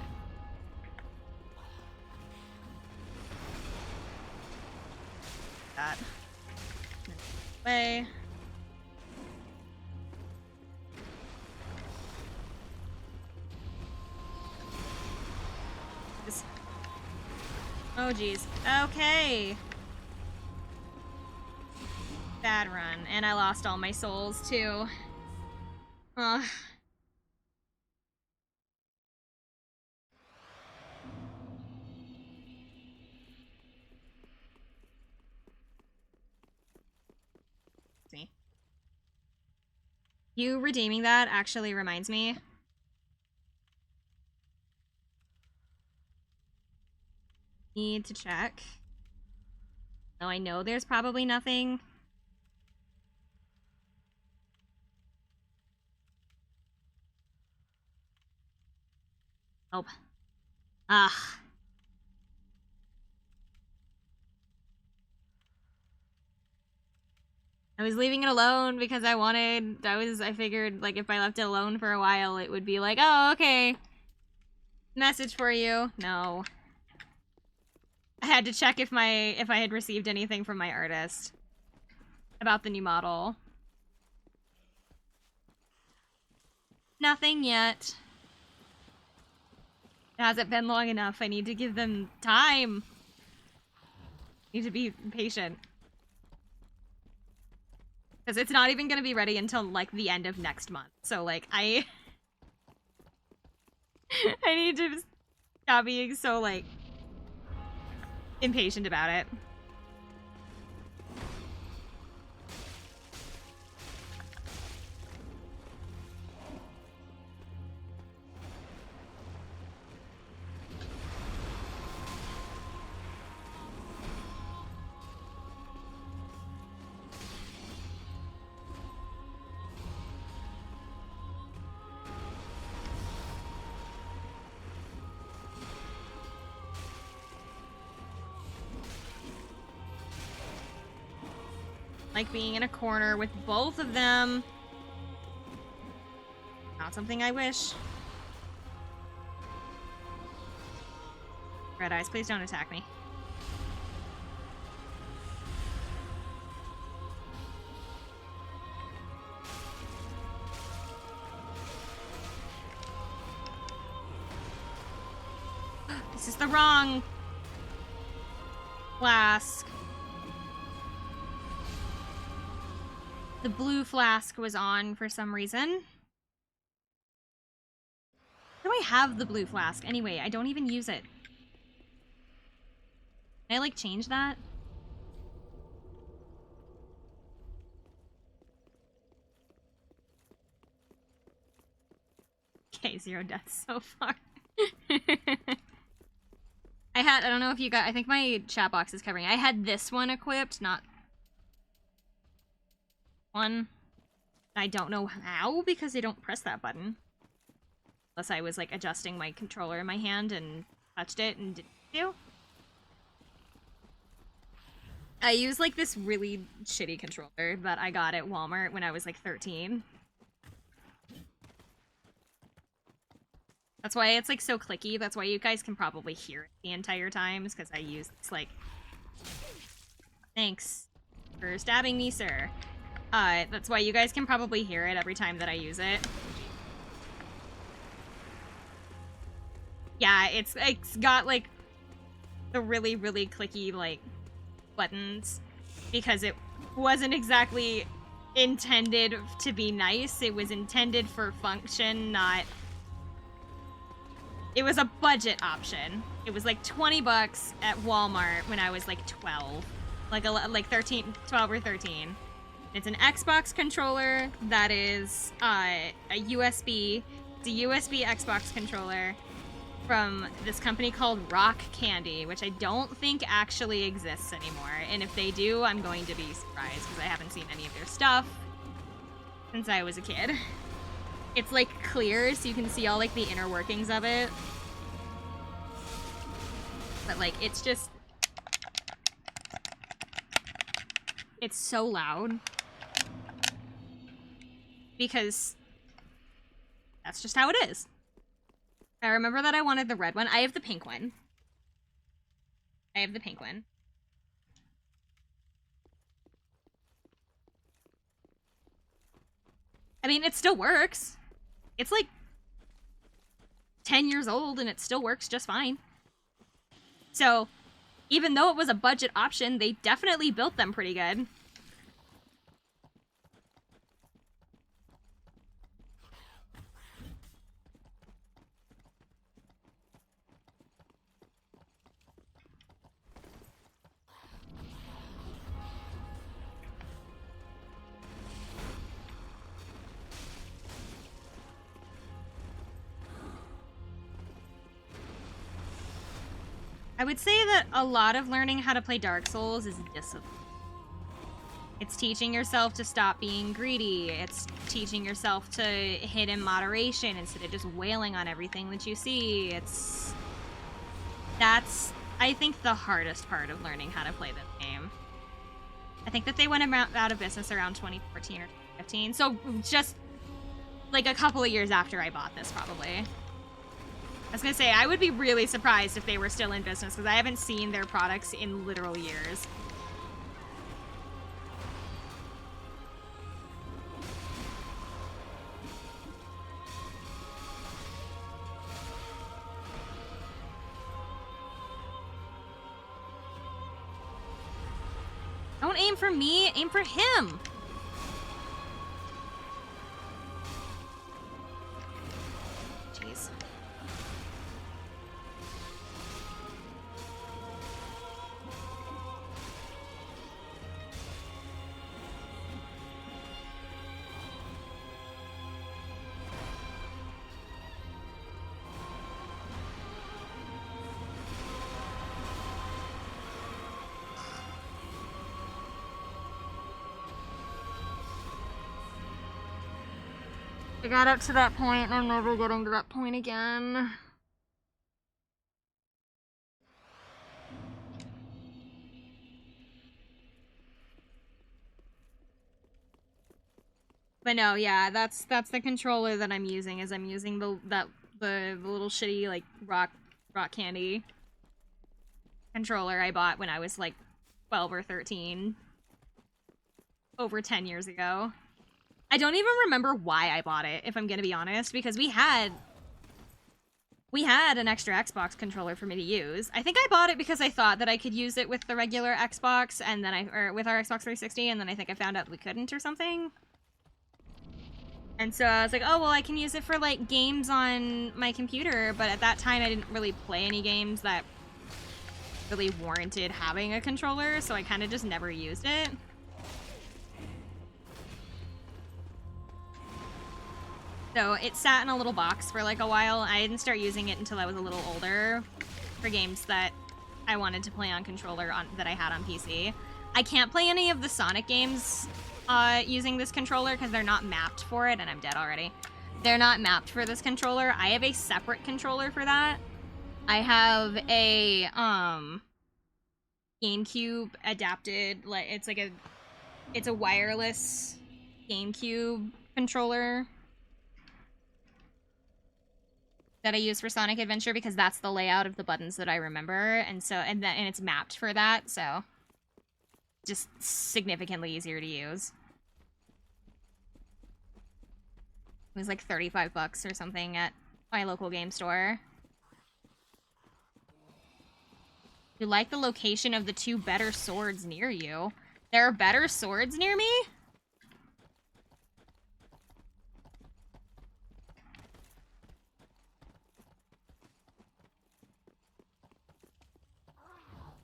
That. Way. Oh, geez. Okay. Bad run. And I lost all my souls, too. Ugh. See. You redeeming that actually reminds me. Need to check. Though I know there's probably nothing. Oh. Ugh. I was leaving it alone because I figured like if I left it alone for a while it would be like, oh, okay. Message for you. No. I had to check if I had received anything from my artist about the new model. Nothing yet. It hasn't been long enough. I need to give them time. Need to be patient. Because it's not even going to be ready until, like, the end of next month. So, like, I need to stop being so, like, impatient about it. Like being in a corner with both of them. Not something I wish. Red eyes, please don't attack me. This is the wrong flask. The blue flask was on for some reason. How do I have the blue flask? Anyway, I don't even use it. Can I, like, change that? Okay, 0 deaths so far. I don't know if you got, I think my chat box is covering. I had this one equipped, not one. I don't know how, because I don't press that button. Unless I was, like, adjusting my controller in my hand and touched it and didn't do. I use, like, this really shitty controller that I got at Walmart when I was, like, 13. That's why it's, like, so clicky. That's why you guys can probably hear it the entire time, is because I use this, like... Thanks for stabbing me, sir. That's why you guys can probably hear it every time that I use it. Yeah, it's got, like, the really, really clicky, like, buttons. Because it wasn't exactly intended to be nice. It was intended for function, not... It was a budget option. It was, like, 20 bucks at Walmart when I was, like, 12. Like 13, 12 or 13. It's an Xbox controller that is a USB. It's a USB Xbox controller from this company called Rock Candy, which I don't think actually exists anymore. And if they do, I'm going to be surprised because I haven't seen any of their stuff since I was a kid. It's like clear, so you can see all like the inner workings of it. But like, it's just... It's so loud. Because that's just how it is. I remember that I wanted the red one. I have the pink one. I mean, it still works. It's like 10 years old and it still works just fine. So, even though it was a budget option, they definitely built them pretty good. I would say that a lot of learning how to play Dark Souls is discipline. It's teaching yourself to stop being greedy. It's teaching yourself to hit in moderation instead of just wailing on everything that you see. That's, I think, the hardest part of learning how to play this game. I think that they went out of business around 2014 or 2015, so just like a couple of years after I bought this, probably. I was gonna say, I would be really surprised if they were still in business, because I haven't seen their products in literal years. Don't aim for me, aim for him! Jeez. I got up to that point and I'm never getting to that point again. But no, yeah, that's the controller that I'm using. Is I'm using the little shitty like rock candy controller I bought when I was like 12 or 13, over 10 years ago. I don't even remember why I bought it, if I'm gonna be honest, because we had an extra Xbox controller for me to use. I think I bought it because I thought that I could use it with the regular Xbox, and then or with our Xbox 360, and then I think I found out we couldn't or something. And so I was like, oh, well, I can use it for, like, games on my computer, but at that time I didn't really play any games that really warranted having a controller, so I kind of just never used it. So it sat in a little box for like a while. I didn't start using it until I was a little older for games that I wanted to play on controller that I had on PC. I can't play any of the Sonic games using this controller because they're not mapped for it, and I'm dead already. They're not mapped for this controller. I have a separate controller for that. I have a GameCube adapted, like it's a wireless GameCube controller that I use for Sonic Adventure because that's the layout of the buttons that I remember, and it's mapped for that, so just significantly easier to use. It was like 35 bucks or something at my local game store. You like the location of the 2 better swords near you? There are better swords near me?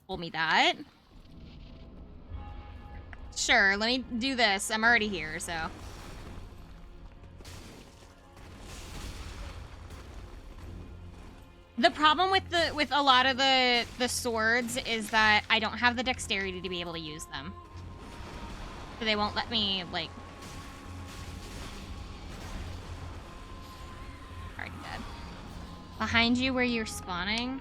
Told me that. Sure, let me do this. I'm already here, so. The problem with a lot of the swords is that I don't have the dexterity to be able to use them. So they won't let me, like... Already dead. Behind you where you're spawning?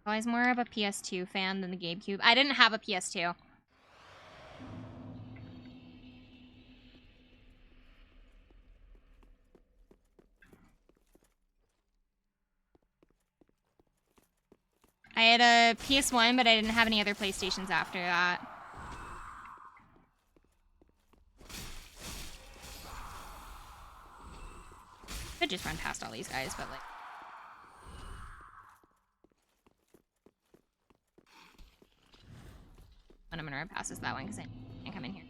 I was more of a PS2 fan than the GameCube. I didn't have a PS2. I had a PS1, but I didn't have any other PlayStations after that. Could just run past all these guys, but like... And I'm gonna run past that one because I can't come in here.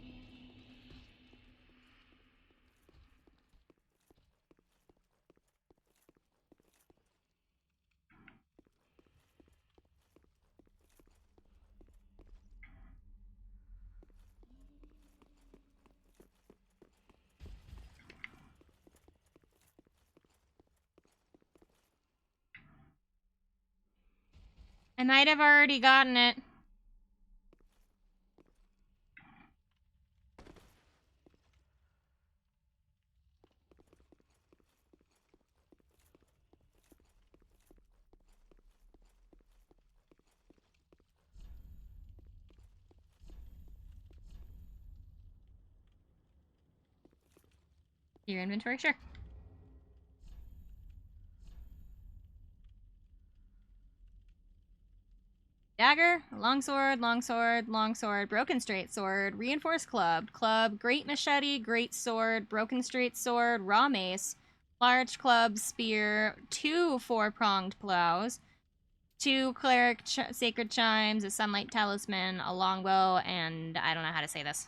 I might have already gotten it. Your inventory? Sure. Dagger, longsword, longsword, longsword, broken straight sword, reinforced club, club, great machete, great sword, broken straight sword, raw mace, large club, spear, 2 4-pronged plows, 2 cleric sacred chimes, a sunlight talisman, a longbow, and I don't know how to say this.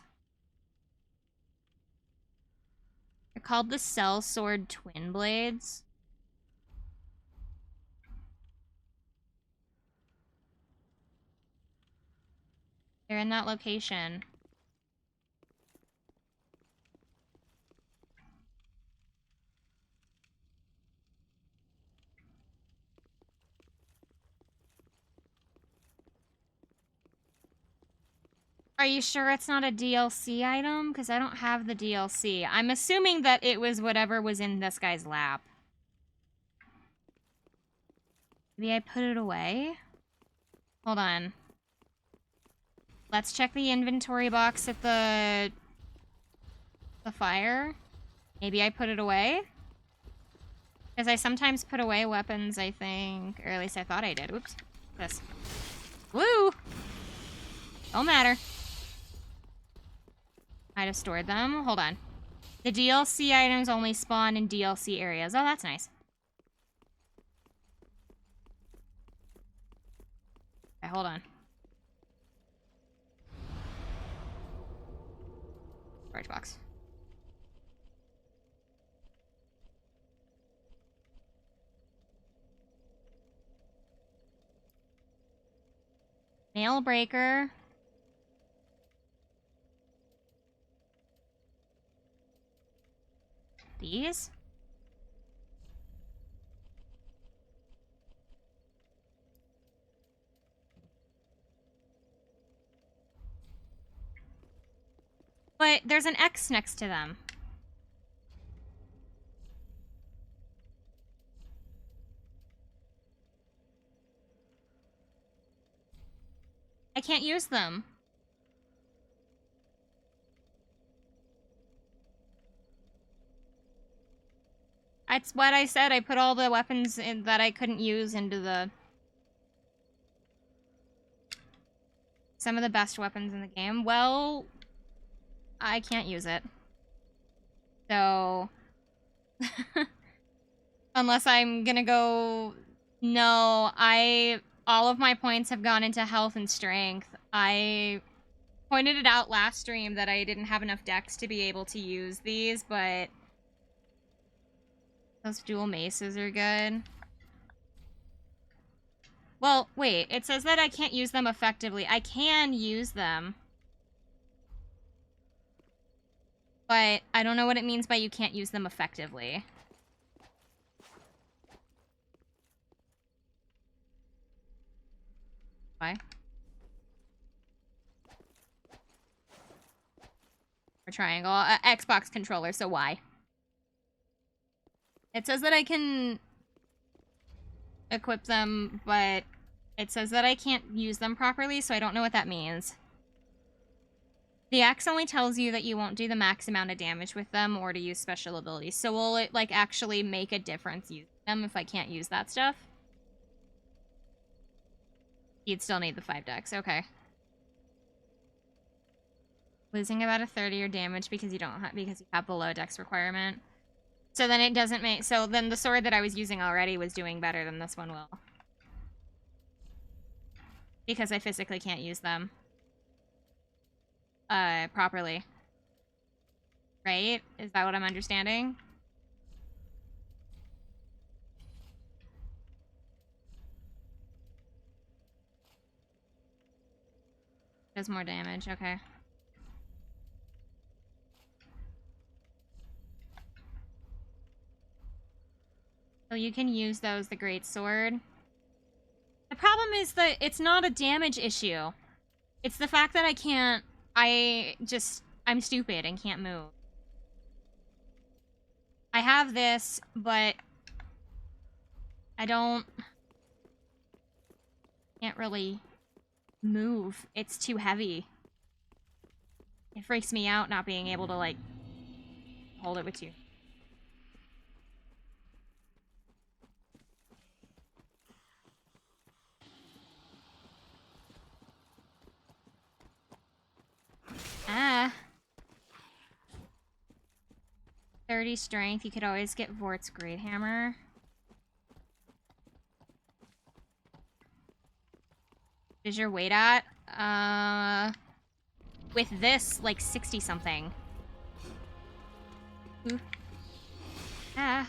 They're called the Cell Sword Twin Blades. They're in that location. Are you sure it's not a DLC item? Because I don't have the DLC. I'm assuming that it was whatever was in this guy's lap. Maybe I put it away? Hold on. Let's check the inventory box at the fire. Maybe I put it away? Because I sometimes put away weapons, I think. Or at least I thought I did. Oops. This. Woo! Don't matter. Might have stored them. Hold on. The DLC items only spawn in DLC areas. Oh, that's nice. Okay, hold on. Storage box. Nail breaker. These? But there's an X next to them. I can't use them. That's what I said. I put all the weapons that I couldn't use into the... Some of the best weapons in the game. Well, I can't use it. So... Unless I'm gonna go... No, all of my points have gone into health and strength. I pointed it out last stream that I didn't have enough dex to be able to use these, but... Those dual maces are good. Well, wait. It says that I can't use them effectively. I can use them. But I don't know what it means by you can't use them effectively. Why? Or triangle. Xbox controller, so why? It says that I can equip them, but it says that I can't use them properly, so I don't know what that means. The X only tells you that you won't do the max amount of damage with them or to use special abilities. So will it, like, actually make a difference using them if I can't use that stuff? You'd still need the 5 dex. Okay. Losing about a third of your damage because you have the low dex requirement. So then it doesn't make... So then the sword that I was using already was doing better than this one will. Because I physically can't use them. Properly. Right? Is that what I'm understanding? Does more damage, okay. So you can use those, the great sword. The problem is that it's not a damage issue. It's the fact that I'm stupid and can't move. I have this, but can't really move. It's too heavy. It freaks me out not being able to, like, hold it with two. Ah. 30 strength. You could always get Vort's Great Hammer. What is your weight at? With this, like 60 something. Ooh. Ah.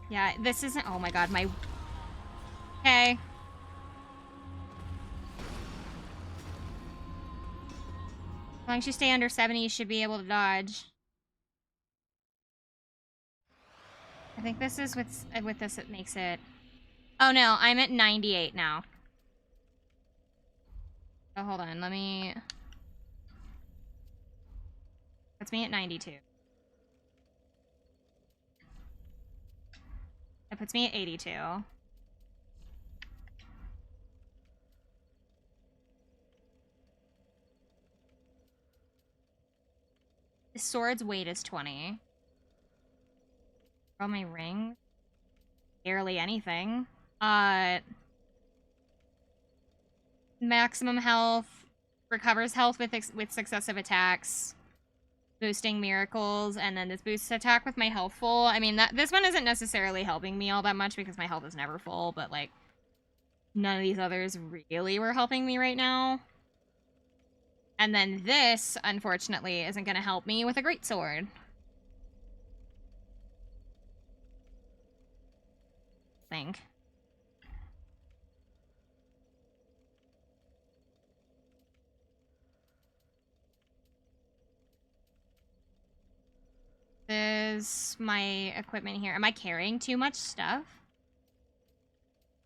Yeah, this isn't... Oh my god, my... Okay. As long as you stay under 70, you should be able to dodge. I think this is with this it makes it... Oh no, I'm at 98 now. Oh, hold on, let me... Puts me at 92. That puts me at 82. The sword's weight is 20. All my rings? Barely anything. Maximum health. Recovers health with successive attacks. Boosting miracles, and then this boosts attack with my health full. I mean, this one isn't necessarily helping me all that much because my health is never full, but, like, none of these others really were helping me right now. And then this, unfortunately, isn't going to help me with a greatsword. I think. Is my equipment here? Am I carrying too much stuff?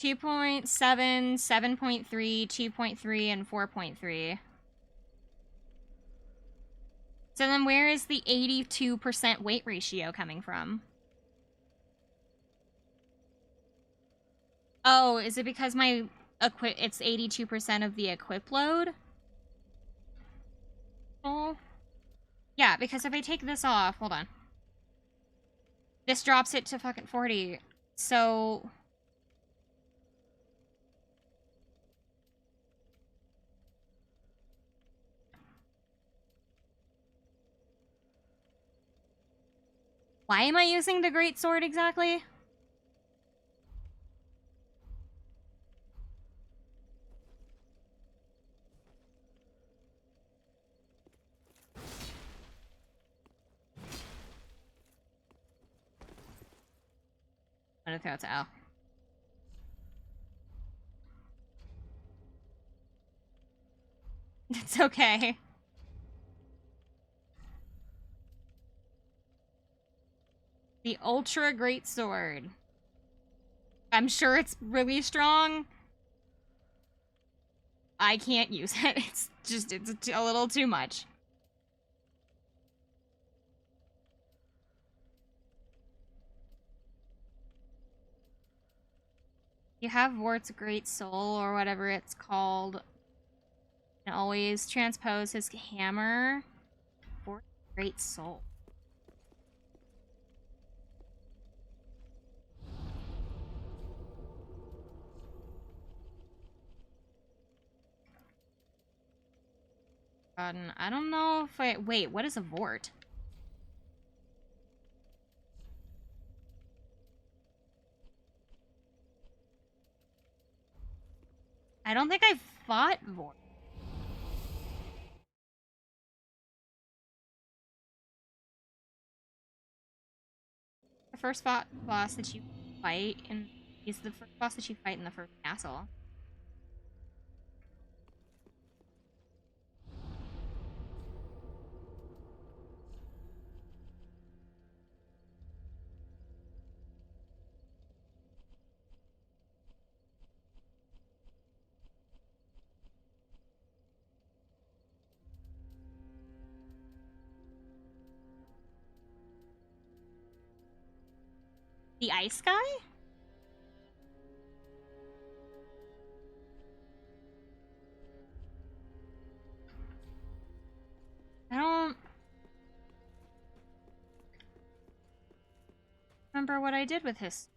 2.7, 7.3, 2.3, and 4.3. So then where is the 82% weight ratio coming from? Oh, is it because my it's 82% of the equip load? Oh. Yeah, because if I take this off, hold on. This drops it to fucking 40. So why am I using the great sword exactly? I'm gonna throw it to Al. It's okay. The Ultra Great Sword. I'm sure it's really strong. I can't use it. It's just, it's a little too much. You have Vort's Great Soul, or whatever it's called. And always transpose his hammer. Vort's Great Soul. I don't know if I... Wait, what is a Vort? I don't think I've fought Vort. The first boss that you fight in... He's the first boss that you fight in the first castle. The ice guy? I don't remember what I did with his...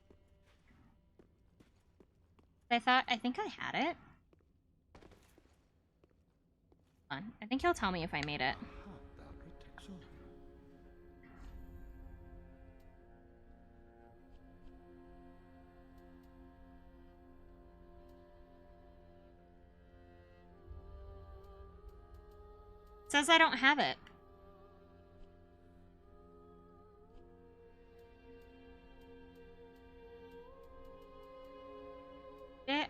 I think I had it. Hold on. I think he'll tell me if I made it. It says I don't have it.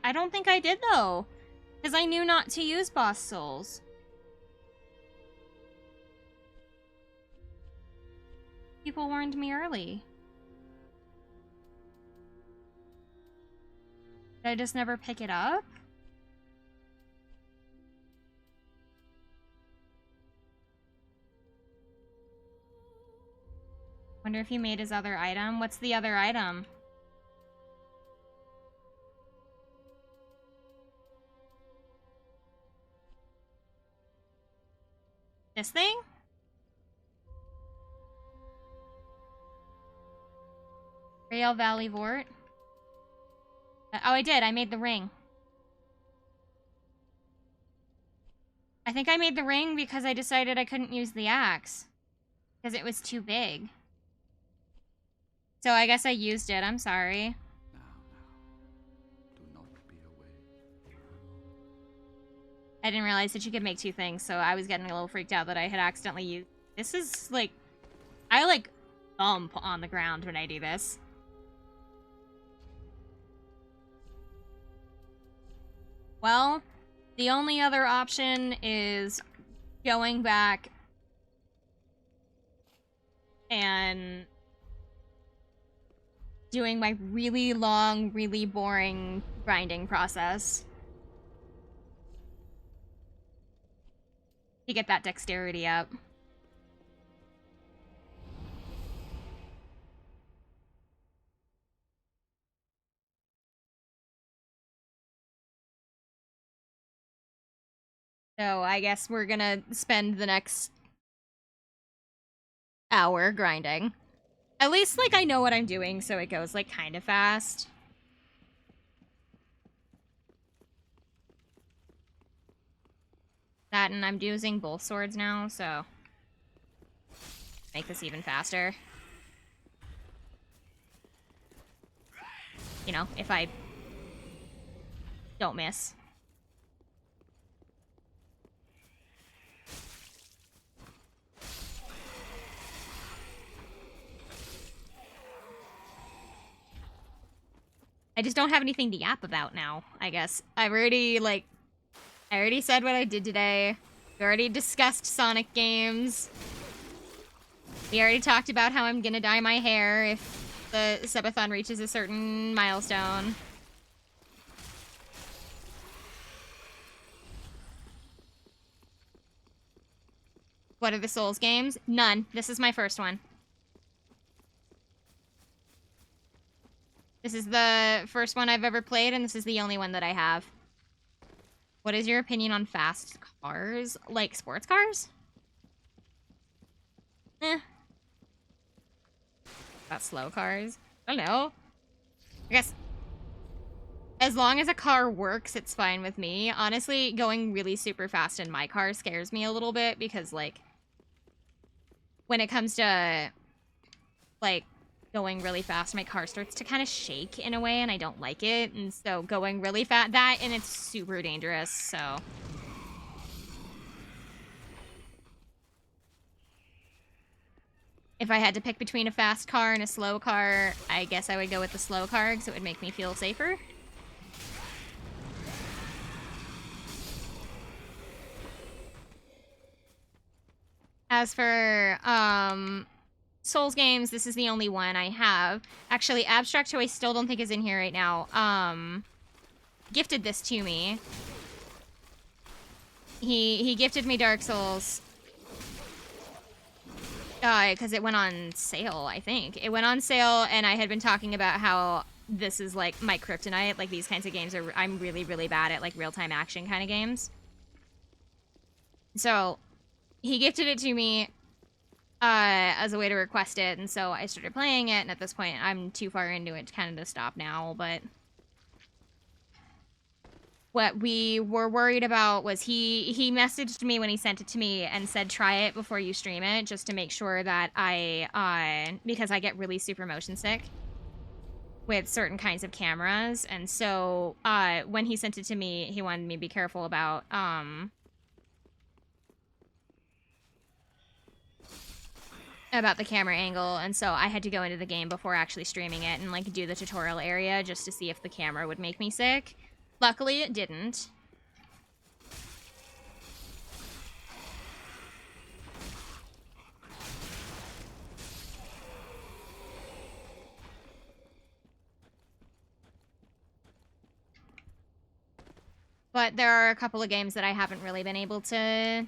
I don't think I did, though. Because I knew not to use boss souls. People warned me early. Did I just never pick it up? Wonder if he made his other item. What's the other item? This thing? Rail Valley Vort. Oh, I did. I made the ring. I think I made the ring because I decided I couldn't use the axe. Because it was too big. So I guess I used it. I'm sorry. Now, do not be away. I didn't realize that you could make two things, so I was getting a little freaked out that I had accidentally used... This is, like... I, like, bump on the ground when I do this. Well, the only other option is going back and doing my really long, really boring grinding process to get that dexterity up. So I guess we're gonna spend the next hour grinding. At least, like, I know what I'm doing, so it goes, like, kind of fast. That, and I'm using both swords now, so make this even faster. You know, if I don't miss. I just don't have anything to yap about now, I guess. I already said what I did today. We already discussed Sonic games. We already talked about how I'm gonna dye my hair if the subathon reaches a certain milestone. What are the Souls games? None. This is my first one. This is the first one I've ever played, and this is the only one that I have. What is your opinion on fast cars? Like sports cars? Eh. About slow cars? I don't know. I guess as long as a car works, it's fine with me. Honestly, going really super fast in my car scares me a little bit because, like, when it comes to, like, going really fast, my car starts to kind of shake in a way, and I don't like it. And so going really fast, and it's super dangerous, so. If I had to pick between a fast car and a slow car, I guess I would go with the slow car because it would make me feel safer. As for, Souls games, this is the only one I have. Actually, Abstract, who I still don't think is in here right now, gifted this to me. He gifted me Dark Souls. Because it went on sale, I think. It went on sale, and I had been talking about how this is, like, my kryptonite. Like, these kinds of games are... I'm really, really bad at, like, real-time action kind of games. So, he gifted it to me as a way to request it, and so I started playing it, and at this point, I'm too far into it to kind of to stop now, but... What we were worried about was he messaged me when he sent it to me and said, try it before you stream it, just to make sure that because I get really super motion sick with certain kinds of cameras. And so, when he sent it to me, he wanted me to be careful about, the camera angle. And so I had to go into the game before actually streaming it and, like, do the tutorial area just to see if the camera would make me sick. Luckily, it didn't. But there are a couple of games that I haven't really been able to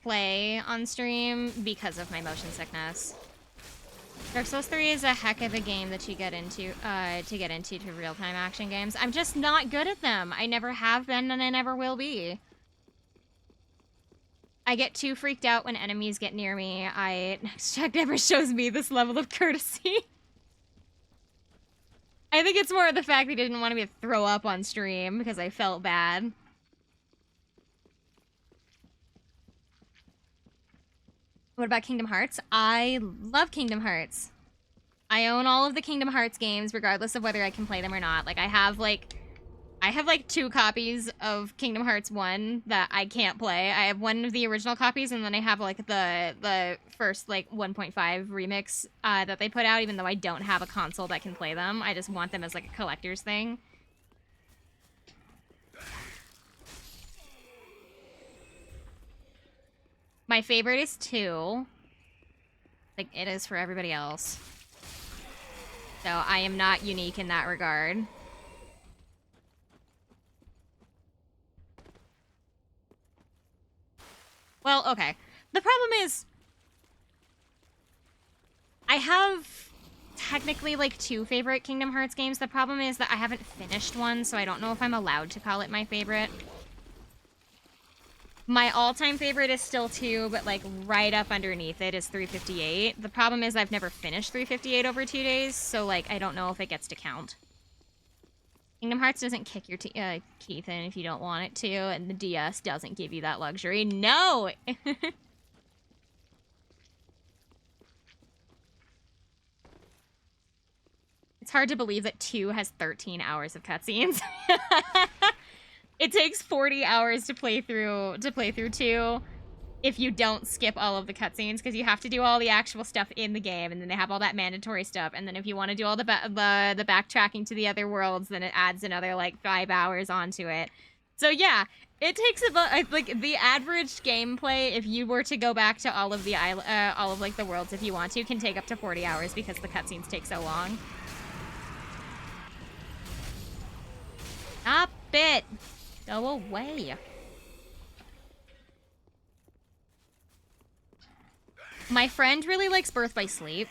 play on stream because of my motion sickness. Dark Souls 3 is a heck of a game that you get into to real-time action games. I'm just not good at them. I never have been, and I never will be. I get too freaked out when enemies get near me. Next check never shows me this level of courtesy. I think it's more of the fact that he didn't want me to throw up on stream because I felt bad. What about Kingdom Hearts? I love Kingdom Hearts. I own all of the Kingdom Hearts games, regardless of whether I can play them or not. Like, I have 2 copies of Kingdom Hearts 1 that I can't play. I have one of the original copies, and then I have, like, the first, like, 1.5 remix that they put out, even though I don't have a console that can play them. I just want them as, like, a collector's thing. My favorite is 2. Like, it is for everybody else. So I am not unique in that regard. Well, okay. The problem is, I have technically like 2 favorite Kingdom Hearts games. The problem is that I haven't finished one, so I don't know if I'm allowed to call it my favorite. My all-time favorite is still 2, but like right up underneath it is 358. The problem is I've never finished 358 over 2 days, so like I don't know if it gets to count. Kingdom Hearts doesn't kick your teeth in if you don't want it to, and the DS doesn't give you that luxury. No! It's hard to believe that 2 has 13 hours of cutscenes. It takes 40 hours to play through 2 if you don't skip all of the cutscenes, because you have to do all the actual stuff in the game, and then they have all that mandatory stuff, and then if you want to do all the backtracking to the other worlds, then it adds another like 5 hours onto it. So yeah, it takes about like the average gameplay, if you were to go back to all of the like the worlds if you want to, can take up to 40 hours because the cutscenes take so long. Stop it! Go away. My friend really likes Birth by Sleep.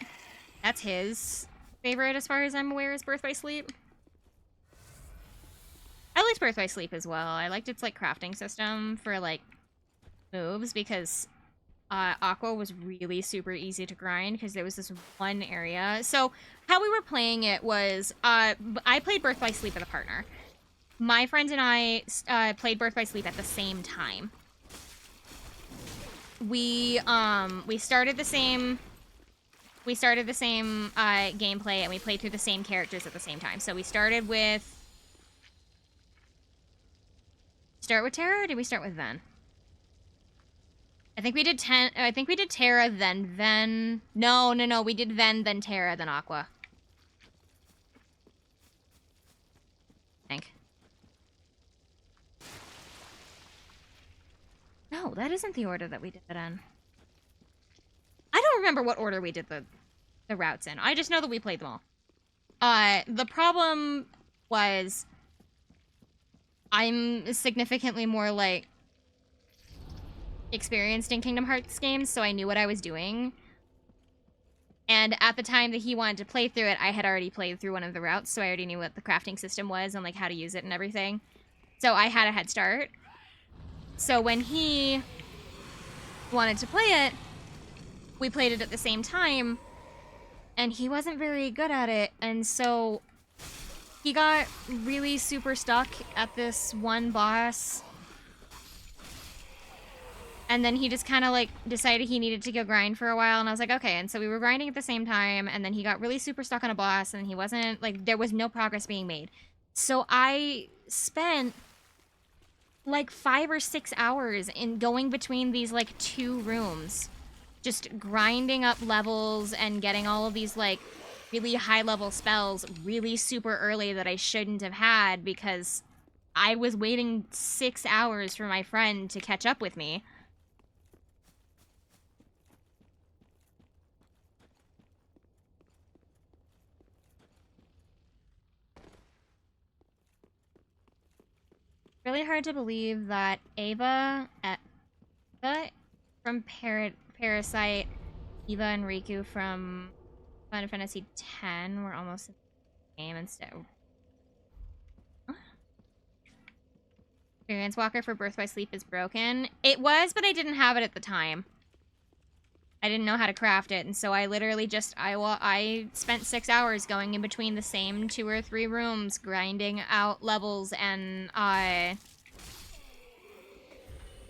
That's his favorite as far as I'm aware, is Birth by Sleep. I liked Birth by Sleep as well. I liked its like crafting system for like moves, because Aqua was really super easy to grind because there was this one area. So how we were playing it was I played Birth by Sleep with a partner. My friend and I played Birth by Sleep at the same time. We started the same gameplay, and we played through the same characters at the same time. So we started with Terra, or did we start with Ven? I think we did Terra, then Ven. No, we did Ven, then Terra, then Aqua. I think. No, that isn't the order that we did it in. I don't remember what order we did the routes in. I just know that we played them all. The problem was I'm significantly more, like, experienced in Kingdom Hearts games, so I knew what I was doing. And at the time that he wanted to play through it, I had already played through one of the routes, so I already knew what the crafting system was and, like, how to use it and everything. So I had a head start. So when he wanted to play it, we played it at the same time, and he wasn't very good at it, and so he got really super stuck at this one boss, and then he just kind of like decided he needed to go grind for a while, and I was like, okay. And so we were grinding at the same time, and then he got really super stuck on a boss, and he wasn't, like, there was no progress being made. So I spent like 5 or 6 hours in going between these like 2 rooms, just grinding up levels and getting all of these like really high level spells really super early that I shouldn't have had, because I was waiting 6 hours for my friend to catch up with me. Really hard to believe that Ava from Parasite, Eva and Riku from Final Fantasy X were almost in the game instead. Huh? Experience Walker for Birth by Sleep is broken. It was, but I didn't have it at the time. I didn't know how to craft it, and so I literally just, I spent 6 hours going in between the same 2 or 3 rooms, grinding out levels and,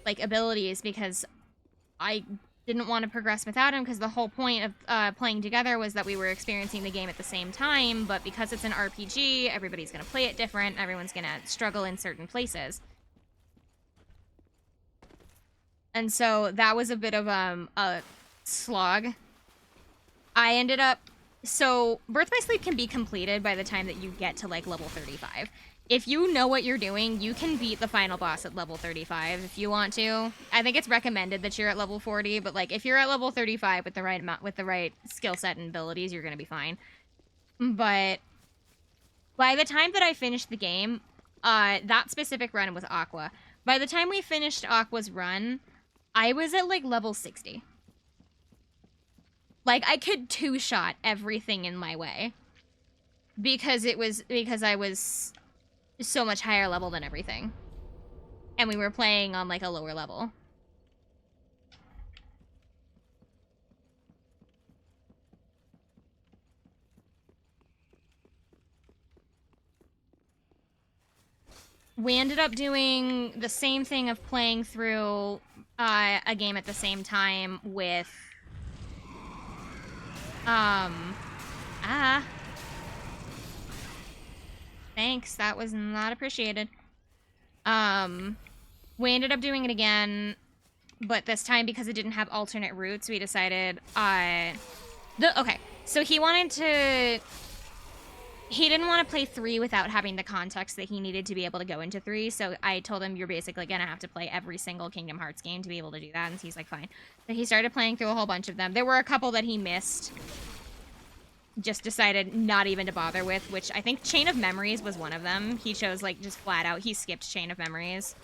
like, abilities, because I didn't want to progress without him, because the whole point of playing together was that we were experiencing the game at the same time, but because it's an RPG, everybody's going to play it different, everyone's going to struggle in certain places. And so that was a bit of a slog. I ended up, so Birth by Sleep can be completed by the time that you get to like level 35. If you know what you're doing, you can beat the final boss at level 35 if you want to. I think it's recommended that you're at level 40, but like if you're at level 35 with the right amount, with the right skill set and abilities, you're gonna be fine. But by the time that I finished the game, that specific run was Aqua. By the time we finished Aqua's run, I was at like level 60. Like, I could two-shot everything in my way. Because I was so much higher level than everything. And we were playing on like a lower level. We ended up doing the same thing of playing through a game at the same time with thanks, that was not appreciated. We ended up doing it again, but this time because it didn't have alternate routes, we decided okay, so he didn't want to play 3 without having the context that he needed to be able to go into 3, so I told him you're basically gonna have to play every single Kingdom Hearts game to be able to do that, and he's like, fine. So he started playing through a whole bunch of them. There were a couple that he missed, just decided not even to bother with, which I think Chain of Memories was one of them. He chose, like, just flat out, he skipped Chain of Memories.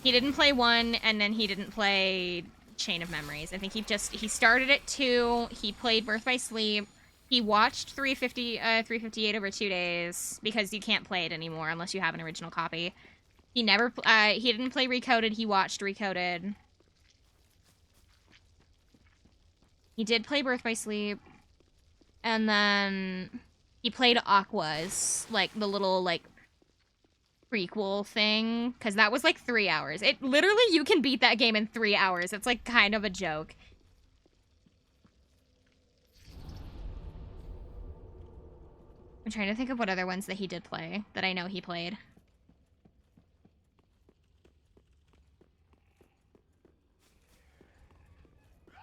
He didn't play 1, and then he didn't play Chain of Memories. I think he started at 2, he played Birth by Sleep, he watched 358 over 2 days, because you can't play it anymore unless you have an original copy. He didn't play Recoded, he watched Recoded. He did play Birth by Sleep. And then he played Aqua's, like, the little, like, prequel thing, because that was, like, 3 hours. It literally, you can beat that game in 3 hours. It's, like, kind of a joke. I'm trying to think of what other ones that he did play, that I know he played.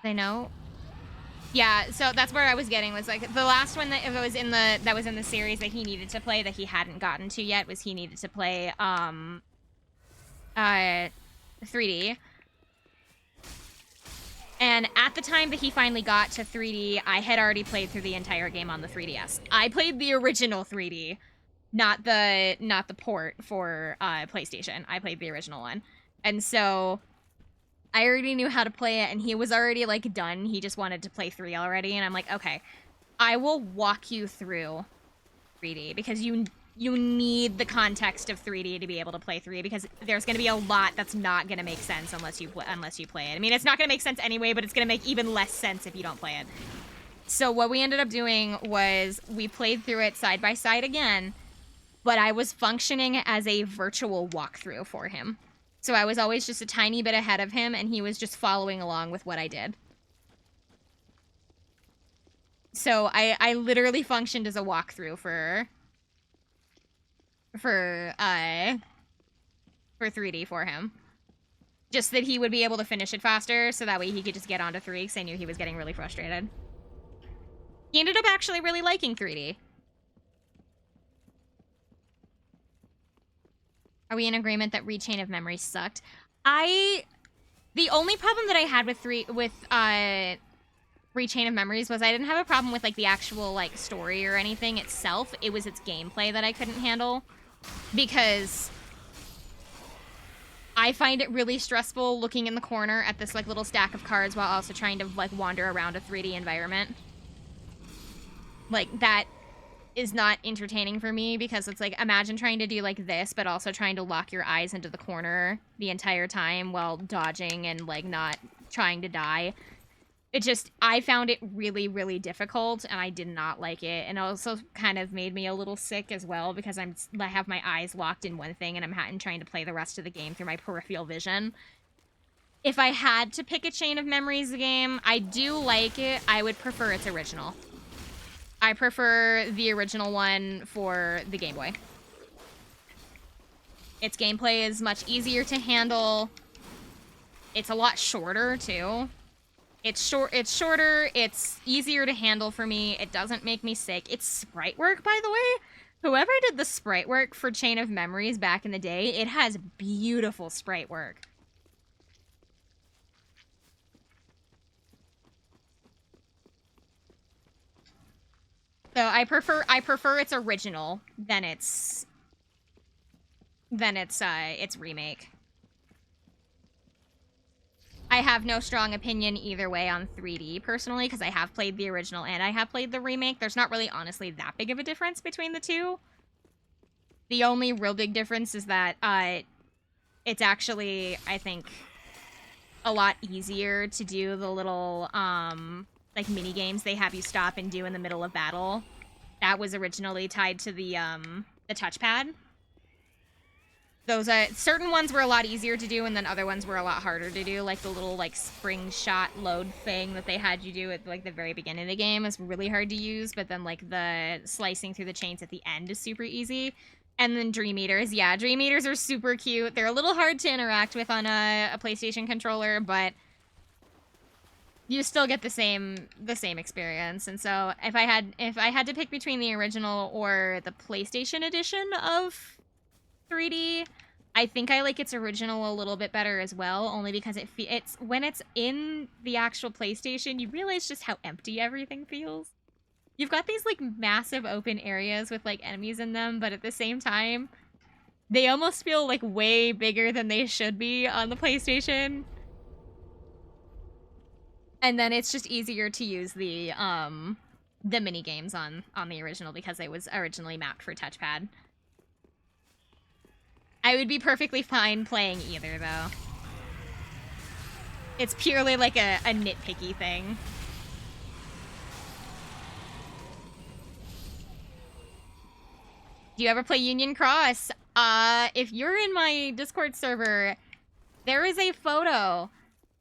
I know. Yeah, so that's where I was getting, was like the last one that was in the series that he needed to play that he hadn't gotten to yet was he needed to play 3D. And at the time that he finally got to 3D, I had already played through the entire game on the 3DS. I played the original 3D, not the port for PlayStation. I played the original one. And so I already knew how to play it, and he was already, like, done. He just wanted to play 3 already, and I'm like, okay, I will walk you through 3D, because you need the context of 3D to be able to play 3, because there's going to be a lot that's not going to make sense unless you play it. I mean, it's not going to make sense anyway, but it's going to make even less sense if you don't play it. So what we ended up doing was we played through it side by side again, but I was functioning as a virtual walkthrough for him. So I was always just a tiny bit ahead of him, and he was just following along with what I did. So I literally functioned as a walkthrough for 3D for him. Just that he would be able to finish it faster, so that way he could just get onto 3, because I knew he was getting really frustrated. He ended up actually really liking 3D. Are we in agreement that Chain of Memories sucked? The only problem that I had with Chain of Memories was I didn't have a problem with, like, the actual, like, story or anything itself. It was its gameplay that I couldn't handle, because I find it really stressful looking in the corner at this, like, little stack of cards while also trying to, like, wander around a 3D environment. Like, that is not entertaining for me, because it's like, imagine trying to do like this, but also trying to lock your eyes into the corner the entire time while dodging and, like, not trying to die. I found it really, really difficult, and I did not like it, and it also kind of made me a little sick as well, because I have my eyes locked in one thing, and I'm trying to play the rest of the game through my peripheral vision. If I had to pick a Chain of Memories game, I do like it. I would prefer its original. I prefer the original one for the Game Boy. Its gameplay is much easier to handle. It's a lot shorter, too. It's shorter, it's easier to handle for me, it doesn't make me sick. It's sprite work, by the way. Whoever did the sprite work for Chain of Memories back in the day, it has beautiful sprite work. So I prefer its original than its remake. I have no strong opinion either way on 3D personally, because I have played the original and I have played the remake. There's not really honestly that big of a difference between the two. The only real big difference is that it's actually, I think, a lot easier to do the little like mini games they have you stop and do in the middle of battle. That was originally tied to the touchpad. Those certain ones were a lot easier to do, and then other ones were a lot harder to do. Like the little like spring shot load thing that they had you do at like the very beginning of the game is really hard to use. But then like the slicing through the chains at the end is super easy. And then Dream Eaters, yeah, Dream Eaters are super cute. They're a little hard to interact with on a PlayStation controller, but you still get the same experience. And so if I had to pick between the original or the PlayStation edition of 3D, I think I like its original a little bit better as well, only because it's when it's in the actual PlayStation, you realize just how empty everything feels. You've got these like massive open areas with like enemies in them, but at the same time, they almost feel like way bigger than they should be on the PlayStation. And then it's just easier to use the mini games on the original because it was originally mapped for touchpad. I would be perfectly fine playing either, though. It's purely like a nitpicky thing. Do you ever play Union Cross? If you're in my Discord server, there is a photo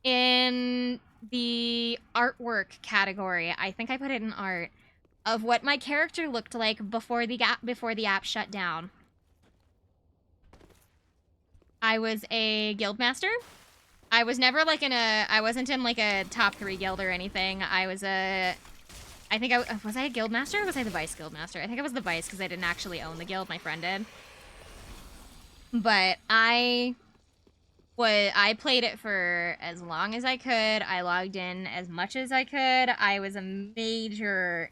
in the artwork category. I think I put it in art of what my character looked like before the app shut down. I was a guild master. I was never like I wasn't in like a top 3 guild or anything. Was I a guild master or was I the vice guild master? I think I was the vice because I didn't actually own the guild, my friend did. But I played it for as long as I could. I logged in as much as I could. I was a major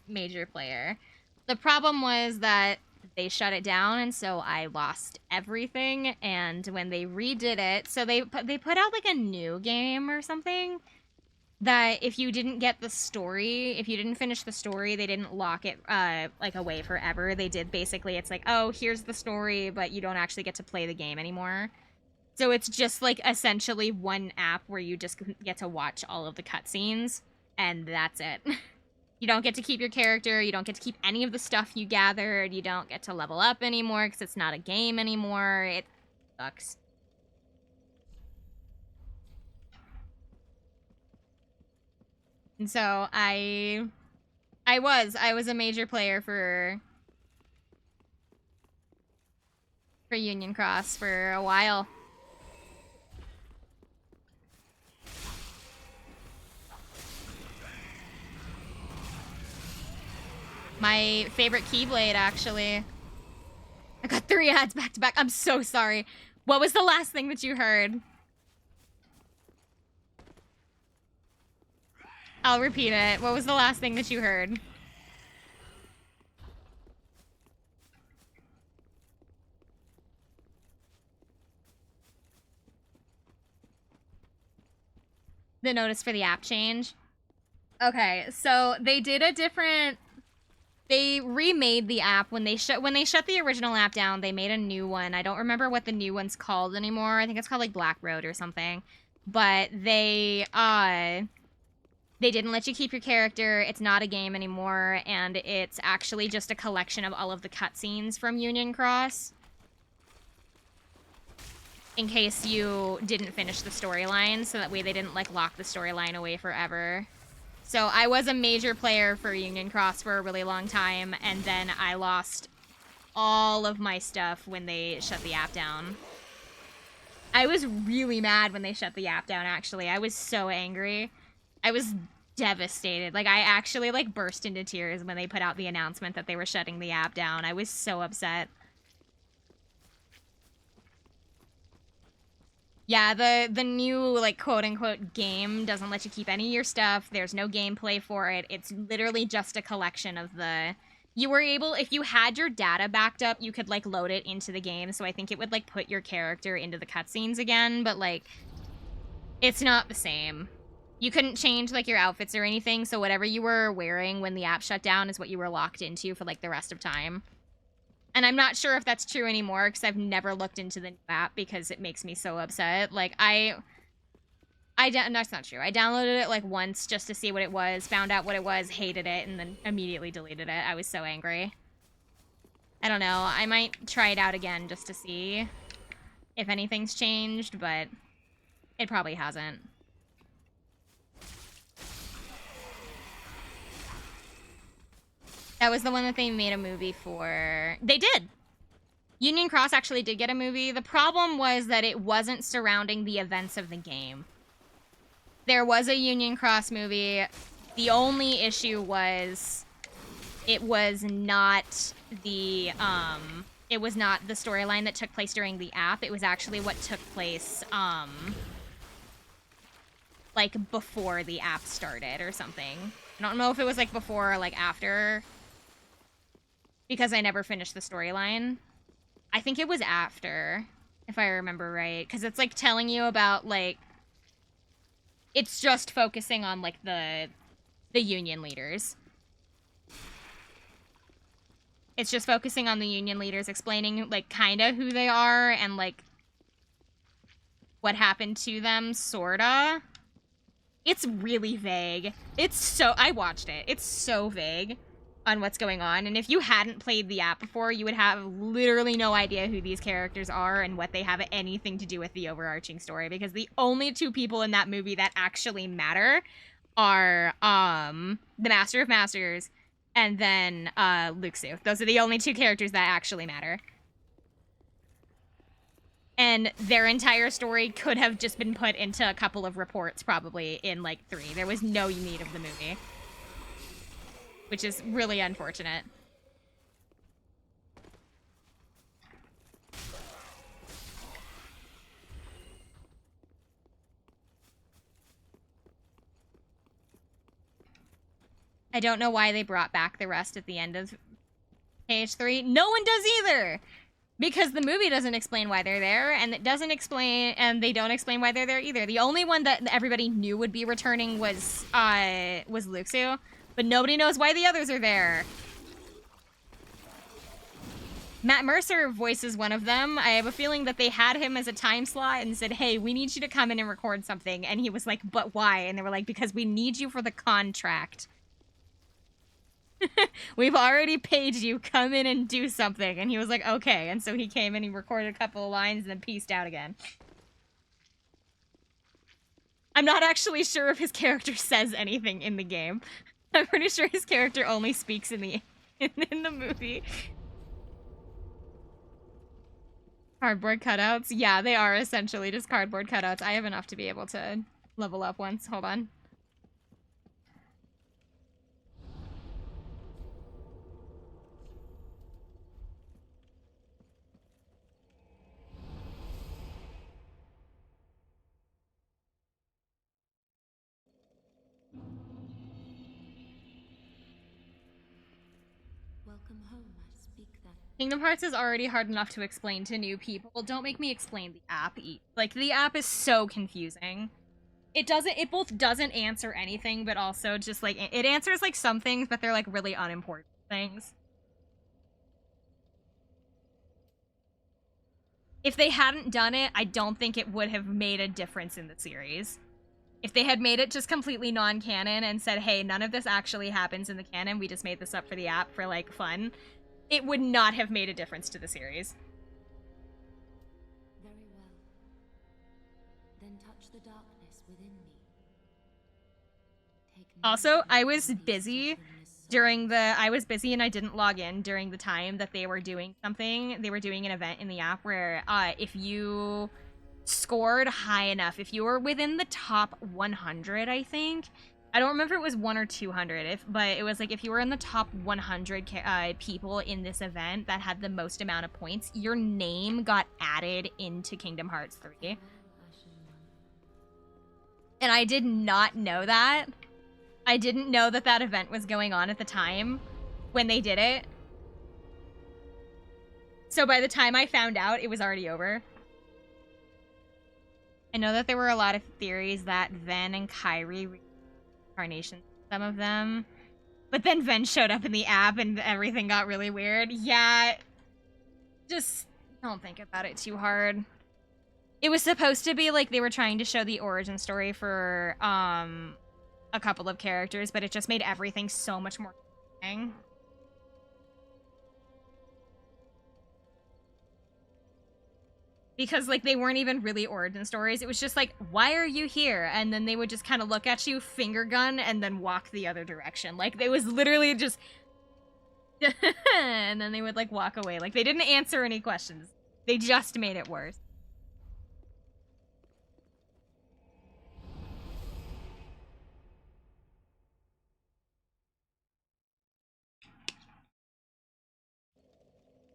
player. The problem was that they shut it down, and so I lost everything. And when they redid it, so they put out like a new game or something that if you didn't get the story, if you didn't finish the story, they didn't lock it like away forever. They did basically, it's like, oh, here's the story, but you don't actually get to play the game anymore. So it's just like essentially one app where you just get to watch all of the cutscenes, and that's it. You don't get to keep your character, you don't get to keep any of the stuff you gathered, you don't get to level up anymore because it's not a game anymore. It sucks. And so I was a major player for Union Cross for a while. My favorite Keyblade, actually. I got 3 ads back to back. I'm so sorry. What was the last thing that you heard? I'll repeat it. What was the last thing that you heard? The notice for the app change? Okay, so they did a different... They remade the app when they shut the original app down. They made a new one. I don't remember what the new one's called anymore. I think it's called like Black Road or something. But they didn't let you keep your character. It's not a game anymore, and it's actually just a collection of all of the cutscenes from Union Cross. In case you didn't finish the storyline, so that way they didn't like lock the storyline away forever. So I was a major player for Union Cross for a really long time, and then I lost all of my stuff when they shut the app down. I was really mad when they shut the app down, actually. I was so angry. I was devastated. Like, I actually, like, burst into tears when they put out the announcement that they were shutting the app down. I was so upset. Yeah, the new, like, quote-unquote game doesn't let you keep any of your stuff. There's no gameplay for it. It's literally just a collection of the you were able, if you had your data backed up, you could, like, load it into the game, so I think it would, like, put your character into the cutscenes again, but, like, it's not the same. You couldn't change, like, your outfits or anything, so whatever you were wearing when the app shut down is what you were locked into for, like, the rest of time. And I'm not sure if that's true anymore, because I've never looked into the new app, because it makes me so upset. Like, no, that's not true. I downloaded it, like, once just to see what it was, found out what it was, hated it, and then immediately deleted it. I was so angry. I don't know. I might try it out again just to see if anything's changed, but it probably hasn't. That was the one that they made a movie for. They did! Union Cross actually did get a movie. The problem was that it wasn't surrounding the events of the game. There was a Union Cross movie. The only issue was it was not the storyline that took place during the app. It was actually what took place like before the app started or something. I don't know if it was like before or like after, because I never finished the storyline. I think it was after, if I remember right, because it's like telling you about like, it's just focusing on like the union leaders. It's just focusing on the union leaders, explaining like kind of who they are and like what happened to them, sorta. It's really vague. I watched it. It's so vague on what's going on. And if you hadn't played the app before, you would have literally no idea who these characters are and what they have anything to do with the overarching story. Because the only two people in that movie that actually matter are the Master of Masters and then Luxu. Those are the only two characters that actually matter. And their entire story could have just been put into a couple of reports, probably, in, like, 3. There was no need of the movie. Which is really unfortunate. I don't know why they brought back the rest at the end of KH3. No one does either! Because the movie doesn't explain why they're there, and they don't explain why they're there either. The only one that everybody knew would be returning was Luxu, but nobody knows why the others are there. Matt Mercer voices one of them. I have a feeling that they had him as a time slot and said, hey, we need you to come in and record something. And he was like, but why? And they were like, because we need you for the contract. We've already paid you, come in and do something. And he was like, okay. And so he came and he recorded a couple of lines and then peaced out again. I'm not actually sure if his character says anything in the game. I'm pretty sure his character only speaks in the movie. Cardboard cutouts? Yeah, they are essentially just cardboard cutouts. I have enough to be able to level up once. Hold on. Kingdom Hearts is already hard enough to explain to new people. Don't make me explain the app. Like, the app is so confusing. It both doesn't answer anything, but also just, like, it answers, like, some things, but they're, like, really unimportant things. If they hadn't done it, I don't think it would have made a difference in the series. If they had made it just completely non-canon and said, hey, none of this actually happens in the canon, we just made this up for the app for, like, fun, it would not have made a difference to the series. Very well. Then touch the darkness within me. Also, I was busy and I didn't log in during the time that they were doing something. They were doing an event in the app where if you scored high enough, if you were within the top 100, I think, I don't remember if it was 1 or 200, but it was like if you were in the top 100 people in this event that had the most amount of points, your name got added into Kingdom Hearts 3. And I did not know that. I didn't know that that event was going on at the time. when they did it. So by the time I found out, it was already over. I know that there were a lot of theories that Ven and Kyrie reincarnations, some of them. But then Ven showed up in the app and everything got really weird. Yeah, just don't think about it too hard. It was supposed to be like they were trying to show the origin story for a couple of characters, but it just made everything so much more confusing. Because, like, they weren't even really origin stories. It was just like, why are you here? And then they would just kind of look at you, finger gun, and then walk the other direction. Like, it was literally just... and then they would, like, walk away. Like, they didn't answer any questions. They just made it worse.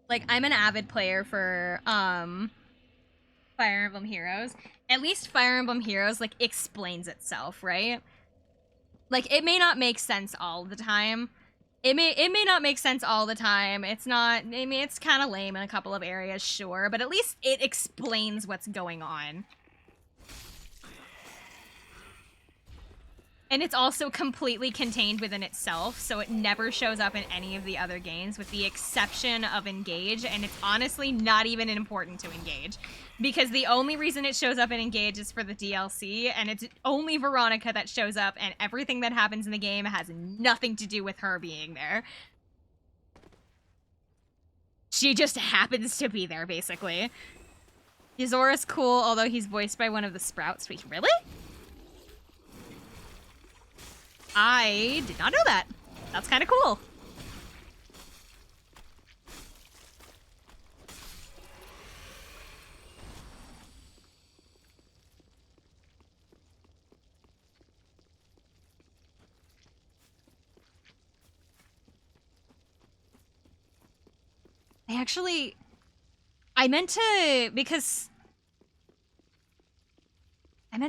Like, I'm an avid player for, Fire Emblem Heroes. At least Fire Emblem Heroes, like, explains itself, right? Like, it may not make sense all the time. It may not make sense all the time. It's not, I mean, it's kind of lame in a couple of areas, sure, but at least it explains what's going on. And it's also completely contained within itself, so it never shows up in any of the other games, with the exception of Engage, and it's honestly not even important to Engage. Because the only reason it shows up in Engage is for the DLC, and it's only Veronica that shows up, and everything that happens in the game has nothing to do with her being there. She just happens to be there, basically. Yzora's cool, although he's voiced by one of the Sprouts. Wait, really? I did not know that. That's kind of cool. I meant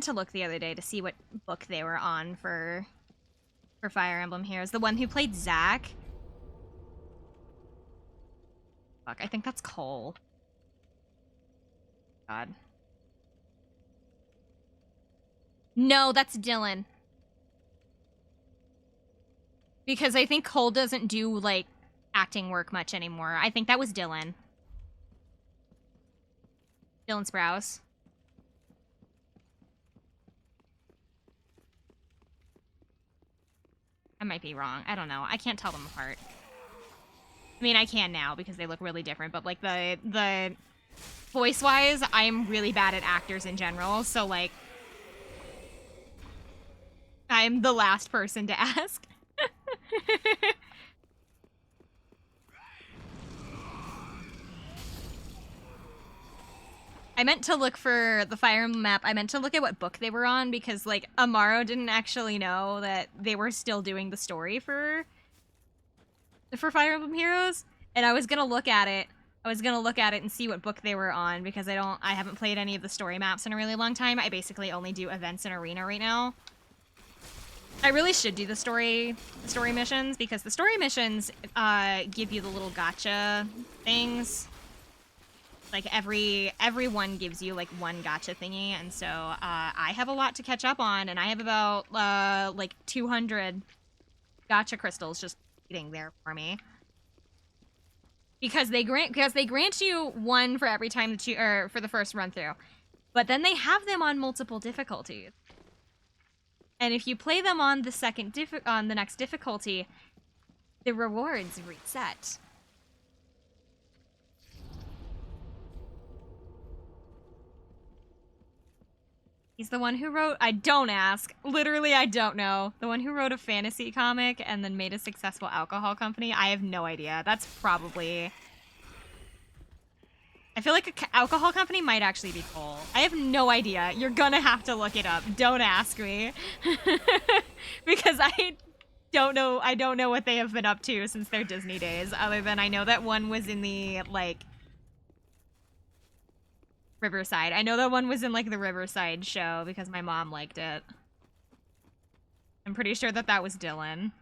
to look the other day to see what book they were on for Fire Emblem Heroes. The one who played Zack. Fuck, I think that's Cole. God. No, that's Dylan. Because I think Cole doesn't do, like, acting work much anymore. I think that was Dylan. Dylan Sprouse. I might be wrong. I don't know. I can't tell them apart. I mean, I can now because they look really different, but like the voice-wise, I'm really bad at actors in general, so like I'm the last person to ask. I meant to look for the Fire Emblem map. I meant to look at what book they were on because, like, Amaro didn't actually know that they were still doing the story for Fire Emblem Heroes, and I was gonna look at it. And see what book they were on because I haven't played any of the story maps in a really long time. I basically only do events and arena right now. I really should do the story missions because the story missions give you the little gotcha things. Like, every one gives you, like, one gacha thingy, and so, I have a lot to catch up on, and I have about, like, 200 gacha crystals just waiting there for me. Because they grant you one for every time that for the first run-through. But then they have them on multiple difficulties. And if you play them on the next difficulty, the rewards reset. He's the one who wrote, don't ask. Literally, I don't know. The one who wrote a fantasy comic and then made a successful alcohol company. I have no idea. That's probably... I feel like an alcohol company might actually be Cole. I have no idea. You're gonna have to look it up. Don't ask me. Because I don't know what they have been up to since their Disney days, other than I know that one was in the, like... Riverside. I know that one was in, like, the Riverside show because my mom liked it. I'm pretty sure that was Dylan.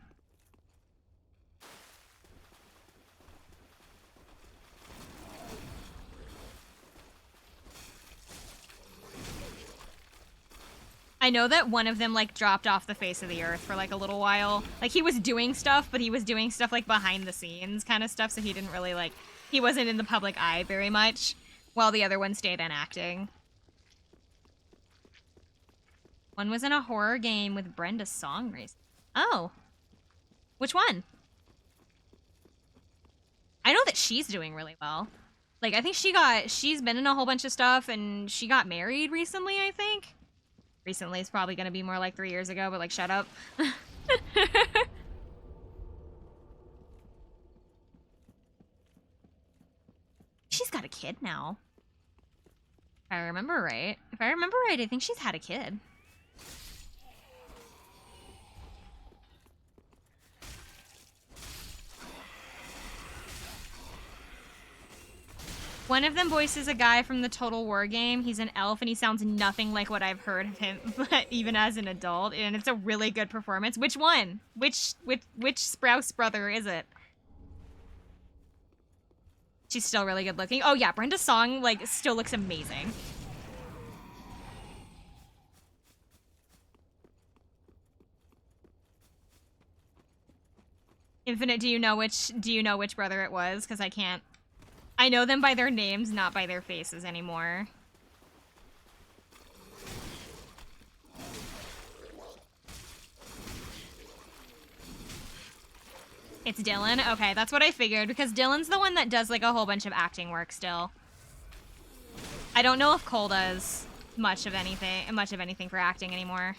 I know that one of them, like, dropped off the face of the earth for, like, a little while. Like, he was doing stuff, but he was doing stuff, like, behind the scenes kind of stuff, so he didn't really, like, he wasn't in the public eye very much, while the other one stayed in acting. One was in a horror game with Brenda Song recently. Oh. Which one? I know that she's doing really well. Like, I think she's been in a whole bunch of stuff, and she got married recently, I think. Recently is probably gonna be more like 3 years ago, but like, shut up. She's got a kid now. If I remember right. I think she's had a kid. One of them voices a guy from the Total War game. He's an elf, and he sounds nothing like what I've heard of him, but even as an adult, and it's a really good performance. Which one? Which Sprouse brother is it? She's still really good looking. Oh yeah, Brenda Song, like, still looks amazing. Infinite, do you know which brother it was? Because I can't. I know them by their names, not by their faces anymore. It's Dylan? Okay, that's what I figured, because Dylan's the one that does, like, a whole bunch of acting work still. I don't know if Cole does much of anything for acting anymore.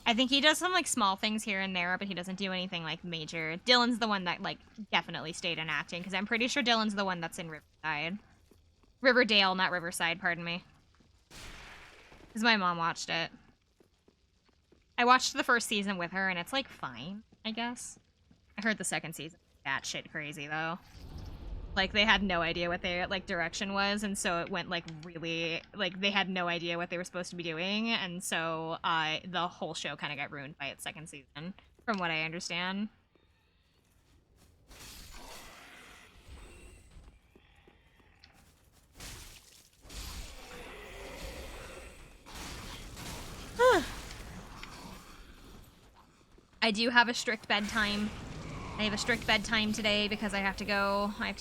I think he does some, like, small things here and there, but he doesn't do anything, like, major. Dylan's the one that, like, definitely stayed in acting, because I'm pretty sure Dylan's the one that's in Riverside. Riverdale, not Riverside, pardon me. Because my mom watched it. I watched the first season with her, and it's, like, fine, I guess. I heard the second season batshit crazy, though. Like, they had no idea what their, like, direction was, and so it went, like, really, like, they had no idea what they were supposed to be doing, and so, the whole show kind of got ruined by its second season, from what I understand. I do have a strict bedtime. I have a strict bedtime today because I have to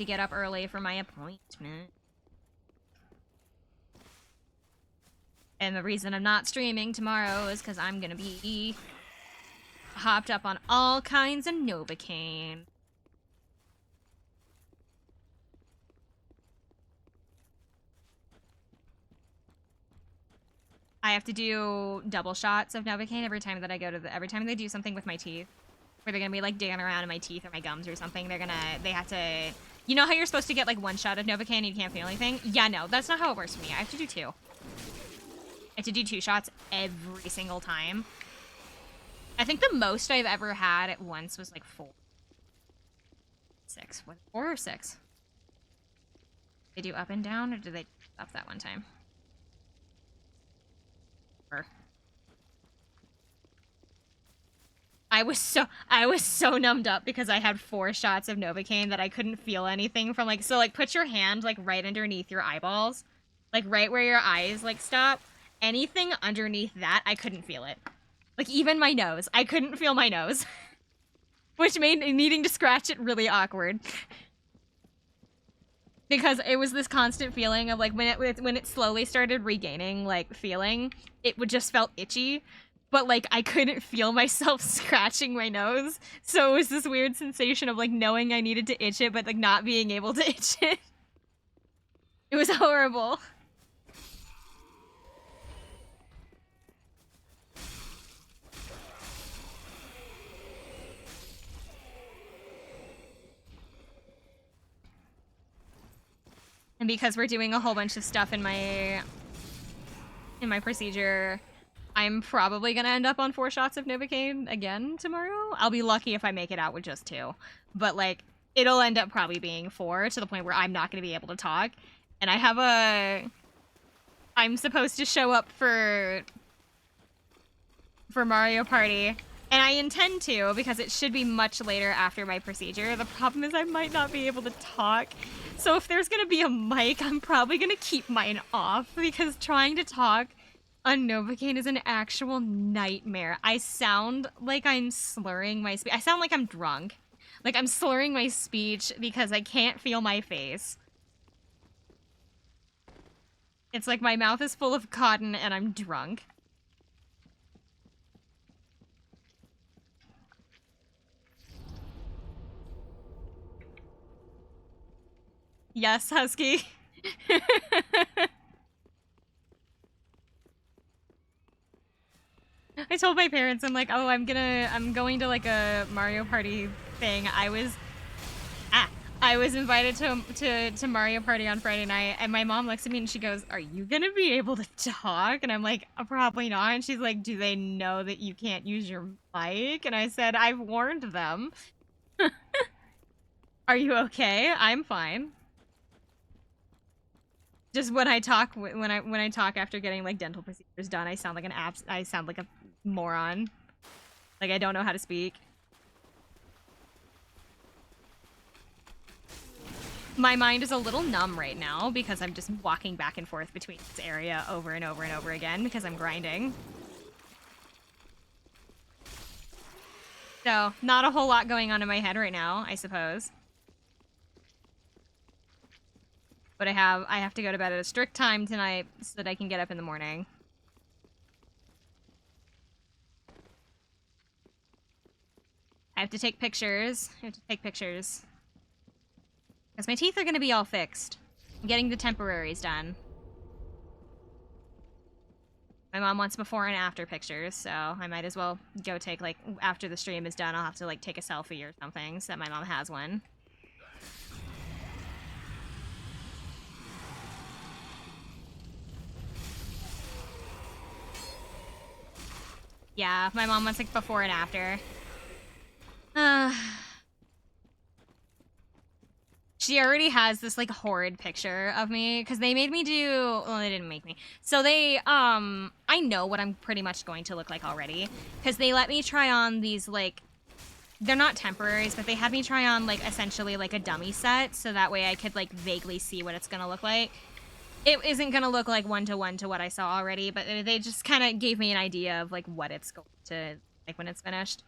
get up early for my appointment. And the reason I'm not streaming tomorrow is because I'm gonna be hopped up on all kinds of Novocaine. I have to do double shots of Novocaine every time that I go to every time they do something with my teeth. Where they're gonna be, like, digging around in my teeth or my gums or something. They have to... You know how you're supposed to get, like, one shot of Novocaine and you can't feel anything? Yeah, no, that's not how it works for me. I have to do 2. I have to do 2 shots every single time. I think the most I've ever had at once was, like, 4. 6. What, 4 or 6? They do up and down, or do they up that one time? Or... I was so numbed up because I had 4 shots of Novocaine that I couldn't feel anything from, like, so, like, put your hand, like, right underneath your eyeballs, like, right where your eyes, like, stop. Anything underneath that, I couldn't feel it. Like, even my nose. I couldn't feel my nose. Which made needing to scratch it really awkward. Because it was this constant feeling of, like, when it slowly started regaining, like, feeling, it would just felt itchy. But, like, I couldn't feel myself scratching my nose. So it was this weird sensation of, like, knowing I needed to itch it, but, like, not being able to itch it. It was horrible. And because we're doing a whole bunch of stuff in my procedure, I'm probably gonna end up on 4 shots of Novocaine again tomorrow. I'll be lucky if I make it out with just 2. But, like, it'll end up probably being 4 to the point where I'm not gonna be able to talk. And I'm supposed to show up for Mario Party And I intend to, because it should be much later after my procedure. The problem is I might not be able to talk. So if there's gonna be a mic, I'm probably gonna keep mine off, because trying to talk on Novocaine is an actual nightmare. I sound like I'm slurring my speech. I sound like I'm drunk. Like I'm slurring my speech because I can't feel my face. It's like my mouth is full of cotton and I'm drunk. Yes, Husky. I told my parents, I'm like, oh, I'm going to like a Mario Party thing. I was invited to Mario Party on Friday night, and my mom looks at me and she goes, are you gonna be able to talk? And I'm like, probably not. And she's like, do they know that you can't use your mic? And I said, I've warned them. Are you okay? I'm fine. Just when I talk after getting like dental procedures done, I sound like I sound like a moron. Like I don't know how to speak. My mind is a little numb right now because I'm just walking back and forth between this area over and over and over again because I'm grinding. So, not a whole lot going on in my head right now, I suppose. But I have to go to bed at a strict time tonight so that I can get up in the morning. I have to take pictures. Because my teeth are going to be all fixed. I'm getting the temporaries done. My mom wants before and after pictures, so I might as well go take, like, after the stream is done, I'll have to, like, take a selfie or something so that my mom has one. Yeah, my mom wants like before and after. She already has this like horrid picture of me because they made me do, well, they didn't make me. So they, I know what I'm pretty much going to look like already because they let me try on these like, they're not temporaries, but they had me try on like essentially like a dummy set so that way I could like vaguely see what it's gonna look like. It isn't gonna look like one-to-one to what I saw already, but they just kind of gave me an idea of like what it's going to like when it's finished.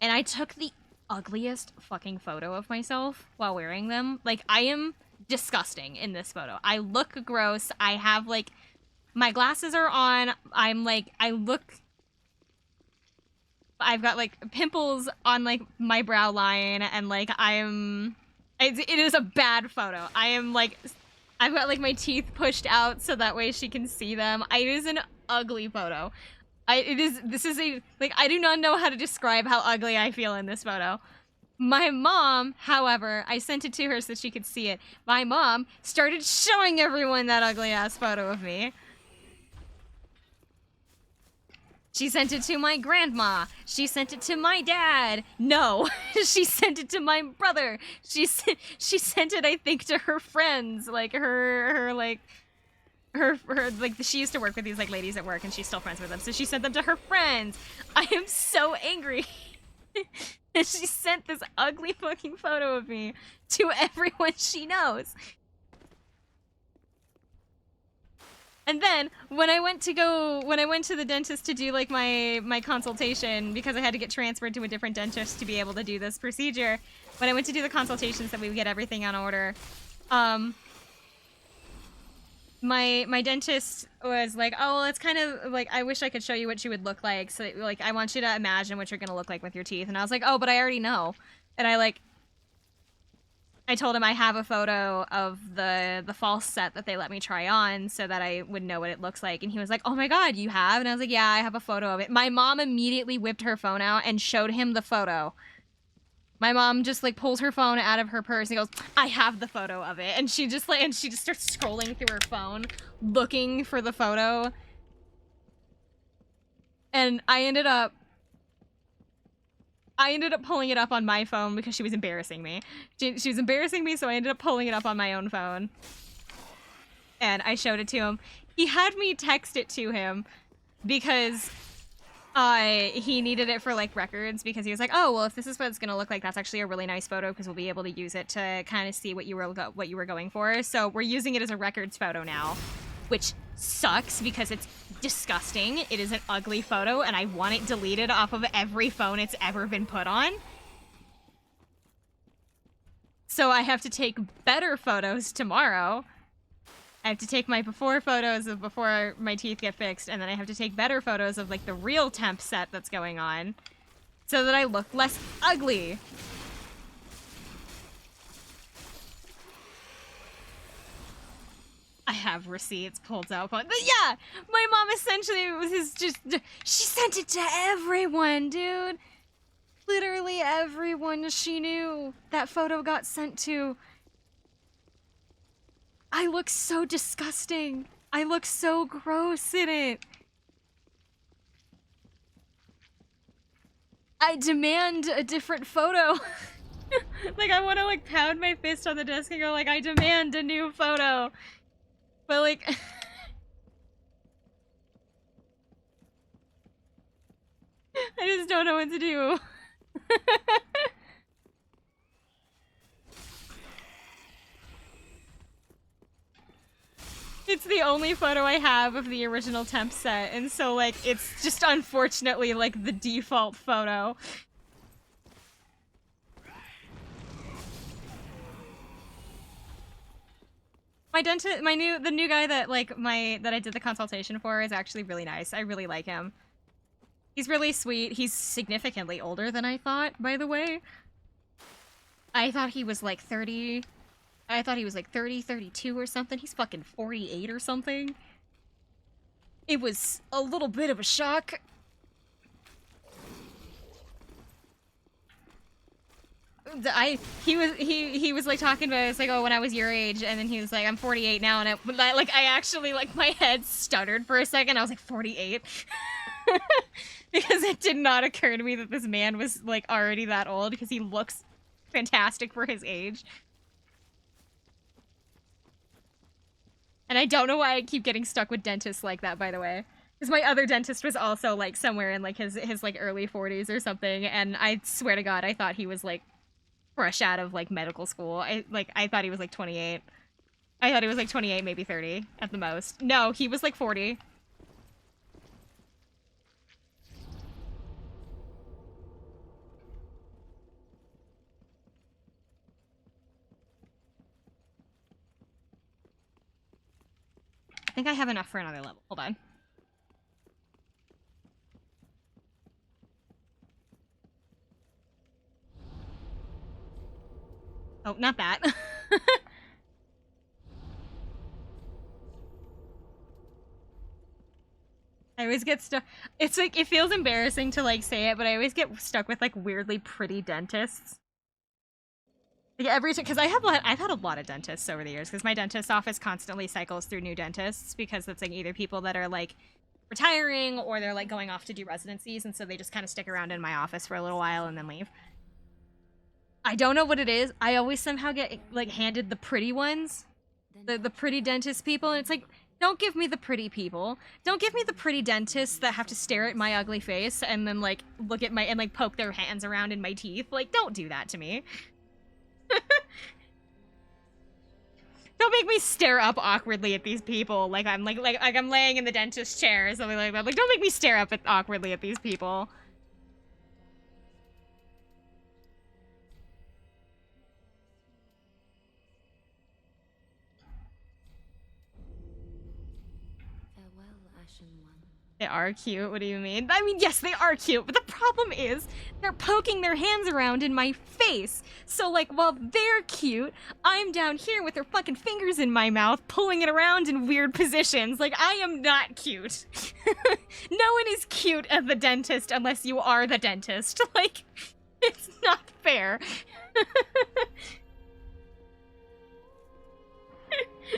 And I took the ugliest fucking photo of myself while wearing them. Like I am disgusting in this photo. I look gross. I have like my glasses are on. I'm like I've got like pimples on like my brow line and like it is a bad photo. I am like I've got like my teeth pushed out so that way she can see them. It is an ugly photo. This is a, like, I do not know how to describe how ugly I feel in this photo. My mom, however, I sent it to her so she could see it. My mom started showing everyone that ugly ass photo of me. She sent it to my grandma. She sent it to my dad. No, she sent it to my brother. She sent it, I think, to her friends, like her like she used to work with these like ladies at work, and she's still friends with them. So she sent them to her friends. I am so angry. And she sent this ugly fucking photo of me to everyone she knows. And then when I went to the dentist to do like my consultation, because I had to get transferred to a different dentist to be able to do this procedure, when I went to do the consultation so we would get everything on order, my dentist was like, oh, well, it's kind of like, I wish I could show you what she would look like. So like, I want you to imagine what you're going to look like with your teeth. And I was like, oh, but I already know. And I told him I have a photo of the false set that they let me try on so that I would know what it looks like. And he was like, oh my God, you have? And I was like, yeah, I have a photo of it. My mom immediately whipped her phone out and showed him the photo. My mom just like pulls her phone out of her purse and goes, I have the photo of it. And she just starts scrolling through her phone looking for the photo. And I ended up pulling it up on my phone because she was embarrassing me. She was embarrassing me, so I ended up pulling it up on my own phone. And I showed it to him. He had me text it to him because He needed it for like records because he was like, oh well, if this is what it's gonna look like, that's actually a really nice photo because we'll be able to use it to kind of see what you were going for. So we're using it as a records photo now, which sucks because it's disgusting. It is an ugly photo, and I want it deleted off of every phone it's ever been put on. So I have to take better photos tomorrow. I have to take my before photos of before my teeth get fixed, and then I have to take better photos of like the real temp set that's going on so that I look less ugly. I have receipts pulled out. But yeah, my mom essentially she sent it to everyone, dude. Literally everyone she knew that photo got sent to. I look so disgusting. I look so gross in it. I demand a different photo. Like, I want to, like, pound my fist on the desk and go, like, I demand a new photo. But, like... I just don't know what to do. It's the only photo I have of the original temp set, and so, like, it's just unfortunately, like, the default photo. My dentist, the new guy that, like, that I did the consultation for is actually really nice. I really like him. He's really sweet. He's significantly older than I thought, by the way. I thought he was, like, 30... I thought he was like 30, 32 or something. He's fucking 48 or something. It was a little bit of a shock. He was like talking about it. It's like, oh, when I was your age, and then he was like, I'm 48 now, and I actually, like, my head stuttered for a second. I was like, 48? Because it did not occur to me that this man was, like, already that old, because he looks fantastic for his age. And I don't know why I keep getting stuck with dentists like that, by the way. Because my other dentist was also, like, somewhere in, like, his like, early 40s or something, and I swear to God, I thought he was, like, fresh out of, like, medical school. I thought he was, like, 28. I thought he was, like, 28, maybe 30, at the most. No, he was, like, 40. I think I have enough for another level. Hold on. Oh, not that. I always get stuck. It's like, it feels embarrassing to, like, say it, but I always get stuck with, like, weirdly pretty dentists. Like, every time, because I've had a lot of dentists over the years, because my dentist's office constantly cycles through new dentists, because it's, like, either people that are, like, retiring, or they're, like, going off to do residencies, and so they just kind of stick around in my office for a little while and then leave. I don't know what it is. I always somehow get, like, handed the pretty ones. The pretty dentist people, and it's like, don't give me the pretty people. Don't give me the pretty dentists that have to stare at my ugly face and then, like, look at my, and, like, poke their hands around in my teeth. Like, don't do that to me. Don't make me stare up awkwardly at these people like I'm like I'm laying in the dentist chair or something like that. Like, don't make me stare up awkwardly at these people. They are cute. What do you mean? I mean, yes, they are cute, but the problem is they're poking their hands around in my face. So, like, while they're cute, I'm down here with their fucking fingers in my mouth, pulling it around in weird positions. Like, I am not cute. No one is cute as the dentist unless you are the dentist. Like, it's not fair.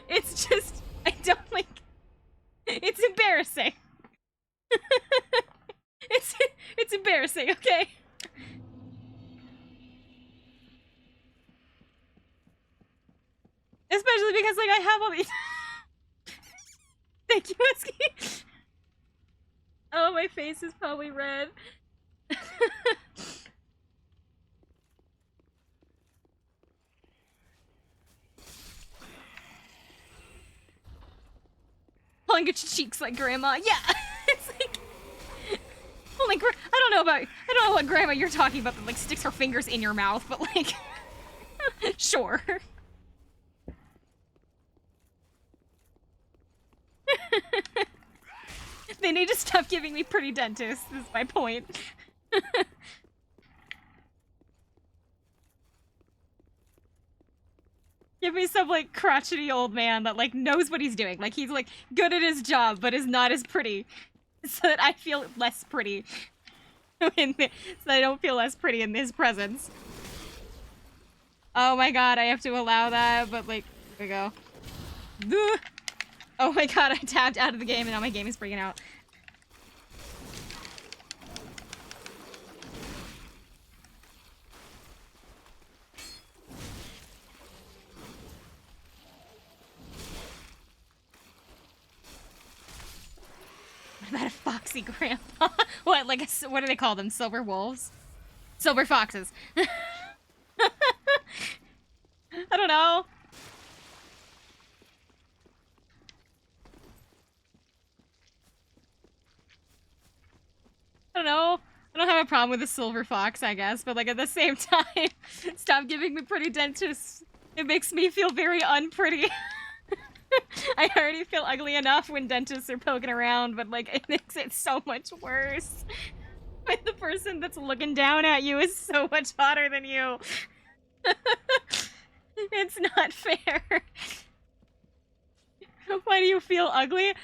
It's just, I don't like, it's embarrassing. It's embarrassing, okay? Especially because, like, I have all these... Thank you, Whiskey. Oh, my face is probably red. Pulling your cheeks like grandma. Yeah, it's like, well, like I don't know what grandma you're talking about that like sticks her fingers in your mouth, but like, sure. They need to stop giving me pretty dentists. Is my point. Give me some, like, crotchety old man that, like, knows what he's doing. Like, he's, like, good at his job, but is not as pretty. So that I feel less pretty. So that I don't feel less pretty in his presence. Oh my god, I have to allow that, but, like, here we go. Oh my god, I tapped out of the game and now my game is freaking out. What about a foxy grandpa? What, like, what do they call them? Silver wolves? Silver foxes. I don't know. I don't know. I don't have a problem with a silver fox, I guess, but, like, at the same time, stop giving me pretty dentists. It makes me feel very unpretty. I already feel ugly enough when dentists are poking around, but, like, it makes it so much worse. When the person that's looking down at you is so much hotter than you. It's not fair. Why do you feel ugly?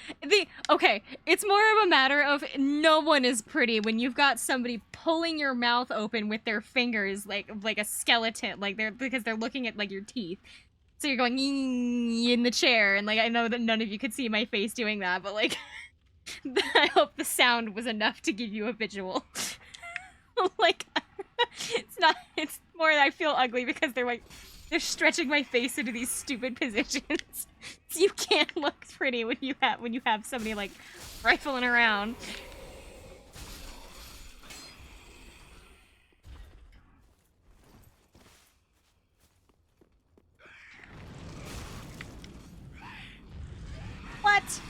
Okay, it's more of a matter of no one is pretty when you've got somebody pulling your mouth open with their fingers like a skeleton, like because they're looking at like your teeth. So you're going in the chair, and like I know that none of you could see my face doing that, but like I hope the sound was enough to give you a visual. Like it's more that I feel ugly because they're stretching my face into these stupid positions. So you can't look pretty when you have somebody like rifling around. What?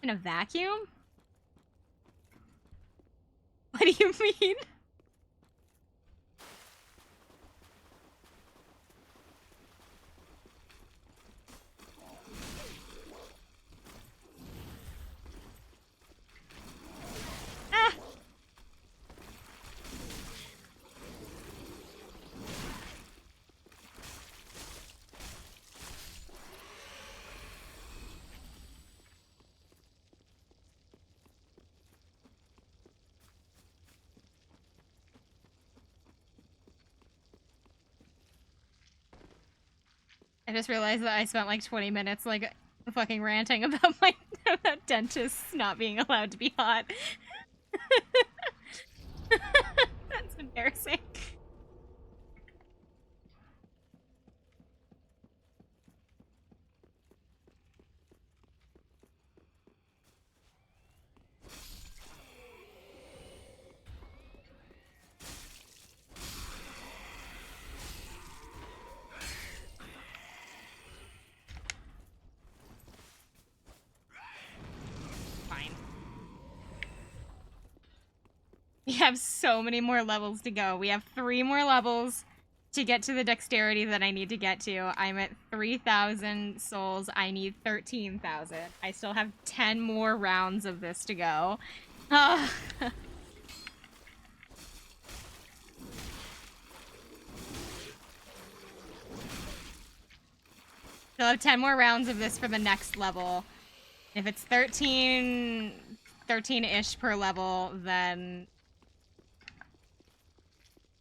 In a vacuum? What do you mean? Ah! I just realized that I spent like 20 minutes like fucking ranting about about dentists not being allowed to be hot. That's embarrassing. We have so many more levels to go. We have 3 more levels to get to the dexterity that I need to get to. I'm at 3,000 souls. I need 13,000. I still have 10 more rounds of this to go. Still have 10 more rounds of this for the next level. If it's 13-ish per level, then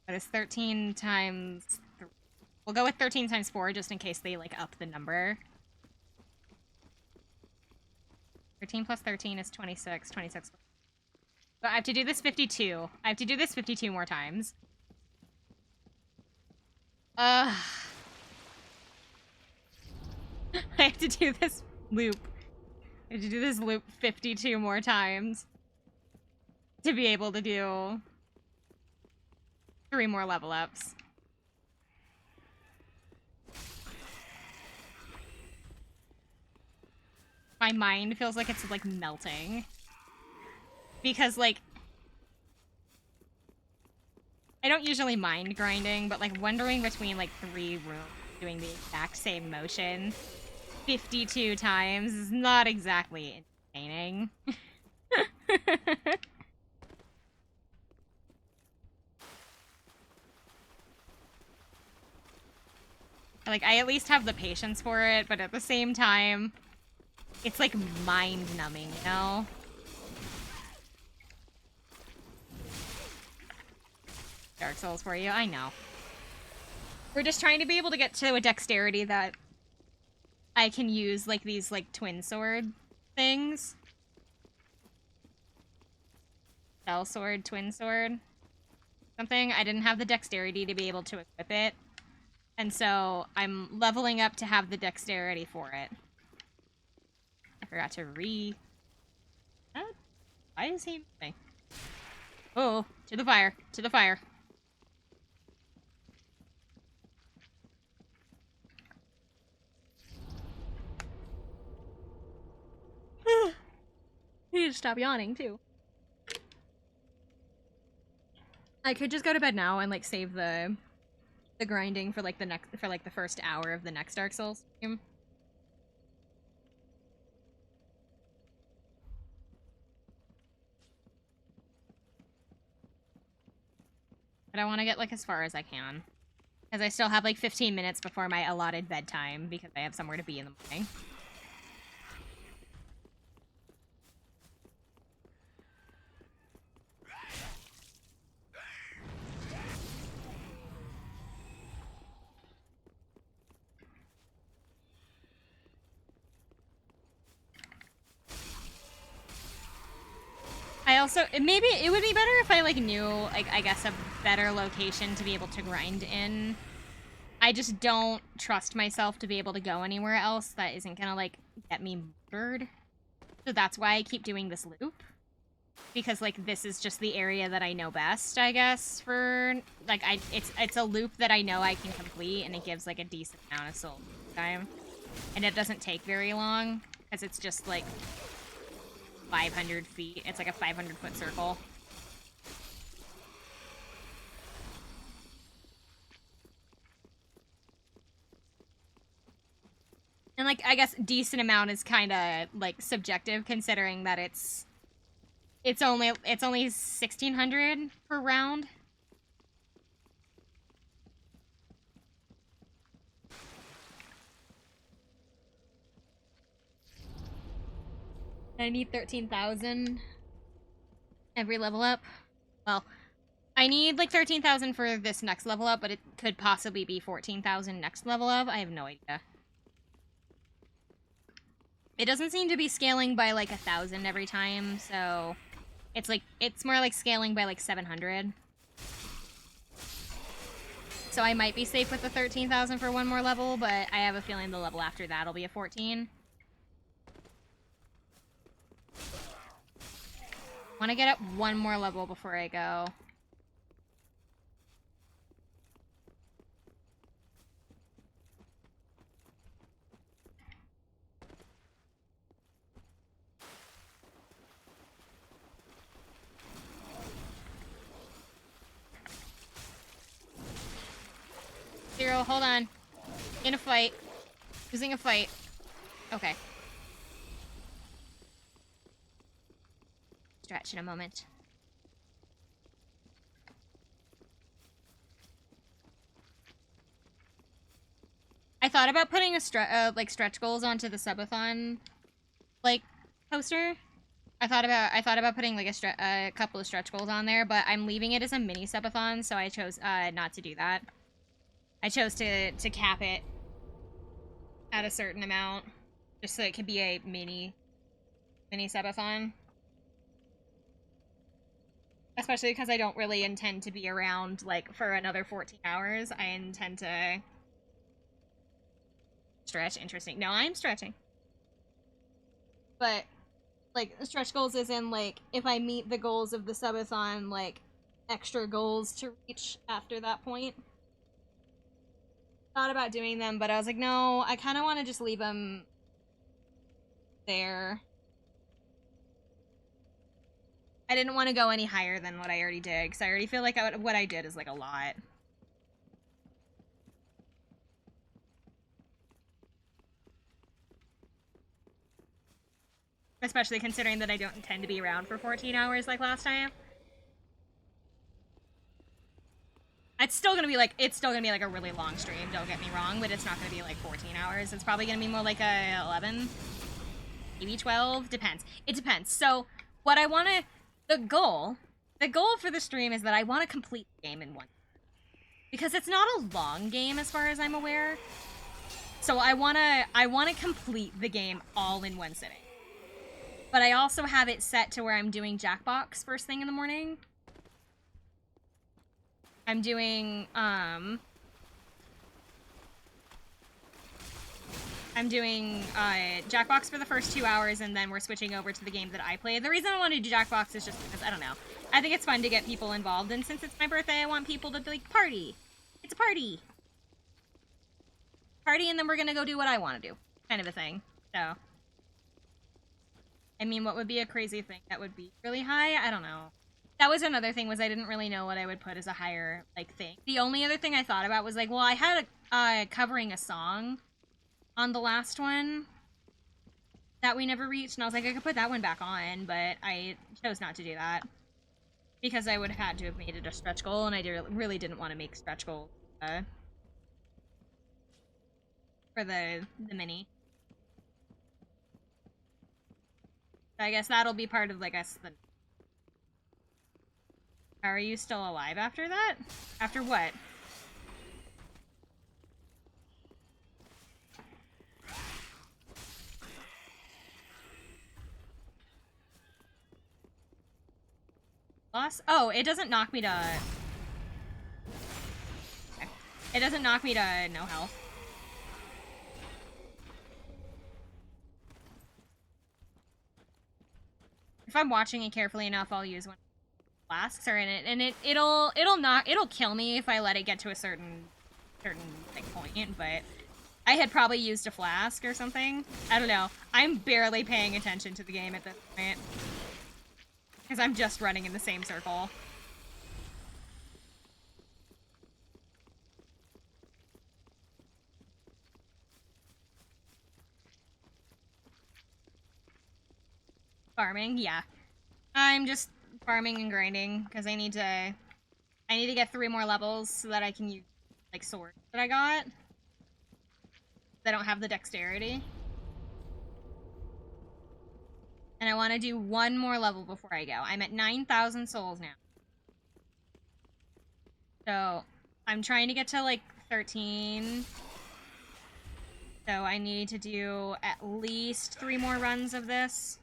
that is 13 times... We'll go with 13 times 4 just in case they, like, up the number. 13 plus 13 is 26. 26. But I have to do this 52. I have to do this 52 more times. I have to do this loop. I have to do this loop 52 more times to be able to do 3 more level ups. My mind feels like it's, like, melting. Because, like, I don't usually mind grinding, but, like, wandering between, like, 3 rooms doing the exact same motion 52 times is not exactly entertaining. Like, I at least have the patience for it, but at the same time, it's, like, mind-numbing, you know? Dark Souls for you, I know. We're just trying to be able to get to a dexterity that I can use, like, these, like, twin sword things. Spell sword, twin sword. Something. I didn't have the dexterity to be able to equip it. And so I'm leveling up to have the dexterity for it. I forgot to Why is he moving? Oh, to the fire. To the fire. You need to stop yawning, too. I could just go to bed now and, like, save the grinding for, like, the first hour of the next Dark Souls game. But I want to get, like, as far as I can. Because I still have, like, 15 minutes before my allotted bedtime, because I have somewhere to be in the morning. I also, maybe it would be better if I, like, knew, like, I guess a better location to be able to grind in. I just don't trust myself to be able to go anywhere else that isn't gonna, like, get me murdered. So that's why I keep doing this loop. Because, like, this is just the area that I know best, I guess, for, like, it's a loop that I know I can complete, and it gives, like, a decent amount of soul time. And it doesn't take very long, because it's just, like, 500 feet. It's like a 500-foot circle. And, like, I guess decent amount is kind of, like, subjective, considering that it's only 1,600 per round. I need 13,000 every level up. Well, I need, like, 13,000 for this next level up, but it could possibly be 14,000 next level up. I have no idea. It doesn't seem to be scaling by, like, 1,000 every time, so it's, like, it's more like scaling by, like, 700. So I might be safe with the 13,000 for one more level, but I have a feeling the level after that will be a 14. Want to get up one more level before I go. Zero, hold on. In a fight. Losing a fight. Okay. Stretch in a moment. I thought about putting like stretch goals onto the subathon, like, poster. I thought about putting like a couple of stretch goals on there, but I'm leaving it as a mini subathon, so I chose not to do that. I chose to cap it at a certain amount, just so it could be a mini subathon. Especially because I don't really intend to be around, like, for another 14 hours. I intend to stretch. Interesting. No, I'm stretching. But, like, stretch goals is in, like, if I meet the goals of the subathon, like, extra goals to reach after that point. Thought about doing them, but I was like, no, I kind of want to just leave them there. I didn't want to go any higher than what I already did, because I already feel like what I did is, like, a lot. Especially considering that I don't intend to be around for 14 hours like last time. It's still gonna be like a really long stream, don't get me wrong, but it's not gonna be like 14 hours. It's probably gonna be more like a 11, maybe 12, depends. It depends. So, what I wanna, the goal for the stream is that I wanna complete the game in one. Because it's not a long game as far as I'm aware. So I wanna complete the game all in one sitting. But I also have it set to where I'm doing Jackbox first thing in the morning. I'm doing Jackbox for the first 2 hours, and then we're switching over to the game that I played. The reason I want to do Jackbox is just because, I don't know, I think it's fun to get people involved, and since it's my birthday, I want people to, like, party. It's a party. Party, and then we're gonna go do what I want to do, kind of a thing. So, I mean, what would be a crazy thing that would be really high? I don't know. That was another thing, was I didn't really know what I would put as a higher, like, thing. The only other thing I thought about was, like, well, I had covering a song on the last one that we never reached, and I was like, I could put that one back on, but I chose not to do that. Because I would have had to have made it a stretch goal, and I really didn't want to make stretch goals for the mini. So I guess that'll be part of, like, the... Are you still alive after that? After what? Loss? Oh, it doesn't knock me to... Okay. It doesn't knock me to no health. If I'm watching it carefully enough, I'll use one. Flasks are in it, and it'll kill me if I let it get to a certain like, point, but I had probably used a flask or something. I don't know. I'm barely paying attention to the game at this point. Because I'm just running in the same circle. Farming, yeah. I'm just farming and grinding because I need to get 3 more levels so that I can use, like, swords that I got. I don't have the dexterity. And I want to do 1 more level before I go. I'm at 9,000 souls now. So, I'm trying to get to, like, 13. So I need to do at least 3 more runs of this.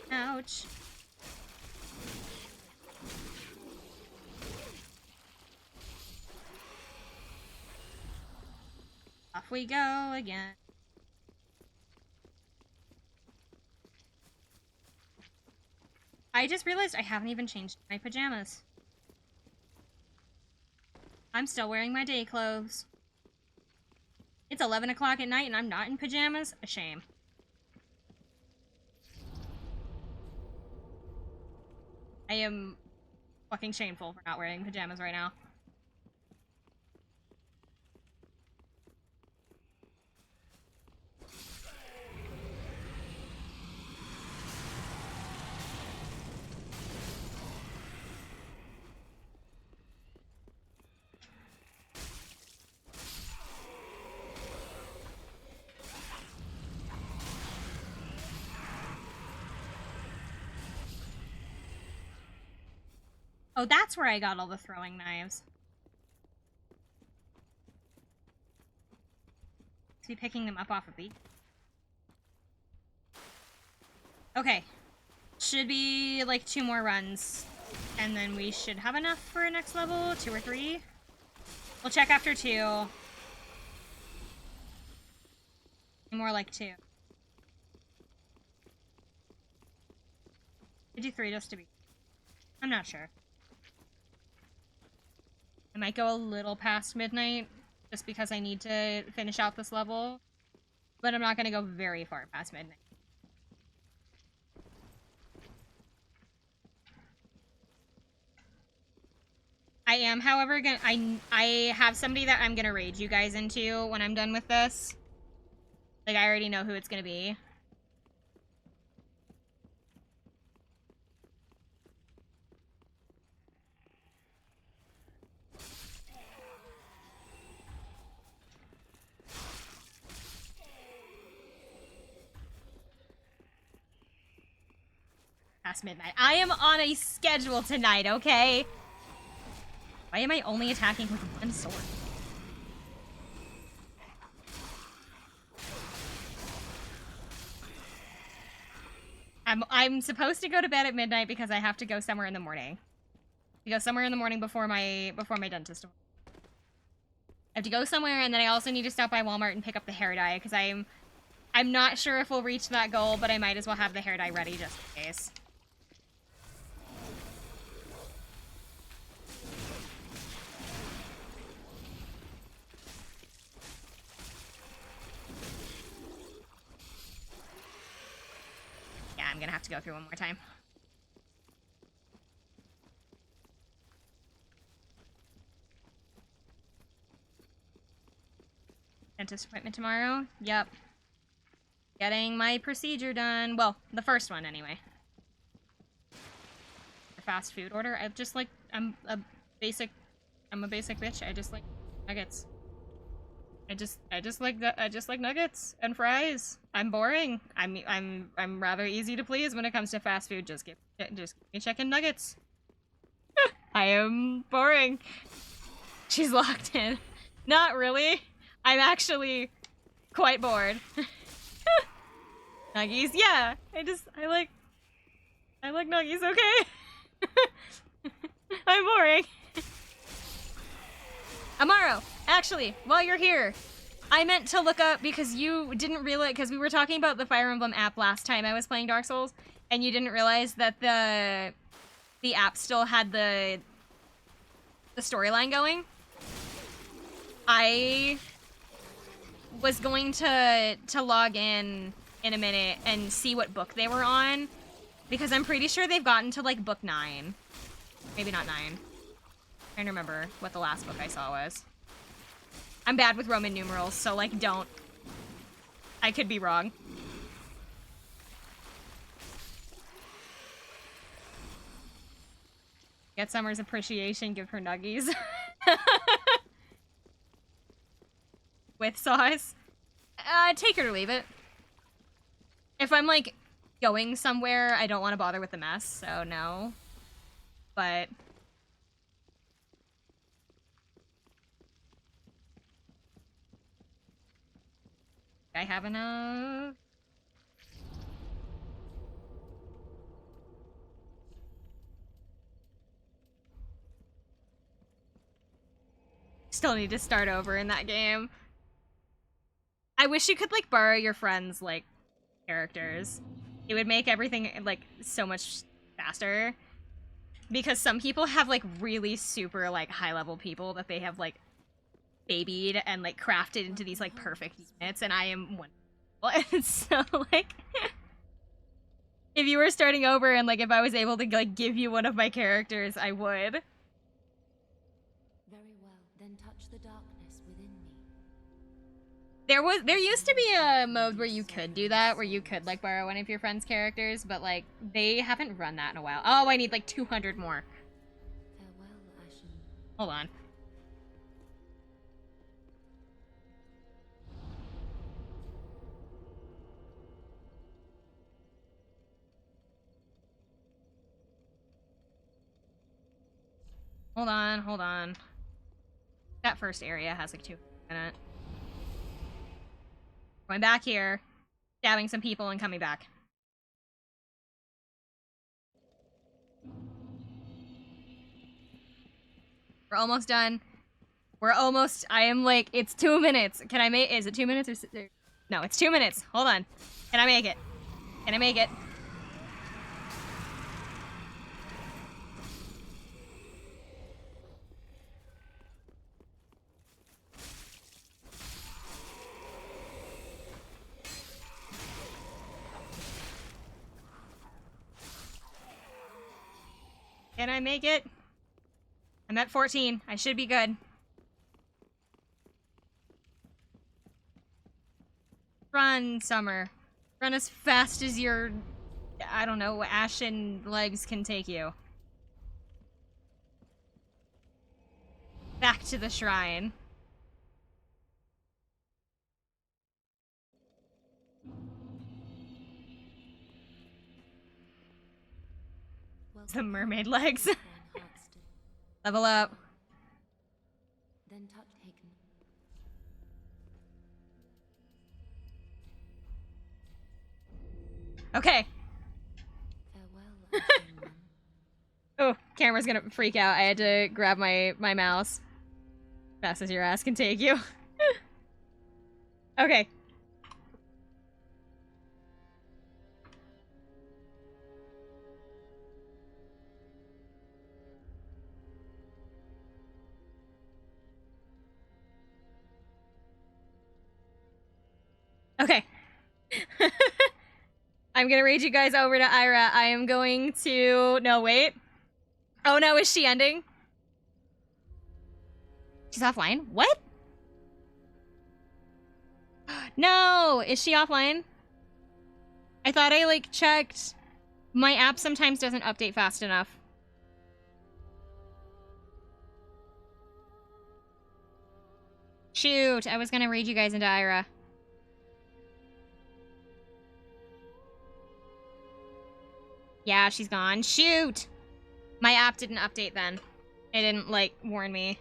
Ouch. Off we go again. I just realized I haven't even changed my pajamas. I'm still wearing my day clothes. It's 11 o'clock at night and I'm not in pajamas? A shame. I am fucking shameful for not wearing pajamas right now. Oh, that's where I got all the throwing knives. To be picking them up off of the... Okay. Should be like 2 more runs. And then we should have enough for a next level. 2 or 3. We'll check after 2. More like 2. I do 3 just to be... I'm not sure. I might go a little past midnight just because I need to finish out this level. But I'm not going to go very far past midnight. I am, however, I have somebody that I'm gonna raid you guys into when I'm done with this. Like, I already know who it's gonna be. Past midnight. I am on a schedule tonight, okay? Why am I only attacking with 1 sword? I'm supposed to go to bed at midnight because I have to go somewhere in the morning. I go somewhere in the morning before my dentist. I have to go somewhere, and then I also need to stop by Walmart and pick up the hair dye because I'm not sure if we'll reach that goal, but I might as well have the hair dye ready just in case. I'm gonna have to go through one more time. Dentist appointment tomorrow? Yep. Getting my procedure done. Well, the first one anyway. The fast food order. I'm a basic bitch. I just like nuggets. I just like nuggets and fries. I'm boring. I'm rather easy to please when it comes to fast food. Just give me chicken nuggets. I am boring. She's locked in. Not really. I'm actually quite bored. Nuggies, yeah. I like nuggies, okay? I'm boring. Amaro, actually, while you're here, I meant to look up, because you didn't realize, because we were talking about the Fire Emblem app last time I was playing Dark Souls, and you didn't realize that the app still had the storyline going. I was going to log in a minute and see what book they were on, because I'm pretty sure they've gotten to, like, book 9. Maybe not 9. Trying to remember what the last book I saw was. I'm bad with Roman numerals, so, like, don't. I could be wrong. Get Summer's appreciation, give her nuggies. With sauce. Take it or leave it. If I'm, like, going somewhere, I don't want to bother with the mess, so no. But... I have enough. Still need to start over in that game. I wish you could, like, borrow your friends', like, characters. It would make everything, like, so much faster. Because some people have, like, really super, like, high-level people that they have, like, babied and, like, crafted into these, like, perfect units, and I am one. And so, like, if you were starting over and, like, if I was able to, like, give you one of my characters, I would. Very well, then touch the darkness within me. There used to be a mode where you could do that, where you could, like, borrow one of your friend's characters, but, like, they haven't run that in a while. Oh, I need, like, 200 more. Farewell, Ashen. Hold on. Hold on, hold on. That first area has like 2 in it. Going back here, stabbing some people and coming back. We're almost done. We're almost, I am like, it's 2 minutes. Can I make, is it 2 minutes or, no, it's 2 minutes. Hold on. Can I make it? Can I make it? Can I make it? I'm at 14. I should be good. Run, Summer. Run as fast as your, I don't know, ashen legs can take you. Back to the shrine. The mermaid legs. Level up. Then touch taken. Okay. Farewell. Oh, camera's gonna freak out. I had to grab my mouse. Fast as your ass can take you. Okay. Okay. I'm gonna raid you guys over to Ira. I am going to... No, wait. Oh no, is she ending? She's offline? What? No! Is she offline? I thought I, like, checked. My app sometimes doesn't update fast enough. Shoot, I was gonna raid you guys into Ira. Yeah, she's gone. Shoot! My app didn't update then. It didn't, like, warn me.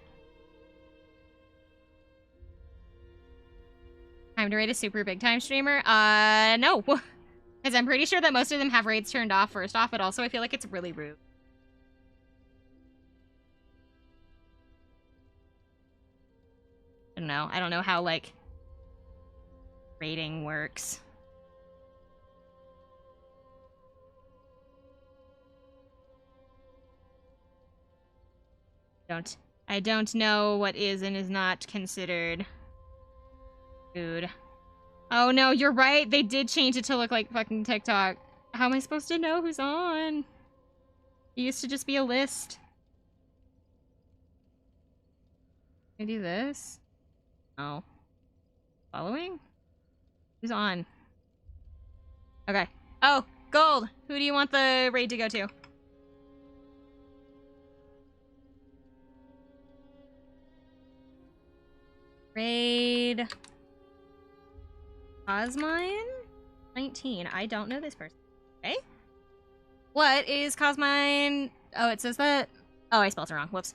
Time to raid a super big time streamer? No. Because I'm pretty sure that most of them have raids turned off first off, but also I feel like it's really rude. I don't know. I don't know how, like, raiding works. I don't know what is and is not considered food. Oh no, you're right. They did change it to look like fucking TikTok. How am I supposed to know who's on? It used to just be a list. Can I do this? Oh. Following? Who's on? Okay. Oh, Gold. Who do you want the raid to go to? Raid Cosmine 19. I don't know this person. Okay. What is Cosmine? Oh, it says that. Oh, I spelled it wrong. Whoops.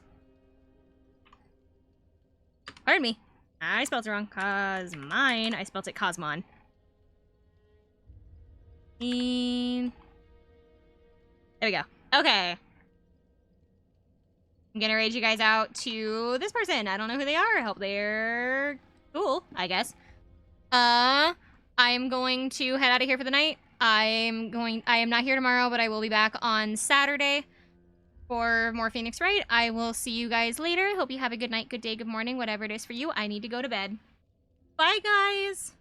Pardon me. I spelled it wrong. Cosmine. I spelled it Cosmon. There we go. Okay. I'm gonna raid you guys out to this person. I don't know who they are. I hope they're cool, I guess. I am going to head out of here for the night. I am not here tomorrow, but I will be back on Saturday for more Phoenix Wright. I will see you guys later. Hope you have a good night, good day, good morning, whatever it is for you. I need to go to bed. Bye, guys!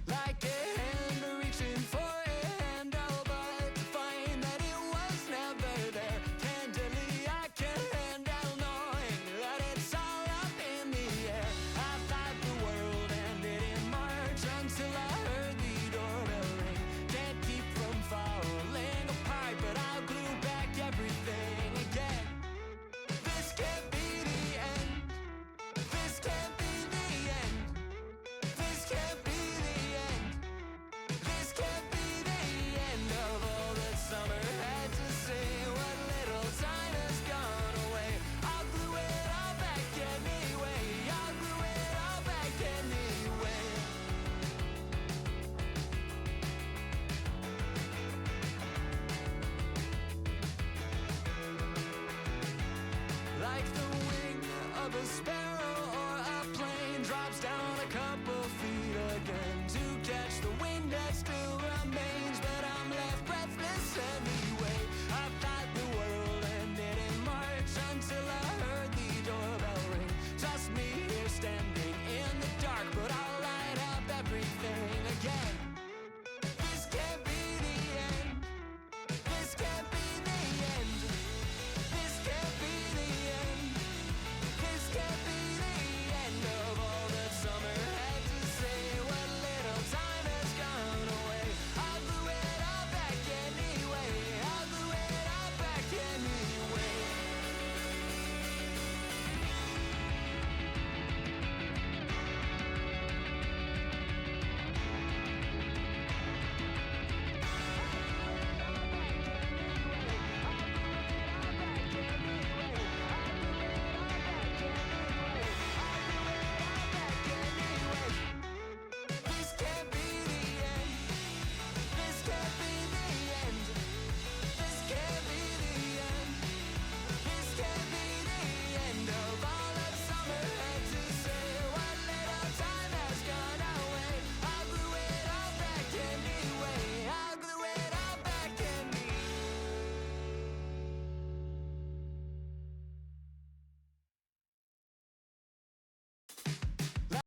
Like a hand reaching for a handle, but to find that it was never there. Tenderly I can handle knowing that it's all up in the air. I thought the world ended in March until I heard the doorbell ring. Can't keep from falling apart, but I'll glue back everything again. This can't be the end. This can't be the end. This can't be the end. suspense.